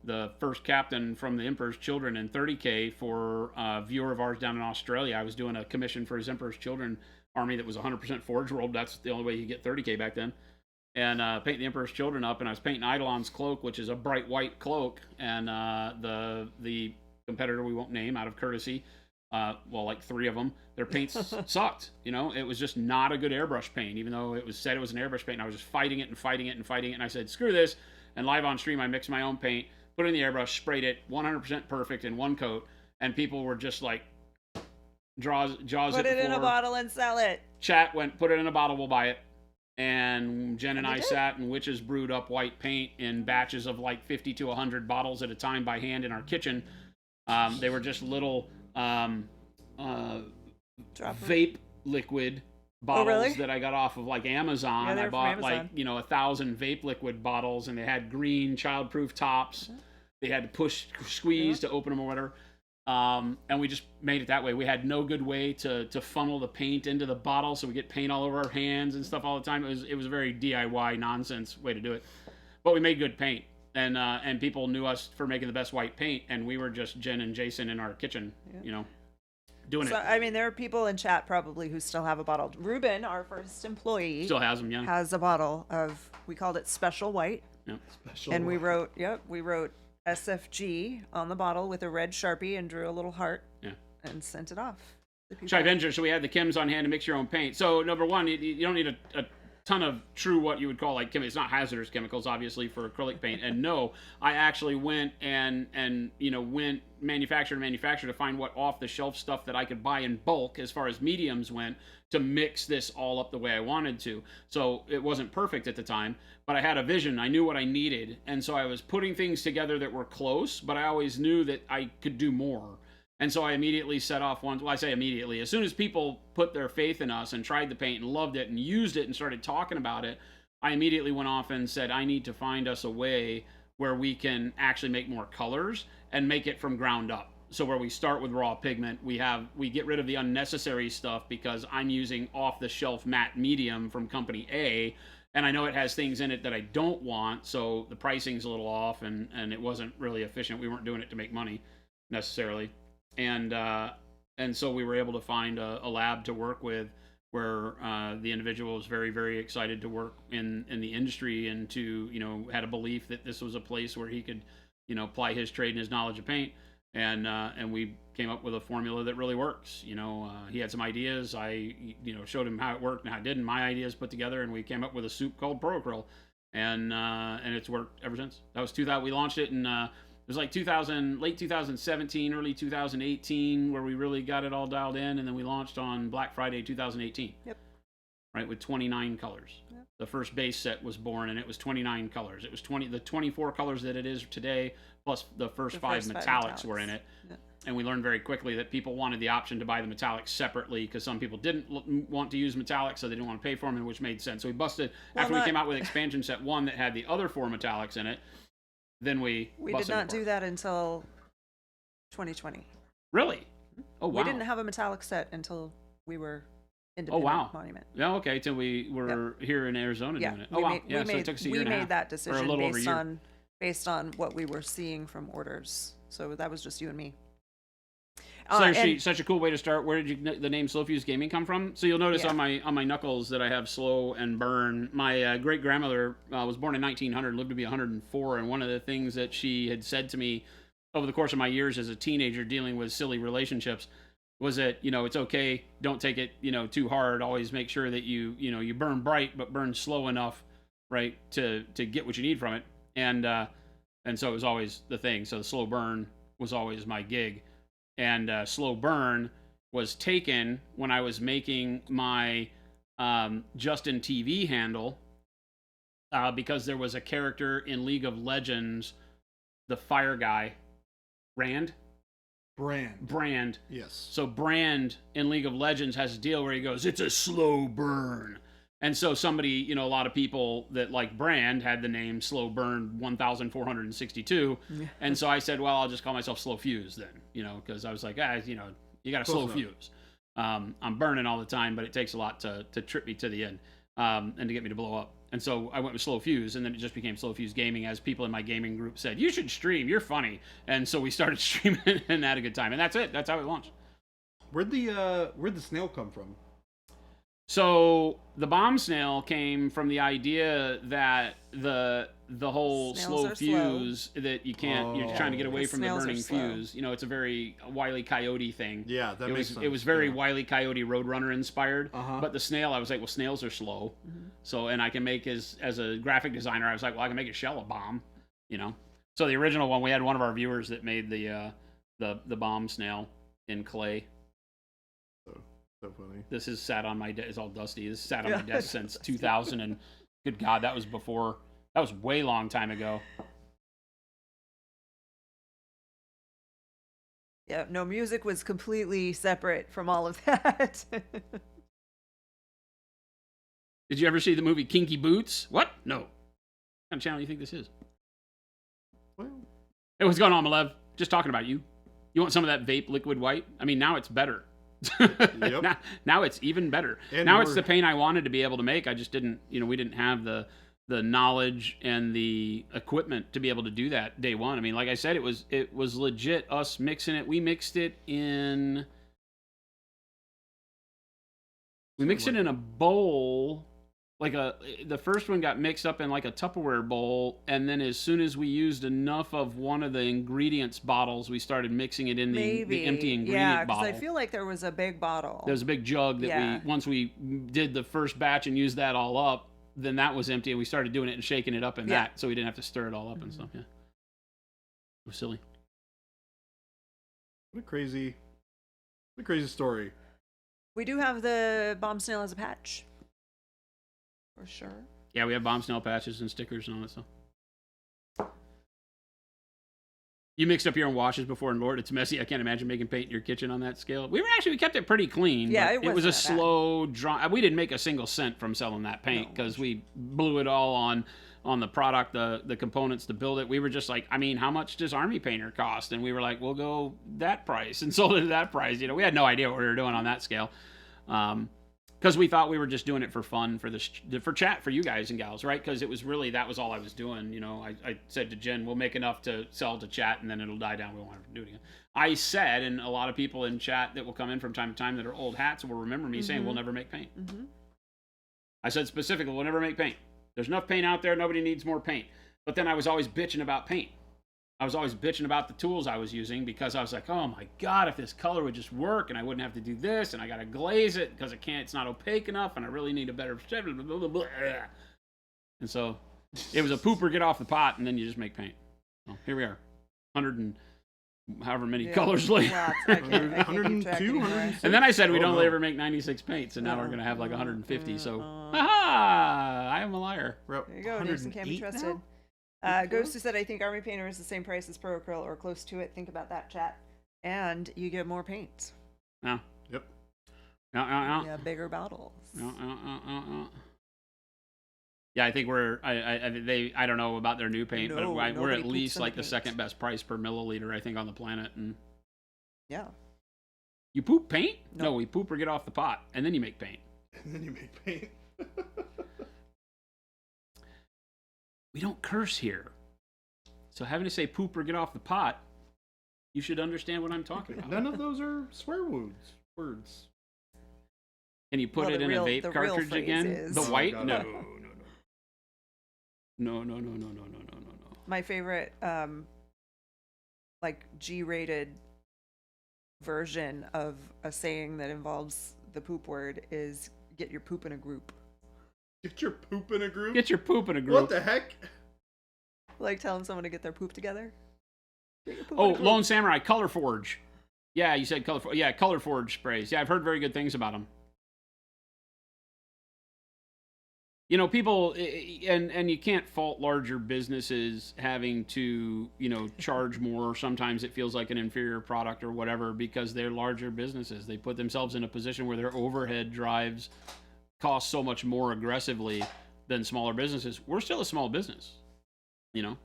the first captain from the Emperor's Children, in 30K for a viewer of ours down in Australia. I was doing a commission for his Emperor's Children army that was 100% Forge World. That's the only way you get 30K back then. And painting the Emperor's Children up, and I was painting Eidolon's cloak, which is a bright white cloak, and the competitor we won't name out of courtesy, like 3 of them, their paints sucked. It was just not a good airbrush paint, even though it was said it was an airbrush paint. And I was just fighting it, and I said, screw this. And live on stream, I mixed my own paint, put it in the airbrush, sprayed it 100% perfect in one coat, and people were just like, jaws Put it in a bottle and sell it. Chat went, put it in a bottle, we'll buy it. And Jen and I sat and witches brewed up white paint in batches of like 50 to 100 bottles at a time by hand in our kitchen. They were just little vape liquid bottles that I got off of like Amazon. Yeah, I bought like 1,000 vape liquid bottles, and they had green childproof tops. They had to squeeze to open them or whatever. And we just made it that way. We had no good way to funnel the paint into the bottle, so we get paint all over our hands and stuff all the time. It was a very DIY nonsense way to do it, but we made good paint, and people knew us for making the best white paint, and we were just Jen and Jason in our kitchen, doing So, it. I mean, there are people in chat probably who still have a bottle. Ruben, our first employee, Still has them, yeah. has a bottle of, we called it Special White. Yep. Special. And we wrote SFG on the bottle with a red Sharpie and drew a little heart Yeah. and sent it off. to people. Shy Avenger, so we had the chems on hand to mix your own paint. So number one, you don't need a ton of true what you would call like it's not hazardous chemicals obviously for acrylic paint. And no, I actually went and went manufacturer to find what off the shelf stuff that I could buy in bulk as far as mediums went to mix this all up the way I wanted to. So it wasn't perfect at the time, but I had a vision. I knew what I needed, and so I was putting things together that were close, but I always knew that I could do more. And so I immediately set off one. Well, I say immediately. As soon as people put their faith in us and tried the paint and loved it and used it and started talking about it, I immediately went off and said, I need to find us a way where we can actually make more colors and make it from ground up. So where we start with raw pigment, we get rid of the unnecessary stuff because I'm using off-the-shelf matte medium from company A, and I know it has things in it that I don't want, so the pricing's a little off, and it wasn't really efficient. We weren't doing it to make money necessarily. And so we were able to find a lab to work with where the individual was very, very excited to work in the industry and to, had a belief that this was a place where he could, apply his trade and his knowledge of paint. And we came up with a formula that really works. He had some ideas. I, showed him how it worked and how it didn't. My ideas put together, and we came up with a soup called Pro Acryl. And it's worked ever since. That was 2000. We launched it in... it was like late 2017, early 2018, where we really got it all dialed in, and then we launched on Black Friday 2018. Yep. Right, with 29 colors. Yep. The first base set was born, and it was 29 colors. It was the 24 colors that it is today, plus the first five metallics were in it. Yep. And we learned very quickly that people wanted the option to buy the metallics separately because some people didn't want to use metallics, so they didn't want to pay for them, which made sense. So we busted, after we came out with expansion set 1 that had the other 4 metallics in it, then we did not do that until 2020. Really? Oh, wow. We didn't have a metallic set until we were independent Monument. Yeah, okay, till we were here in Arizona doing it. Oh, wow. So it took us a year and a half. We made that decision based on what we were seeing from orders. So that was just you and me. Such a cool way to start. Where did the name Slow Fuse Gaming come from? So you'll notice on my knuckles that I have slow and burn. My great grandmother was born in 1900, lived to be 104, and one of the things that she had said to me over the course of my years as a teenager dealing with silly relationships was that it's okay, don't take it too hard. Always make sure that you burn bright but burn slow enough, right, to get what you need from it. And so it was always the thing. So the slow burn was always my gig. And slow burn was taken when I was making my Justin TV handle because there was a character in League of Legends, the fire guy, Brand. Yes. So Brand in League of Legends has a deal where he goes, it's a slow burn. And so somebody, a lot of people that like Brand had the name Slow Burn 1462. And so I said, well, I'll just call myself Slow Fuse then, because I was like, you got a slow fuse. I'm burning all the time, but it takes a lot to trip me to the end and to get me to blow up. And so I went with Slow Fuse, and then it just became Slow Fuse Gaming as people in my gaming group said, you should stream, you're funny. And so we started streaming and had a good time. And that's it. That's how it launched. Where'd the snail come from? So the bomb snail came from the idea that the whole slow fuse that you can't, you're trying to get away from the burning fuse. It's a very Wile E. Coyote thing. Yeah, that makes sense. It was very Wile E. Coyote Roadrunner inspired. But the snail, I was like, well, snails are slow. So, and I can make as a graphic designer, I was like, well, I can make a shell a bomb, So the original one, we had one of our viewers that made the bomb snail in clay. So funny. This has sat on my desk. It's all dusty. This has sat on my desk since 2000, and good God, that was way long time ago. Yeah, no, music was completely separate from all of that. Did you ever see the movie Kinky Boots? What? No. What kind of channel do you think this is? Well, hey, what's going on, Malev? Just talking about you. You want some of that vape liquid white? I mean, now it's better. Yep. Now it's even better. And now it's the paint I wanted to be able to make. I just didn't, we didn't have the knowledge and the equipment to be able to do that day one. I mean, like I said, it was legit us mixing it. We mixed it in We mix it in a bowl. The first one got mixed up in like a Tupperware bowl, and then as soon as we used enough of one of the ingredients bottles, we started mixing it in the empty ingredient bottle. I feel like there was a big bottle. There was a big jug that once we did the first batch and used that all up, then that was empty, and we started doing it and shaking it up in that, so we didn't have to stir it all up and stuff. Yeah, it was silly. What a crazy story. We do have the bomb snail as a patch. For sure. Yeah, we have bomb snail patches and stickers and all that stuff. You mixed up your own washes before, and Lord, it's messy. I can't imagine making paint in your kitchen on that scale. We kept it pretty clean. Yeah, it was a slow dry. We didn't make a single cent from selling that paint because we blew it all on the product, the components to build it. We were just like, I mean, how much does Army Painter cost? And we were like, we'll go that price, and sold it at that price. We had no idea what we were doing on that scale. Because we thought we were just doing it for fun, for chat, for you guys and gals, right? Because it was really, that was all I was doing. I said to Jen, we'll make enough to sell to chat, and then it'll die down. We won't have to do it again. I said, and a lot of people in chat that will come in from time to time that are old hats will remember me saying, we'll never make paint. Mm-hmm. I said specifically, we'll never make paint. There's enough paint out there. Nobody needs more paint. But then I was always bitching about paint. I was always bitching about the tools I was using because I was like, oh my God, if this color would just work and I wouldn't have to do this and I got to glaze it because it's not opaque enough and I really need a better... Blah, blah, blah. And so it was a pooper, get off the pot, and then you just make paint. So here we are, 100 and however many colors later. 102, and then I said we'd only ever make 96 paints, and now we're going to have like 150. So, aha, I am a liar. There you go, Nathan can't be trusted. Now? Ghost who said, I think Army Painter is the same price as Pro Acryl or close to it. Think about that, chat. And you get more paint. No. Yep. Yeah, bigger bottles. Yeah, I think I don't know about their new paint, but we're at least like the second best price per milliliter, I think, on the planet. And yeah. You poop paint? No, we poop or get off the pot, and then you make paint. And then you make paint. We don't curse here. So having to say poop or get off the pot, you should understand what I'm talking about. None of those are swear words. Can you put it in a vape cartridge again? The white? Oh, no. No. No. My favorite, like G-rated version of a saying that involves the poop word is "get your poop in a group." Get your poop in a group? Get your poop in a group. What the heck? Like telling someone to get their poop together. Lone Samurai, Color Forge. Yeah, you said Color Forge. Yeah, Color Forge sprays. Yeah, I've heard very good things about them. People, and you can't fault larger businesses having to, charge more. Sometimes it feels like an inferior product or whatever because they're larger businesses. They put themselves in a position where their overhead drives cost so much more aggressively than smaller businesses. We're still a small business, Jen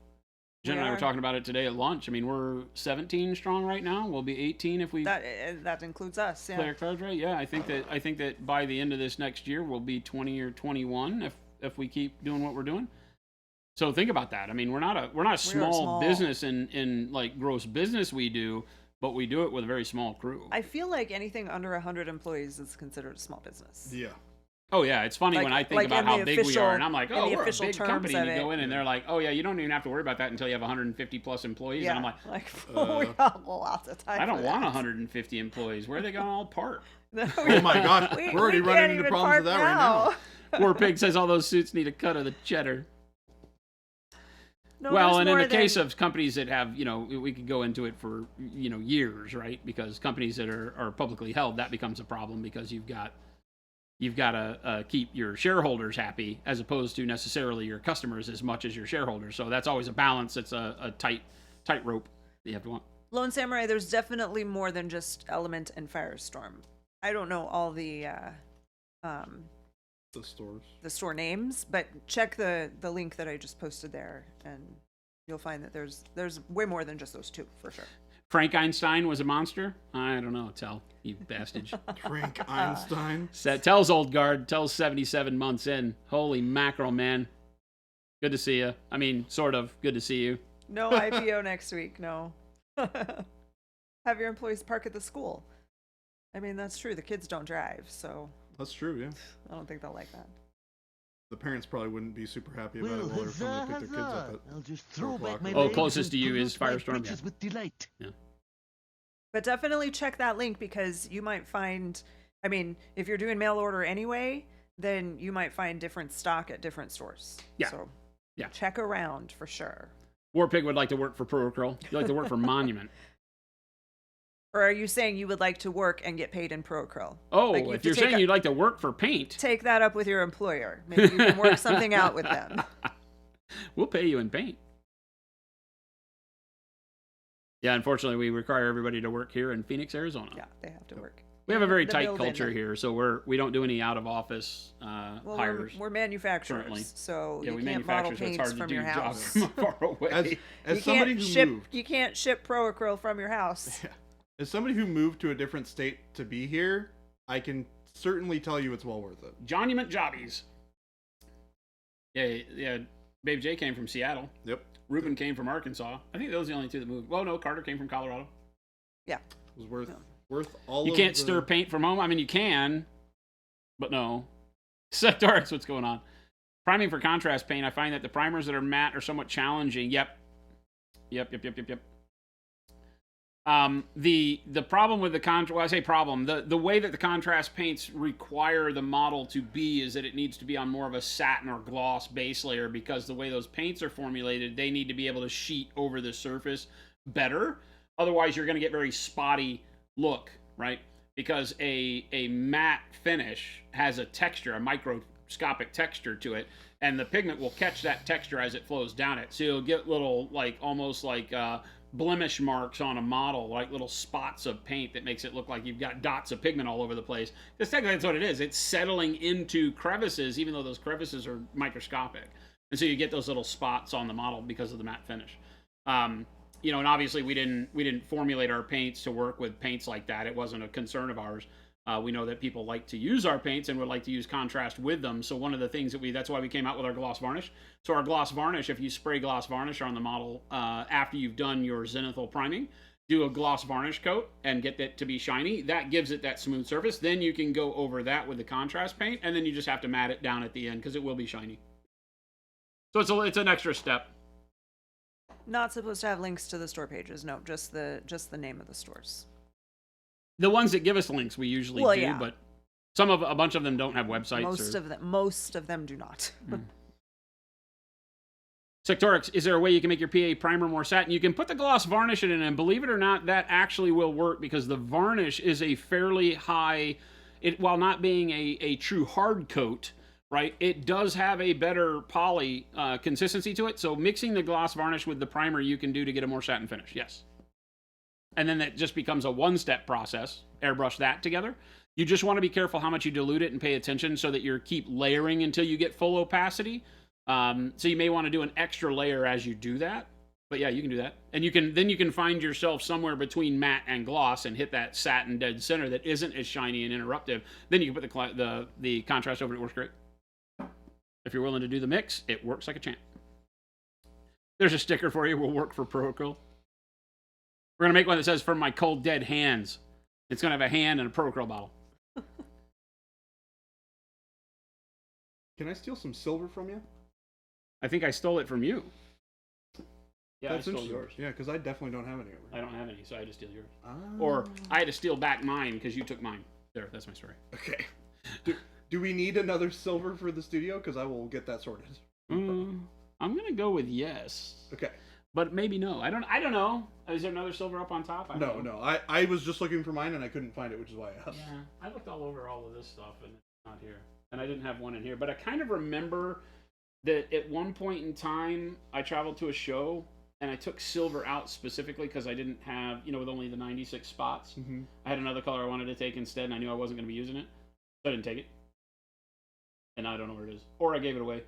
and I were talking about it today at lunch. I mean, we're 17 strong right now. We'll be 18 if we that includes us. Yeah. Play our cards right. Yeah, I think that by the end of this next year we'll be 20 or 21 if we keep doing what we're doing. So think about that. I mean, we're not a small business in like gross business we do, but we do it with a very small crew. I feel like anything under 100 employees is considered a small business. Yeah. Oh yeah, it's funny when I think about how big we are, and I'm like, oh, we're a big company. And you go in, and they're like, oh yeah, you don't even have to worry about that until you have 150 plus employees. Yeah. And I'm like, we got lots of time. I don't want 150 employees. Where are they going to all park? Oh my gosh, we're already running into problems with that right now. Poor Pig says all those suits need a cut of the cheddar. No, well, and in the case of companies that have, we could go into it for, years, right? Because companies that are publicly held, that becomes a problem because you've got to keep your shareholders happy as opposed to necessarily your customers as much as your shareholders. So that's always a balance. It's a tight rope that you have to want. Lone Samurai, there's definitely more than just Element and Firestorm. I don't know all the store names, but check the link that I just posted there, and you'll find that there's way more than just those two for sure. Frank Einstein was a monster? I don't know. Tell you bastard. Frank Einstein. Tells old guard. Tells 77 months in. Holy mackerel, man. Good to see you. I mean, sort of. Good to see you. No IPO next week. No. Have your employees park at the school. I mean, that's true. The kids don't drive, so That's true, yeah. I don't think they'll like that. The parents probably wouldn't be super happy about Well, it while they're huzzah, trying to pick their kids up huzzah. at I'll just throw 4 back my o'clock. legs closest and to you pollute is my Firestorm, yeah. britches with delight. But definitely check that link because you might find, I mean, if you're doing mail order anyway, then you might find different stock at different stores. Yeah. So Yeah. check around for sure. Warpig would like to work for Pro Acryl. You'd like to work for Monument. Or are you saying you would like to work and get paid in Pro-Acryl? Oh, Like, you have if to you're take saying you'd like to work for paint, Take that up with your employer. Maybe you can work something out with them. we'll pay you in paint. Yeah, unfortunately, we require everybody to work here in Phoenix, Arizona. Yeah, they have to work. We have a very The tight building. culture here, so we don't do any out of office Well, hires. we're manufacturers, currently. so Yeah, you we can't manufacture, model so it's paints hard to from do your jobs house. from far away. As You somebody can't who ship. moved, You can't ship Pro-Acryl from your house. as somebody who moved to a different state to be here, I can certainly tell you it's well worth it. Jonument Jobbies. Yeah. Babe J came from Seattle. Yep. Ruben came from Arkansas. I think those are the only two that moved. Well, no, Carter came from Colorado. Yeah. It was worth No. all. You of can't the... stir paint from home. I mean, you can, but no. Sectarix, what's going on? Priming for contrast paint. I find that the primers that are matte are somewhat challenging. Yep. The problem with the contrast, well, I say problem, the way that the contrast paints require the model to be is that it needs to be on more of a satin or gloss base layer, because the way those paints are formulated, they need to be able to sheet over the surface better. Otherwise, you're going to get very spotty look, right? Because a matte finish has a texture, a microscopic texture to it, and the pigment will catch that texture as it flows down it. So you'll get little, like, almost like blemish marks on a model, like little spots of paint that makes it look like you've got dots of pigment all over the place. Because technically that's what it is. It's settling into crevices, even though those crevices are microscopic. And so you get those little spots on the model because of the matte finish. You know, and obviously we didn't formulate our paints to work with paints like that. It wasn't a concern of ours. We know that people like to use our paints and would like to use contrast with them. So one of the things that's why we came out with our gloss varnish. So our gloss varnish, if you spray gloss varnish on the model after you've done your zenithal priming, do a gloss varnish coat and get it to be shiny. That gives it that smooth surface. Then you can go over that with the contrast paint, and then you just have to matte it down at the end because it will be shiny. So it's an extra step. Not supposed to have links to the store pages. No, just the name of the stores. The ones that give us links, we usually do, yeah. but a bunch of them don't have websites. Most of them do not. Sectorix, is there a way you can make your PA primer more satin? You can put the gloss varnish in it, and believe it or not, that actually will work because the varnish is a fairly high, while not being a true hard coat, right? It does have a better poly consistency to it. So mixing the gloss varnish with the primer you can do to get a more satin finish, yes. And then that just becomes a one-step process. Airbrush that together. You just want to be careful how much you dilute it and pay attention so that you keep layering until you get full opacity. So you may want to do an extra layer as you do that. But yeah, you can do that. And you can find yourself somewhere between matte and gloss and hit that satin dead center that isn't as shiny and interruptive. Then you can put the contrast over it. It works great. If you're willing to do the mix, it works like a champ. There's a sticker for you. Will work for Pro-Acryl. We're going to make one that says, "From my cold, dead hands." It's going to have a hand and a Pro-Acryl bottle. Can I steal some silver from you? I think I stole it from you. Yeah, That's I stole interesting. yours. Yeah, because I definitely don't have any over I don't have any, so I had to steal yours. Ah. Or I had to steal back mine because you took mine. There, that's my story. Okay. Do we need another silver for the studio? Because I will get that sorted. I'm going to go with yes. Okay. But maybe no. I don't know. Is there another silver up on top? I don't know. No. I was just looking for mine and I couldn't find it, which is why I asked. Yeah, I looked all over all of this stuff and it's not here. And I didn't have one in here. But I kind of remember that at one point in time, I traveled to a show and I took silver out specifically because I didn't have, with only the 96 spots. Mm-hmm. I had another color I wanted to take instead and I knew I wasn't going to be using it. So I didn't take it. And I don't know where it is. Or I gave it away.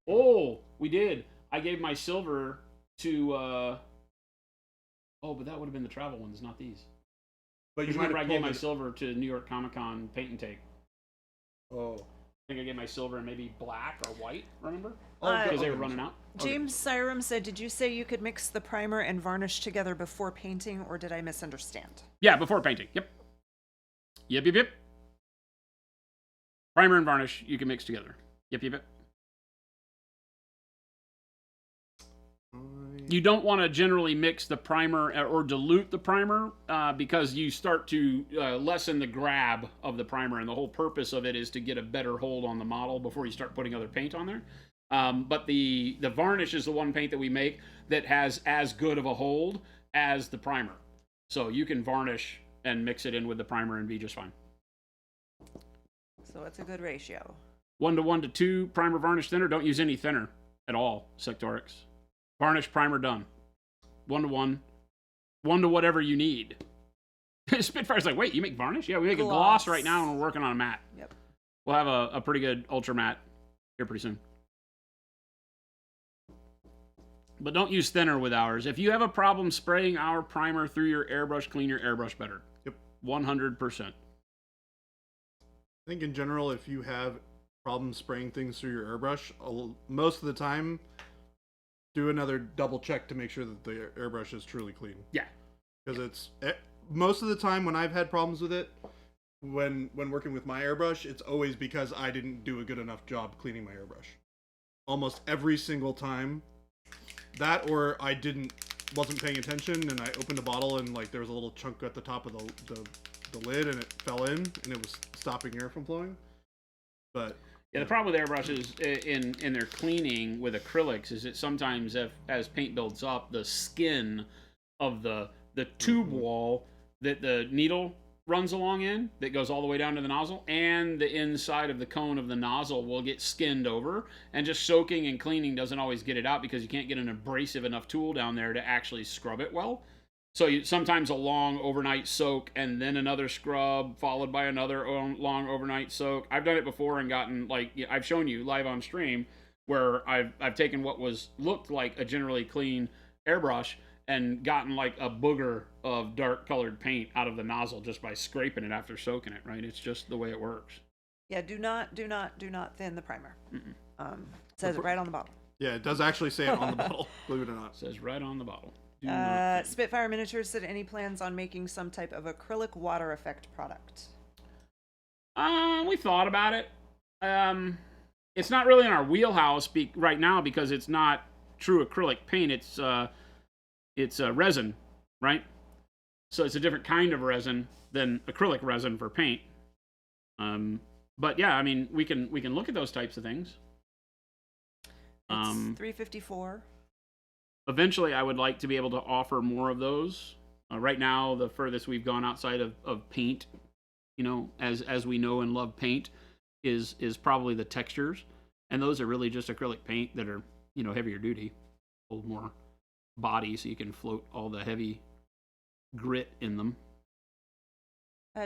Oh, we did. I gave my silver to, but that would have been the travel ones, not these. But you Remember, I gave my it... silver to New York Comic Con Paint and Take. Oh. I think I gave my silver in maybe black or white, remember? Because they were running out. James Syram said, did you say you could mix the primer and varnish together before painting, or did I misunderstand? Yeah, before painting. Yep. Primer and varnish you can mix together. Yep. You don't want to generally mix the primer or dilute the primer because you start to lessen the grab of the primer, and the whole purpose of it is to get a better hold on the model before you start putting other paint on there. But the varnish is the one paint that we make that has as good of a hold as the primer. So you can varnish and mix it in with the primer and be just fine. So what's a good ratio? 1 to 1 to 2 primer, varnish, thinner. Don't use any thinner at all, Sectorix. Varnish, primer, done. 1 to 1. 1 to whatever you need. Spitfire's like, wait, you make varnish? Yeah, we make a gloss right now, and we're working on a matte. Yep. We'll have a pretty good ultra matte here pretty soon. But don't use thinner with ours. If you have a problem spraying our primer through your airbrush, clean your airbrush better. Yep. 100%. I think in general, if you have problems spraying things through your airbrush, most of the time, do another double check to make sure that the airbrush is truly clean. Yeah. Because it's most of the time when I've had problems with it, when working with my airbrush, it's always because I didn't do a good enough job cleaning my airbrush. Almost every single time. That, or I wasn't paying attention, and I opened a bottle and like there was a little chunk at the top of the lid, and it fell in, and it was stopping air from flowing. But yeah, the problem with airbrushes in their cleaning with acrylics is that sometimes as paint builds up, the skin of the tube wall that the needle runs along in, that goes all the way down to the nozzle, and the inside of the cone of the nozzle will get skinned over, and just soaking and cleaning doesn't always get it out because you can't get an abrasive enough tool down there to actually scrub it well. So sometimes a long overnight soak and then another scrub followed by another long overnight soak. I've done it before and gotten, like, I've shown you live on stream where I've taken what looked like a generally clean airbrush and gotten like a booger of dark colored paint out of the nozzle just by scraping it after soaking it, right? It's just the way it works. Yeah, do not thin the primer. It says it right on the bottle. yeah, it does actually say it on the bottle, believe it or not. It says right on the bottle. Do not thin. Spitfire Miniatures said any plans on making some type of acrylic water effect product? We thought about it. It's not really in our wheelhouse right now because it's not true acrylic paint. It's resin, right? So it's a different kind of resin than acrylic resin for paint. But yeah, I mean, we can look at those types of things. It's $354. Eventually, I would like to be able to offer more of those. Right now, the furthest we've gone outside of paint, as we know and love paint, is probably the textures, and those are really just acrylic paint that are heavier duty, hold more body, so you can float all the heavy grit in them.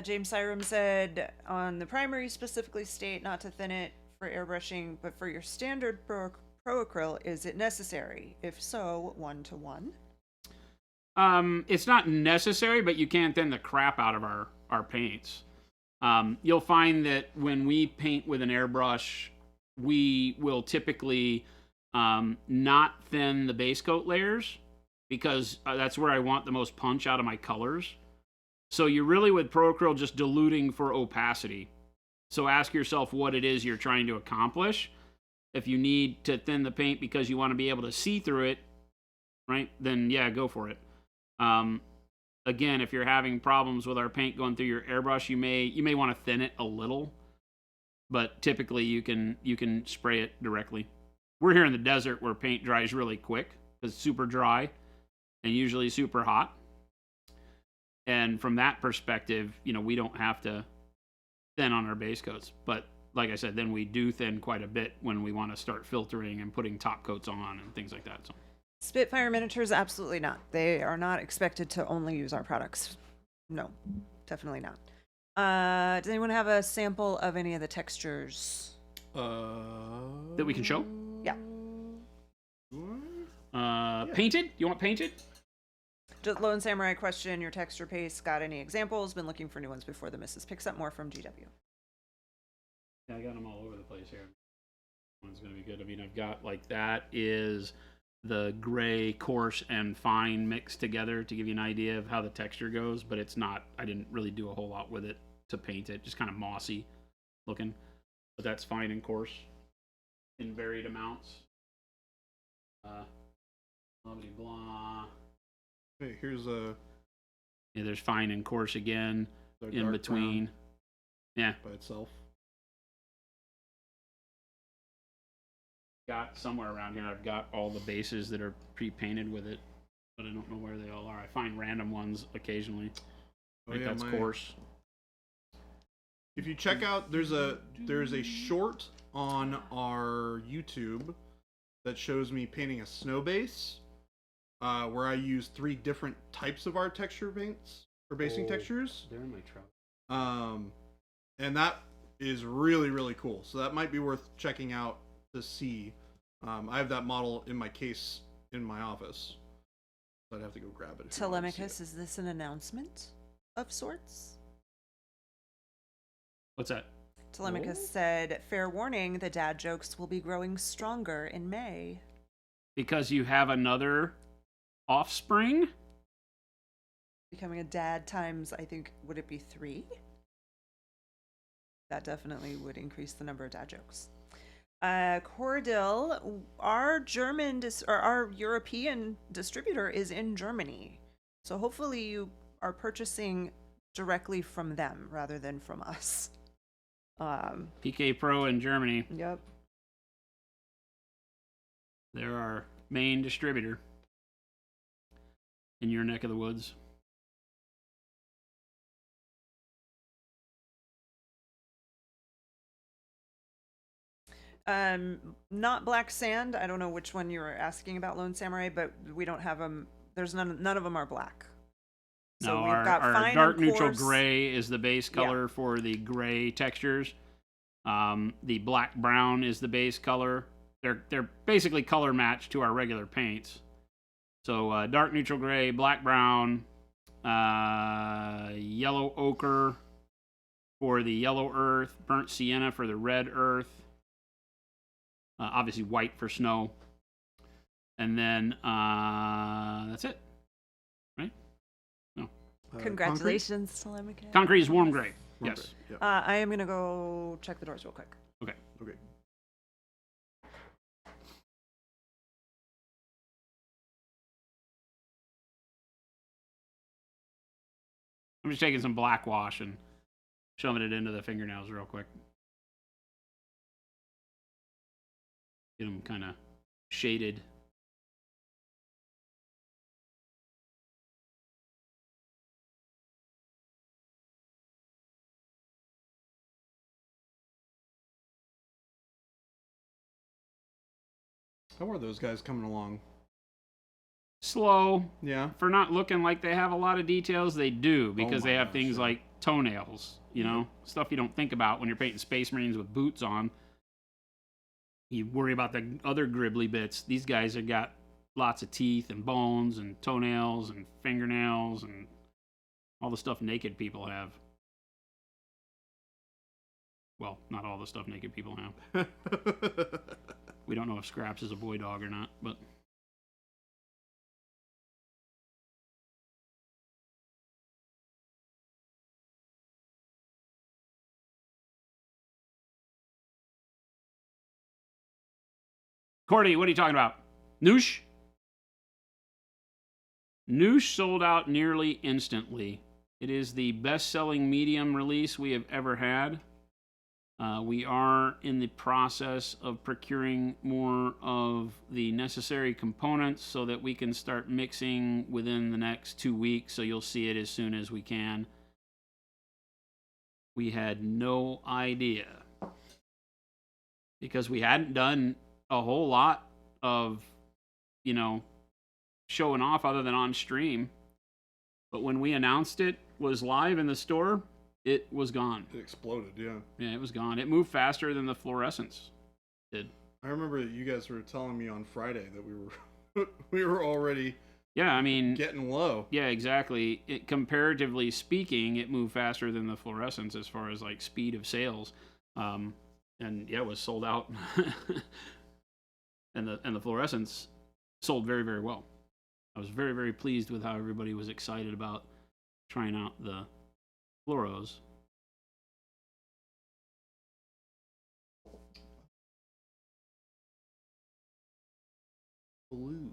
James Syram said on the primary specifically state not to thin it for airbrushing, but for your standard pro acryl, is it necessary? If so, 1 to 1. It's not necessary, but you can thin the crap out of our paints. You'll find that when we paint with an airbrush, we will typically not thin the base coat layers because that's where I want the most punch out of my colors. So you're really with Pro Acryl just diluting for opacity. So ask yourself what it is you're trying to accomplish. If you need to thin the paint because you want to be able to see through it, right, then yeah, go for it. Again, if you're having problems with our paint going through your airbrush, you may want to thin it a little, but typically you can spray it directly. We're here in the desert where paint dries really quick. It's super dry and usually super hot. And from that perspective, we don't have to thin on our base coats. But like I said, then we do thin quite a bit when we want to start filtering and putting top coats on and things like that. So Spitfire Miniatures, absolutely not. They are not expected to only use our products. No, definitely not. Does anyone have a sample of any of the textures? That we can show? Yeah. Painted? You want painted? Just Lone Samurai question, your texture paste, got any examples? Been looking for new ones before the missus picks up more from GW. Yeah, I got them all over the place here. One's going to be good. I mean, I've got, like, that is the gray, coarse, and fine mixed together to give you an idea of how the texture goes, but it's not, I didn't really do a whole lot with it to paint it. Just kind of mossy looking. but that's fine and coarse in varied amounts. Blah blah blah. Hey, here's a Yeah, there's fine and coarse again in dark between. brown Yeah, by itself. got somewhere around here. I've got all the bases that are pre-painted with it, but I don't know where they all are. I find random ones occasionally. Oh, Like yeah, that's coarse. If you check out, there's a short on our YouTube that shows me painting a snow base, where I use 3 different types of art texture paints or basing textures. They're in my trout. And that is really, really cool. So that might be worth checking out to see. I have that model in my case in my office. So I'd have to go grab it. Telemachus, is this an announcement of sorts? What's that? Telemachus said, fair warning, the dad jokes will be growing stronger in May. Because you have another offspring? Becoming a dad times, I think, would it be 3? That definitely would increase the number of dad jokes. Cordell, our our European distributor is in Germany. So hopefully you are purchasing directly from them rather than from us. PK Pro in Germany. Yep. They're our main distributor in your neck of the woods. Not Black Sand. I don't know which one you were asking about, Lone Samurai, but we don't have them. There's none of them are black. So No, we've our got fine dark and neutral coarse. gray is the base color for the gray textures. The black brown is the base color. They're basically color matched to our regular paints. So dark neutral gray, black brown, yellow ochre for the yellow earth, burnt sienna for the red earth. Obviously white for snow. And then that's it. Right? No. Congratulations, Telemachus. Concrete is warm gray. Warm Yes. gray, yeah. I am going to go check the doors real quick. Okay. Okay. I'm just taking some black wash and shoving it into the fingernails real quick. Get them kind of shaded. How are those guys coming along? Slow. Yeah. For not looking like they have a lot of details, they do, because my they have gosh, things yeah. like toenails, you know, stuff you don't think about when you're painting Space Marines with boots on. You worry about the other gribbly bits. These guys have got lots of teeth and bones and toenails and fingernails and all the stuff naked people have. Well, not all the stuff naked people have. We don't know if Scraps is a boy dog or not, but... Cordy, what are you talking about? Noosh? Noosh sold out nearly instantly. It is the best-selling medium release we have ever had. We are in the process of procuring more of the necessary components so that we can start mixing within the next 2 weeks, so you'll see it as soon as we can. We had no idea, because we hadn't done a whole lot of, you know, showing off other than on stream. But when we announced it was live in the store, it was gone. It exploded, yeah. Yeah, it was gone. It moved faster than the fluorescence did. I remember that you guys were telling me on Friday that we were already Yeah, I mean, getting low. yeah, exactly. Comparatively speaking, it moved faster than the fluorescence as far as like speed of sales. And yeah, it was sold out. and the fluorescence sold very, very well. I was very, very pleased with how everybody was excited about trying out the fluoros. blue.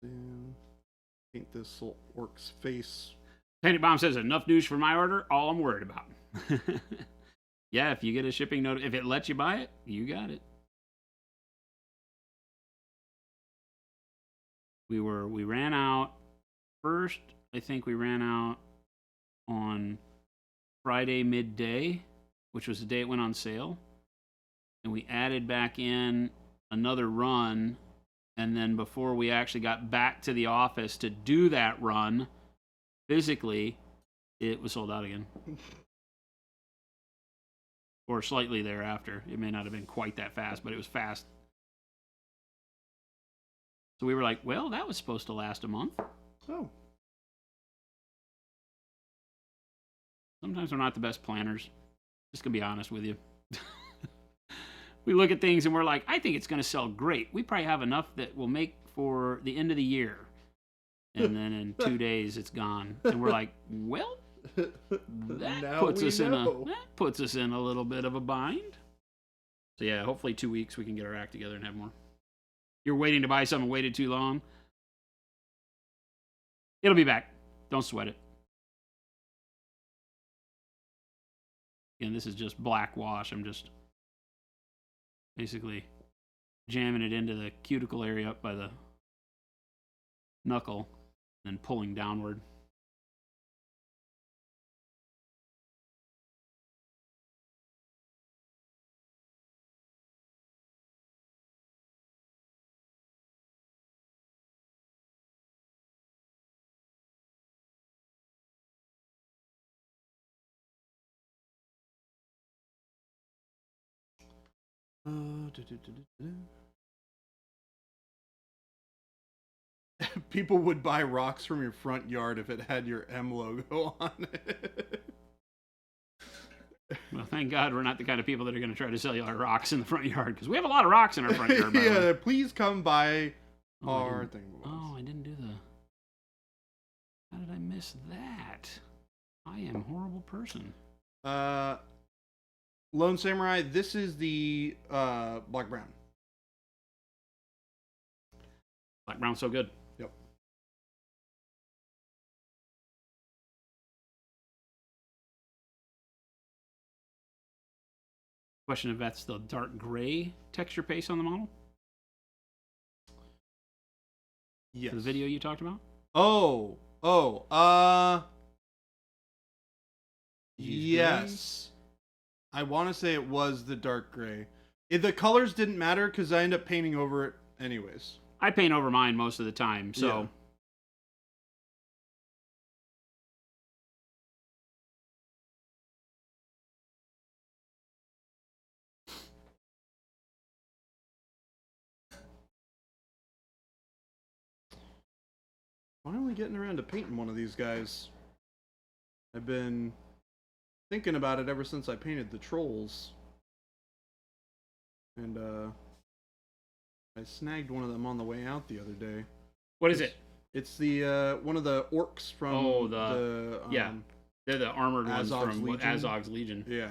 And paint this little orc's face. Penny Bomb says, enough news for my order, all I'm worried about. Yeah, if you get a shipping note, if it lets you buy it, you got it. We ran out first. I think we ran out on Friday midday, which was the day it went on sale. And we added back in another run. And then before we actually got back to the office to do that run, physically, it was sold out again. Or slightly thereafter. It may not have been quite that fast, but it was fast. So we were like, well, that was supposed to last a month. Oh. Sometimes we're not the best planners. Just gonna be honest with you. We look at things and we're like, I think it's gonna sell great. We probably have enough that will make for the end of the year. And then in 2 days it's gone. And we're like, well, that puts us in a little bit of a bind. So yeah, hopefully 2 weeks we can get our act together and have more. You're waiting to buy something, waited too long. It'll be back. Don't sweat it. Again, this is just black wash. I'm just basically jamming it into the cuticle area up by the knuckle and then pulling downward. People would buy rocks from your front yard if it had your M logo on it. Well, thank God we're not the kind of people that are going to try to sell you our rocks in the front yard, because we have a lot of rocks in our front yard. By the way. Yeah, please come by our thing. Oh, I didn't do the... How did I miss that? I am a horrible person. Lone Samurai, this is the black brown. Black brown's so good. Yep. Question if that's the dark gray texture paste on the model? Yes. The video you talked about? Yes. I want to say it was the dark gray. The colors didn't matter because I ended up painting over it anyways. I paint over mine most of the time, so... Yeah. Finally getting around to painting one of these guys. I've been thinking about it ever since I painted the trolls. And I snagged one of them on the way out the other day. What is it? It's the one of the orcs from yeah. They're the armored ones Azog's from Legion. Azog's Legion. Yeah.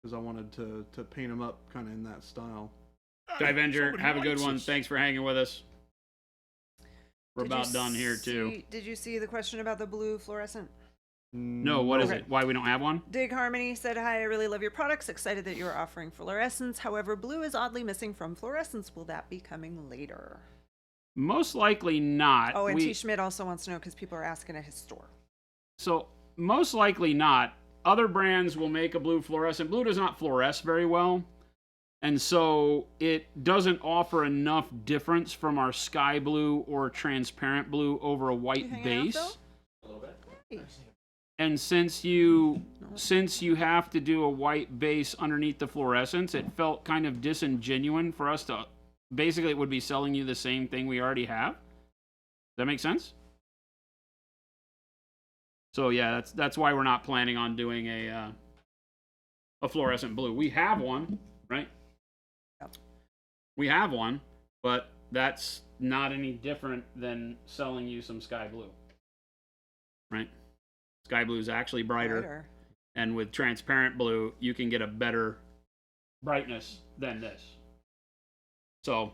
Because I wanted to paint them up kind of in that style. Hey, Avenger, somebody have a good likes one. us. Thanks for hanging with us. We're Did you about done here, too. Did you see the question about the blue fluorescent? No, what is Okay. it? Why we don't have one? Dig Harmony said, hi, I really love your products. Excited that you're offering fluorescence. However, blue is oddly missing from fluorescence. Will that be coming later? Most likely not. Oh, and T. Schmidt also wants to know because people are asking at his store. So, most likely not. Other brands will make a blue fluorescent. Blue does not fluoresce very well. And so, it doesn't offer enough difference from our sky blue or transparent blue over a white base. A little bit. Hey. And since you have to do a white base underneath the fluorescence, it felt kind of disingenuous for us to... Basically, it would be selling you the same thing we already have. Does that make sense? So yeah, that's why we're not planning on doing a fluorescent blue. We have one, right? Yep. We have one, but that's not any different than selling you some sky blue, right? Sky blue is actually brighter, and with transparent blue, you can get a better brightness than this. So,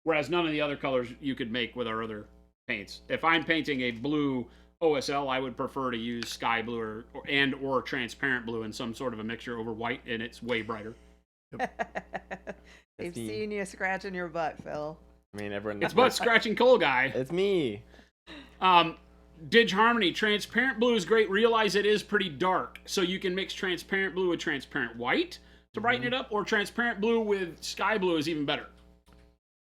whereas none of the other colors you could make with our other paints. If I'm painting a blue OSL, I would prefer to use sky blue or transparent blue in some sort of a mixture over white, and it's way brighter. They've seen you scratching your butt, Phil. I mean, everyone. It's butt scratching coal guy. It's me. Dig Harmony, transparent blue is great. Realize it is pretty dark, so you can mix transparent blue with transparent white to brighten it up, or transparent blue with sky blue is even better.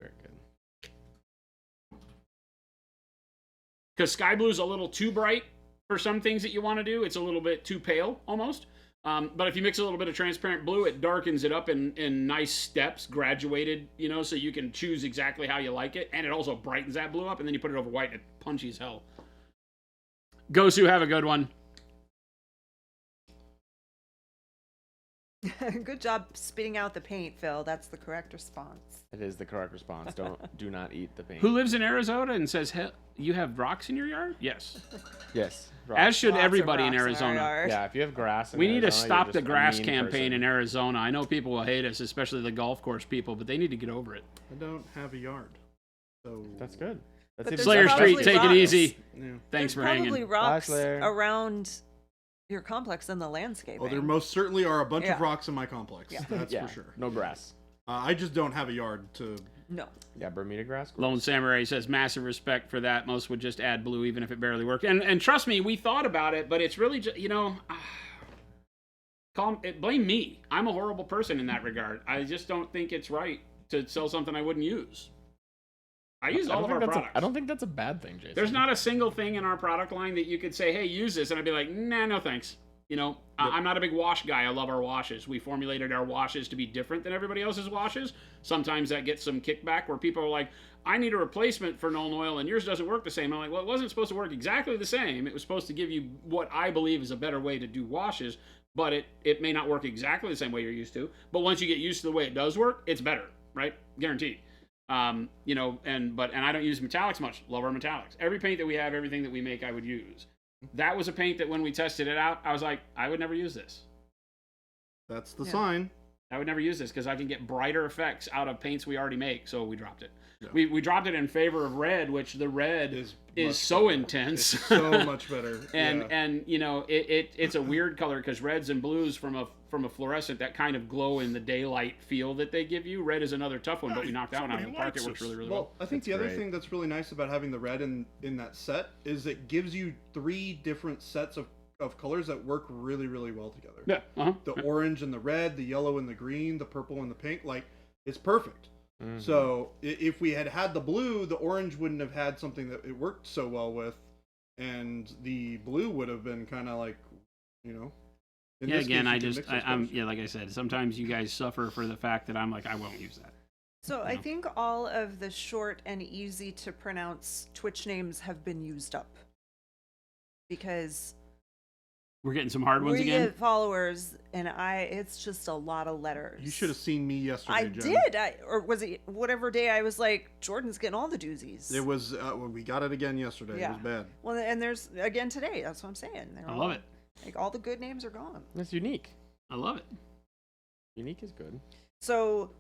Very good. Because sky blue is a little too bright for some things that you want to do. It's a little bit too pale, almost. But if you mix a little bit of transparent blue, it darkens it up in nice steps, graduated, so you can choose exactly how you like it. And it also brightens that blue up, and then you put it over white, and it's punchy as hell. Gosu, have a good one. Good job spitting out the paint, Phil. That's the correct response. It is the correct response. Do not eat the paint. Who lives in Arizona and says, you have rocks in your yard? Yes. Yes. As should Lots of everybody in rocks Arizona. our yard. Yeah, if you have grass. We need to Arizona, stop you're the just a grass mean campaign person. in Arizona. I know people will hate us, especially the golf course people, but they need to get over it. I don't have a yard, so That's good. But That's there's Slayer probably Street, take it rocks. easy. Yeah. Thanks There's for probably hanging. rocks Bye, Slayer. around your complex in the landscape. Oh, there most certainly are a bunch Yeah. of rocks in my complex. Yeah. That's yeah, for sure. no grass. I just don't have a yard to. No. Yeah, Bermuda grass. Lone Samurai says, massive respect for that. Most would just add blue, even if it barely worked. And trust me, we thought about it, but it's really just, blame me. I'm a horrible person in that regard. I just don't think it's right to sell something I wouldn't use. I use all of our products. I don't think that's a bad thing, Jason. There's not a single thing in our product line that you could say, hey, use this. And I'd be like, nah, no thanks. I'm not a big wash guy. I love our washes. We formulated our washes to be different than everybody else's washes. Sometimes that gets some kickback where people are like, I need a replacement for Nuln Oil and yours doesn't work the same. I'm like, well, it wasn't supposed to work exactly the same. It was supposed to give you what I believe is a better way to do washes, but it may not work exactly the same way you're used to. But once you get used to the way it does work, it's better, right? Guaranteed. And I don't use metallics much. Love our metallics. Every paint that we have, everything that we make, I would use. That was a paint that when we tested it out, I was like, I would never use this. That's the sign. I would never use this because I can get brighter effects out of paints we already make, so we dropped it. Yeah. We dropped it in favor of red, which the red is so intense. It's so much better. And yeah. it's a weird color because reds and blues from a fluorescent, that kind of glow in the daylight feel that they give you. Red is another tough one, but we knocked that one out of the park. It works really, really well. I think That's the other great. thing that's really nice about having the red in that set is it gives you 3 different sets of colors that work really, really well together. Yeah. Uh-huh. The orange and the red, the yellow and the green, the purple and the pink, like, it's perfect. Mm-hmm. So if we had the blue, the orange wouldn't have had something that it worked so well with, and the blue would have been kind of like, in Yeah, this again, case, you can mix those colors. like I said, sometimes you guys suffer for the fact that I'm like, I won't use that. So I think all of the short and easy to pronounce Twitch names have been used up. Because We're getting some hard ones we again. get followers, and it's just a lot of letters. You should have seen me yesterday, I Jen. did. Or was it whatever day I was like, Jordan's getting all the doozies. It was we got it again yesterday. Yeah. It was bad. Well, and there's again today. That's what I'm saying. I love it. Like all the good names are gone. That's unique. I love it. Unique is good. So,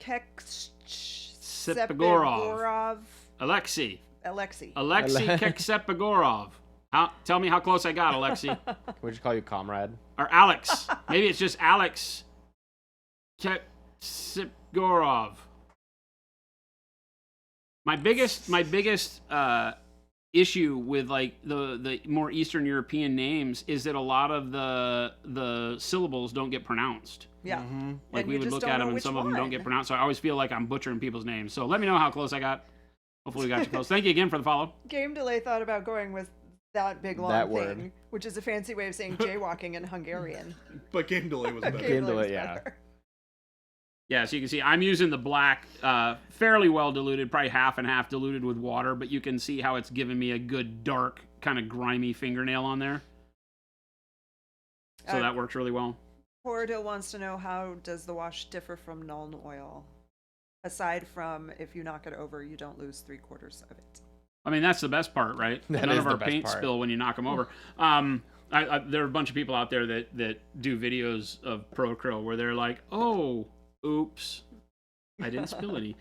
Sepigorov. Alexei Keksepigorov. Tell me how close I got, Alexei. Can we just call you comrade? Or Alex. Maybe it's just Alex Keksepigorov. My biggest issue with like the more Eastern European names is that a lot of the syllables don't get pronounced. Yeah. Like And we you would just look don't at know them and which some of them don't one. get pronounced. So I always feel like I'm butchering people's names. So let me know how close I got. Hopefully we got you close. Thank you again for the follow. Game Delay thought about going with that big long That thing, word. which is a fancy way of saying jaywalking in Hungarian. But game delay was better. Game Delay was Delay, yeah. better. Yeah, so you can see I'm using the black, fairly well diluted, probably half and half diluted with water, but you can see how it's giving me a good dark, kind of grimy fingernail on there. So that works really well. Pordo wants to know, how does the wash differ from Nuln Oil? aside from if you knock it over, you don't lose 3/4 of it. I mean, that's the best part, right? That None is of the our best paint part. spill when you knock them over. There are a bunch of people out there that do videos of Pro Acryl where they're like, "Oh, oops, I didn't spill any."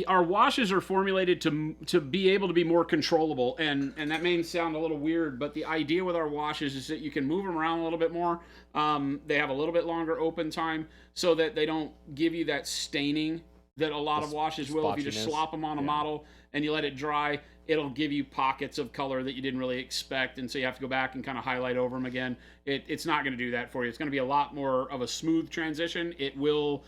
Our washes are formulated to be able to be more controllable, and that may sound a little weird, but the idea with our washes is that you can move them around a little bit more. They have a little bit longer open time, so that they don't give you that staining that a lot of washes will. If you just splotchiness. slop them on a model and you let it dry, it'll give you pockets of color that you didn't really expect, and so you have to go back and kind of highlight over them again. It's not going to do that for you. It's going to be a lot more of a smooth transition. It will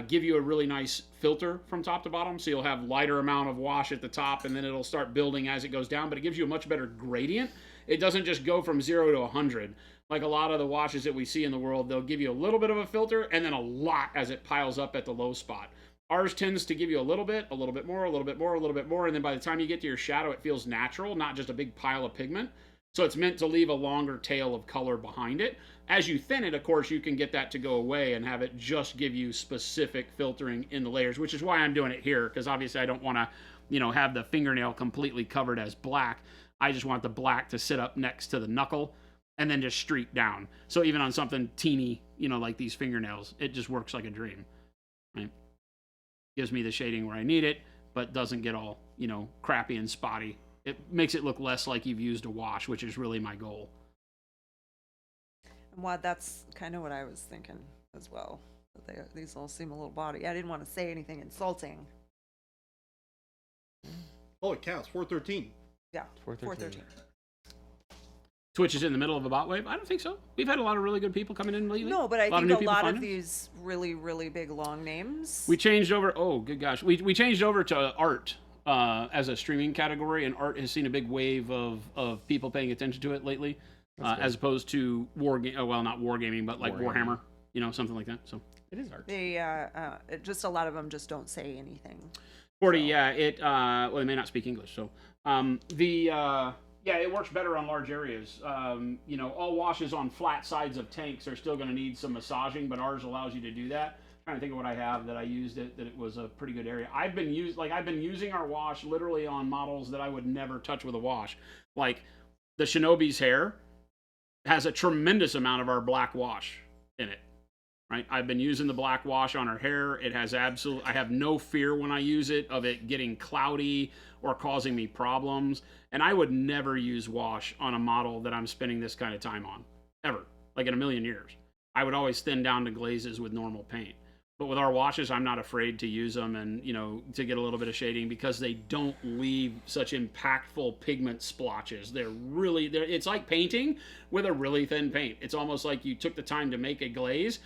give you a really nice filter from top to bottom, so you'll have lighter amount of wash at the top, and then it'll start building as it goes down, but it gives you a much better gradient. It doesn't just go from 0 to 100. Like a lot of the washes that we see in the world, they'll give you a little bit of a filter, and then a lot as it piles up at the low spot. Ours tends to give you a little bit more, a little bit more, a little bit more, and then by the time you get to your shadow, it feels natural, not just a big pile of pigment. So it's meant to leave a longer tail of color behind it. As you thin it, of course, you can get that to go away and have it just give you specific filtering in the layers, which is why I'm doing it here, because obviously I don't want to, have the fingernail completely covered as black. I just want the black to sit up next to the knuckle and then just streak down. So even on something teeny, like these fingernails, it just works like a dream. Right? Gives me the shading where I need it, but doesn't get all, crappy and spotty. It makes it look less like you've used a wash, which is really my goal. And that's kind of what I was thinking as well. That these all seem a little body. I didn't want to say anything insulting. Holy cow, it's 413. Yeah, 413. 413. Twitch is in the middle of a bot wave? I don't think so. We've had a lot of really good people coming in lately. No, but I think new a people lot find of us. these really, really big long names. We changed over. Oh, good gosh. We changed over to art as a streaming category, and art has seen a big wave of people paying attention to it lately, as opposed to not wargaming, but like Warhammer, something like that. So It is art. They just a lot of them just don't say anything. 40, yeah. They may not speak English, so it works better on large areas. All washes on flat sides of tanks are still going to need some massaging, but ours allows you to do that. I'm trying to think of what I have that I used that it was a pretty good area. I've been using our wash literally on models that I would never touch with a wash. Like the Shinobi's hair has a tremendous amount of our black wash in it. Right? I've been using the black wash on her hair. It has I have no fear when I use it of it getting cloudy or causing me problems. And I would never use wash on a model that I'm spending this kind of time on, ever, like in a million years. I would always thin down to glazes with normal paint. But with our washes, I'm not afraid to use them and, to get a little bit of shading because they don't leave such impactful pigment splotches. It's like painting with a really thin paint. It's almost like you took the time to make a glaze.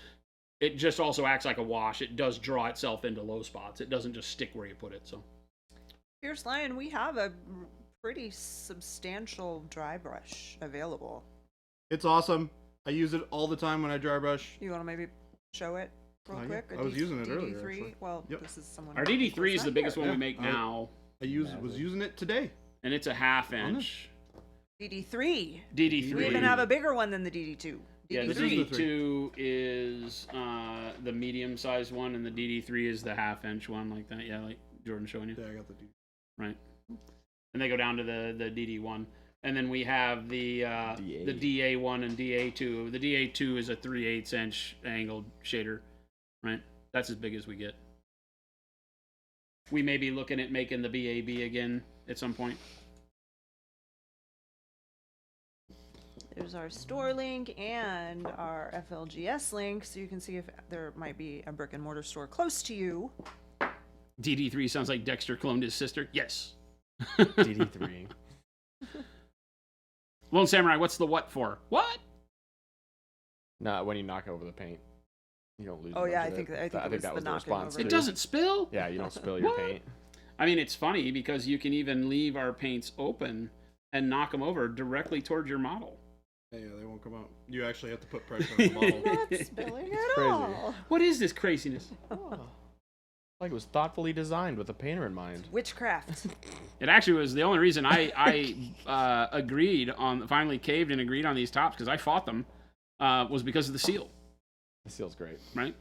It just also acts like a wash. It does draw itself into low spots. It doesn't just stick where you put it. So, Fierce Lion, we have a pretty substantial dry brush available. It's awesome. I use it all the time when I dry brush. You want to maybe show it real Yeah. quick? I was using it earlier, DD3? actually. Well, Yep. this is someone. our DD3 is not the biggest here. one we Yeah. make now, Was using it today. and it's a half inch. DD3. DD3. We even have a bigger one than the DD2. Yeah, the This is the DD2 is the medium-sized one, and the DD3 is the half-inch one, like that. Yeah, like Jordan's showing you. Yeah, I got the D. Right. And they go down to the DD1. And then we have the DA1 and DA2. The DA2 is a 3/8 inch angled shader, right? That's as big as we get. We may be looking at making the BAB again at some point. There's our store link and our FLGS link, so you can see if there might be a brick and mortar store close to you. DD3 sounds like Dexter cloned his sister. Yes. DD3. Lone Samurai, what's the what for? What? No, when you knock over the paint, you don't lose. Oh much yeah, I of think it. that I think that the was the knocking response. over. It too. doesn't spill? Yeah, you don't spill your What? paint. I mean, it's funny because you can even leave our paints open and knock them over directly towards your model. Yeah, they won't come out. You actually have to put pressure on the model. Not spilling at crazy. all. What is this craziness? Oh. Like it was thoughtfully designed with a painter in mind. Witchcraft. It actually was the only reason I finally caved and agreed on these tops because I fought them was because of the seal, The seal's great. right?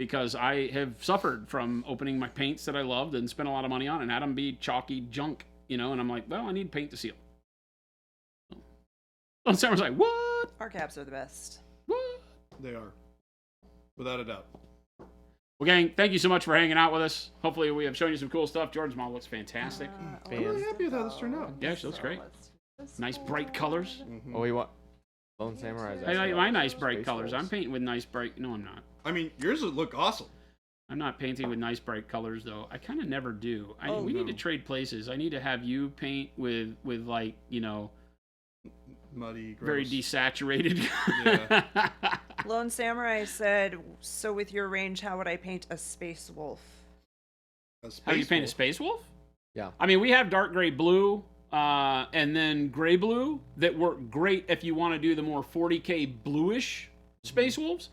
because I have suffered from opening my paints that I loved and spent a lot of money on and had them be chalky junk, you know, and I'm like, well, I need paint to seal. And Sarah's like, what? Our caps are the best. What? They are, without a doubt. Well, gang, thank you so much for hanging out with us. Hopefully we have shown you some cool stuff. Jordan's mom looks fantastic. I'm really happy with how this turned out. Yeah, she looks great. Nice bright colors. Mhm. Oh, we want Lone Samurai. I like my nice bright colors. I'm painting with nice bright... No, I'm not. I mean, yours would look awesome. I'm not painting with nice bright colors, though. I kind of never do. We need to trade places. I need to have you paint with like, you know... Muddy, gross. Very desaturated. Yeah. Lone Samurai said, so with your range, how would I paint a space wolf? How do you paint a space wolf? Yeah. I mean, we have dark gray blue and then gray blue that work great if you want to do the more 40K bluish space wolves.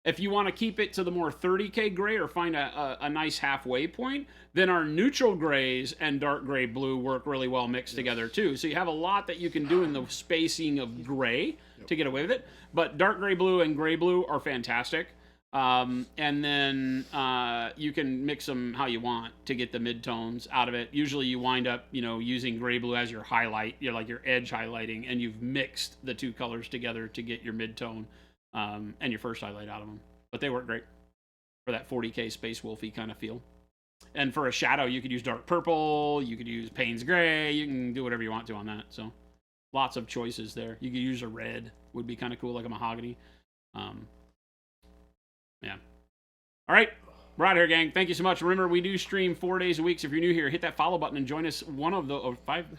If you want to keep it to the more 30K gray or find a nice halfway point, then our neutral grays and dark gray blue work really well mixed together too. So you have a lot that you can do in the spacing of gray to get away with it. But dark gray blue and gray blue are fantastic. And then you can mix them how you want to get the midtones out of it. Usually you wind up, you know, using gray blue as your highlight, like your edge highlighting, and you've mixed the two colors together to get your midtone and your first highlight out of them. But they work great for that 40K Space Wolfy kind of feel. And for a shadow, you could use dark purple, you could use Payne's gray, you can do whatever you want to on that. So lots of choices there. You could use a red, would be kind of cool, like a mahogany. Yeah. All right. We're out here, gang. Thank you so much. Remember, we do stream 4 days a week. So if you're new here, hit that follow button and join us 5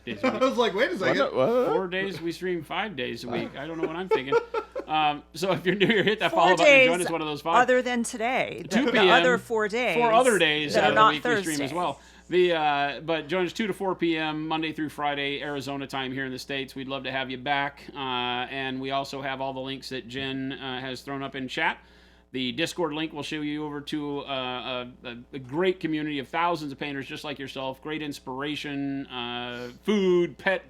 days a week. I was like, wait a second. What? 4 days, we stream 5 days a week. I don't know what I'm thinking. So if you're new here, hit that 4 follow button and join days us one of those 5. Other than today. 2 The p.m. other 4 days. 4 other days that out are of the not week Thursday. we stream as well. But join us 2 to 4 p.m. Monday through Friday, Arizona time here in the States. We'd love to have you back. And we also have all the links that Jen has thrown up in chat. The Discord link will show you over to a great community of thousands of painters just like yourself. Great inspiration, food, pet,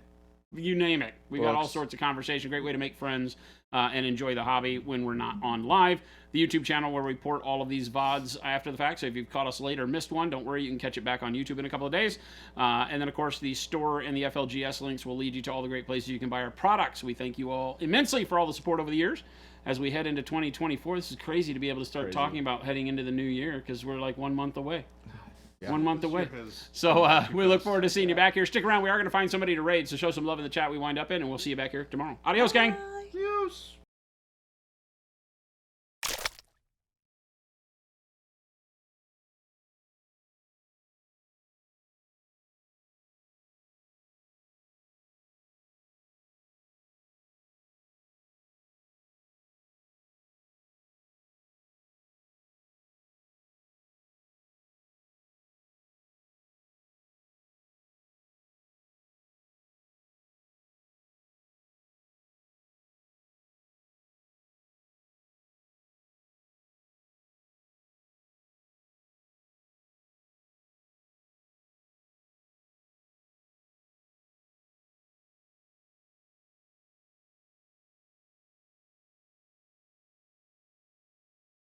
you name it. We got all sorts of conversation. Great way to make friends and enjoy the hobby when we're not on live. The YouTube channel where we report all of these VODs after the fact. So if you've caught us late or missed one, don't worry. You can catch it back on YouTube in a couple of days. And then, of course, the store and the FLGS links will lead you to all the great places you can buy our products. We thank you all immensely for all the support over the years. As we head into 2024, this is crazy to be able to start talking about heading into the new year because we're like 1 month away. Yeah. 1 month away. So we look forward to seeing you back here. Stick around. We are going to find somebody to raid, so show some love in the chat we wind up in, and we'll see you back here tomorrow. Adios, gang. Adios.